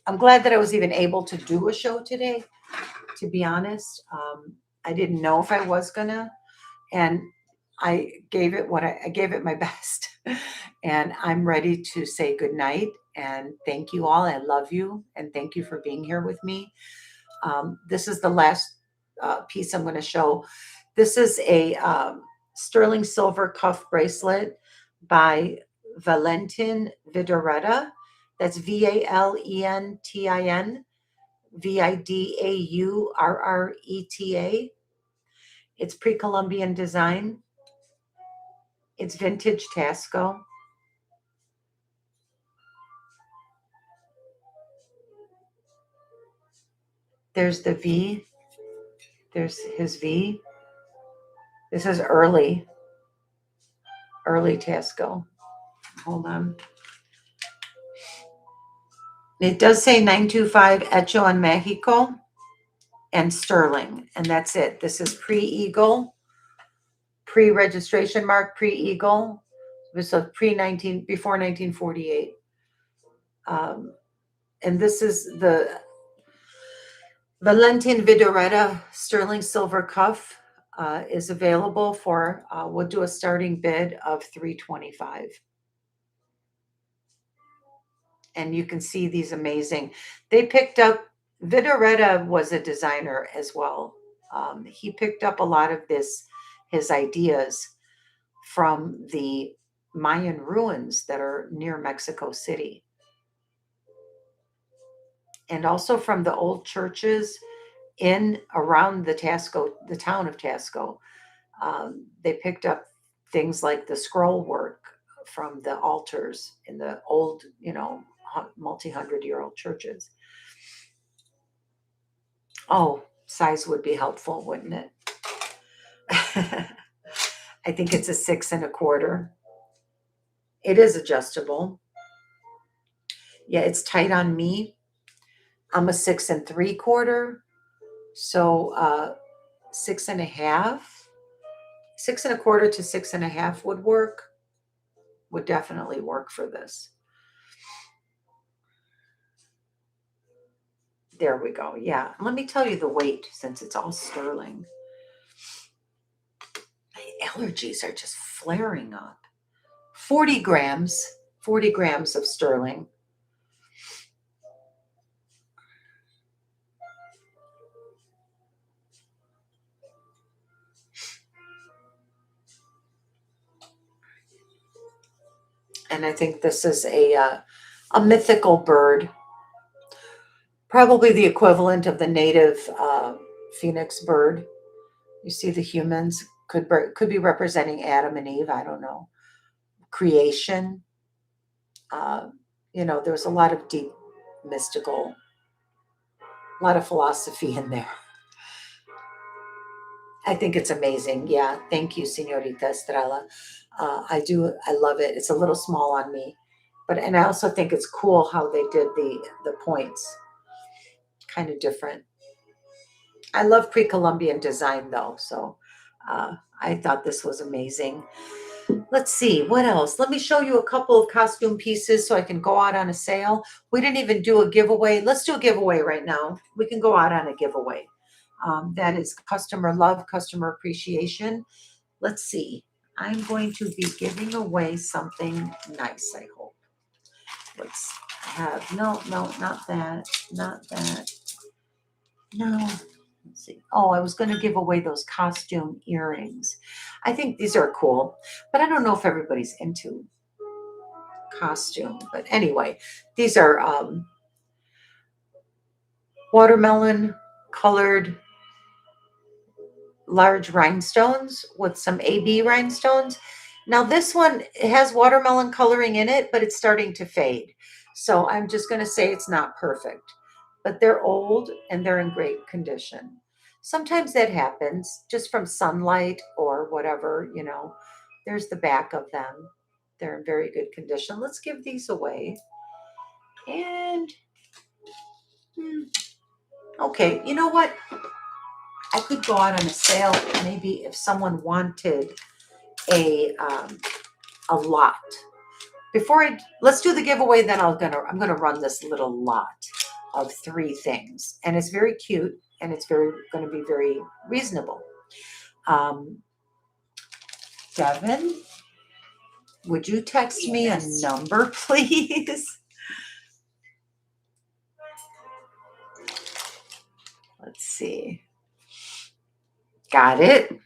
I'm glad that I was even able to do a show today, to be honest. I didn't know if I was gonna, and I gave it my best, and I'm ready to say good night and thank you all. I love you and thank you for being here with me. This is the last piece I'm going to show. This is a sterling silver cuff bracelet by Valentin Vidoretta. That's Valentin Vidaurreta. It's pre-Columbian design. It's vintage Tasco. There's the V. There's his V. This is early Tasco. Hold on. It does say 925 Hecho en Mexico and sterling, and that's it. This is pre-Eagle, pre-registration mark, pre-Eagle. This is before 1948. And this is the Valentin Vidoretta sterling silver cuff is available for, we'll do a starting bid of $325. And you can see these amazing, Vidoretta was a designer as well. He picked up a lot of his ideas from the Mayan ruins that are near Mexico City. And also from the old churches around the town of Tasco. They picked up things like the scroll work from the altars in the old, multi-hundred-year-old churches. Oh, size would be helpful, wouldn't it? I think it's a 6 1/4. It is adjustable. Yeah, it's tight on me. I'm a 6 3/4. So 6 1/2. 6 1/4 to 6 1/2 would work. Would definitely work for this. There we go. Yeah. Let me tell you the weight since it's all sterling. allergies are just flaring up. 40 grams, 40 grams of sterling. And I think this is a mythical bird, probably the equivalent of the native phoenix bird. You see the humans could be representing Adam and Eve. I don't know. Creation. Uh, there's a lot of deep mystical, a lot of philosophy in there. I think it's amazing. Yeah. Thank you, Senorita Estrella. I love it. It's a little small on me, and I also think it's cool how they did the points. Kind of different. I love pre-Columbian design though, so I thought this was amazing. Let's see, what else? Let me show you a couple of costume pieces so I can go out on a sale. We didn't even do a giveaway. Let's do a giveaway right now. We can go out on a giveaway. That is customer love, customer appreciation. Let's see. I'm going to be giving away something nice, I hope. Let's have, no, not that, not that. No, let's see. Oh, I was going to give away those costume earrings. I think these are cool, but I don't know if everybody's into costume. But anyway, these are watermelon colored large rhinestones with some AB rhinestones. Now this one has watermelon coloring in it, but it's starting to fade. So I'm just going to say it's not perfect, but they're old and they're in great condition. Sometimes that happens just from sunlight or whatever. There's the back of them. They're in very good condition. Let's give these away. And okay, you know what? I could go out on a sale maybe if someone wanted a lot. Let's do the giveaway, then I'm gonna run this little lot of 3 things, and it's very cute and it's going to be very reasonable. Devin, would you text me a number, please? Let's see. Got it.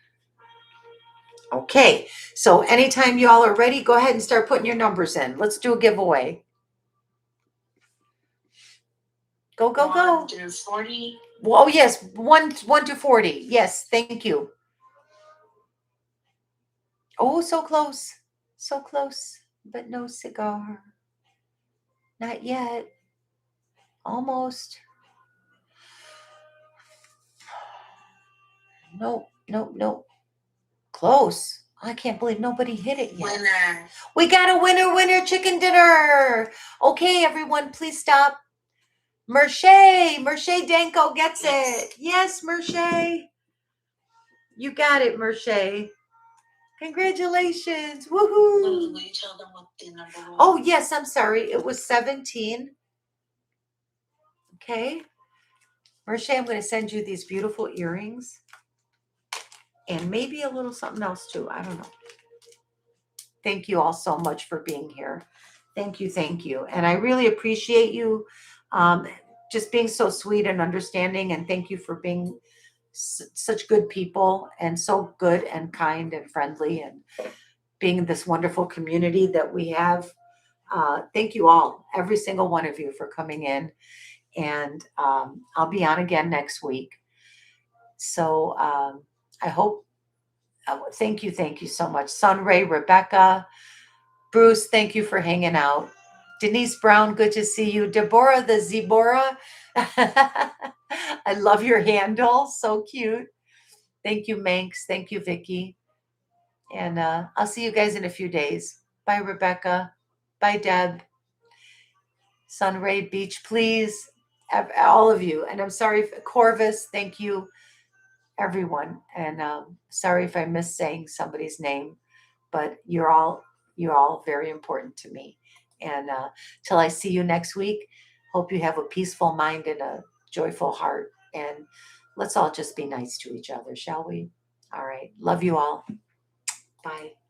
Okay, so anytime you all are ready, go ahead and start putting your numbers in. Let's do a giveaway. Go, go, go. 1 through 40. Oh, yes, 1 to 40. Yes, thank you. Oh, so close. So close, but no cigar. Not yet. Almost. Nope, nope, nope. Close. I can't believe nobody hit it yet. Winner. We got a winner, chicken dinner. Okay, everyone, please stop. Merche Danko gets it. Yes, Merche. You got it, Merche. Congratulations. Woohoo. Lulu, will you tell them what the number was? Oh, yes, I'm sorry. It was 17. Okay. Merche, I'm going to send you these beautiful earrings. And maybe a little something else too. I don't know. Thank you all so much for being here. Thank you, thank you. And I really appreciate you just being so sweet and understanding. And thank you for being such good people and so good and kind and friendly and being in this wonderful community that we have. Thank you all, every single one of you, for coming in. And I'll be on again next week. So I hope, thank you so much. Sunray, Rebecca, Bruce, thank you for hanging out. Denise Brown, good to see you. Deborah the Zebora, I love your handle, so cute. Thank you, Manx. Thank you, Vicky. And I'll see you guys in a few days. Bye, Rebecca. Bye, Deb. Sunray Beach, please. All of you. And I'm sorry, Corvus, thank you, everyone. And sorry if I missed saying somebody's name, but you're all very important to me. And till I see you next week, hope you have a peaceful mind and a joyful heart. And let's all just be nice to each other, shall we? All right. Love you all. Bye.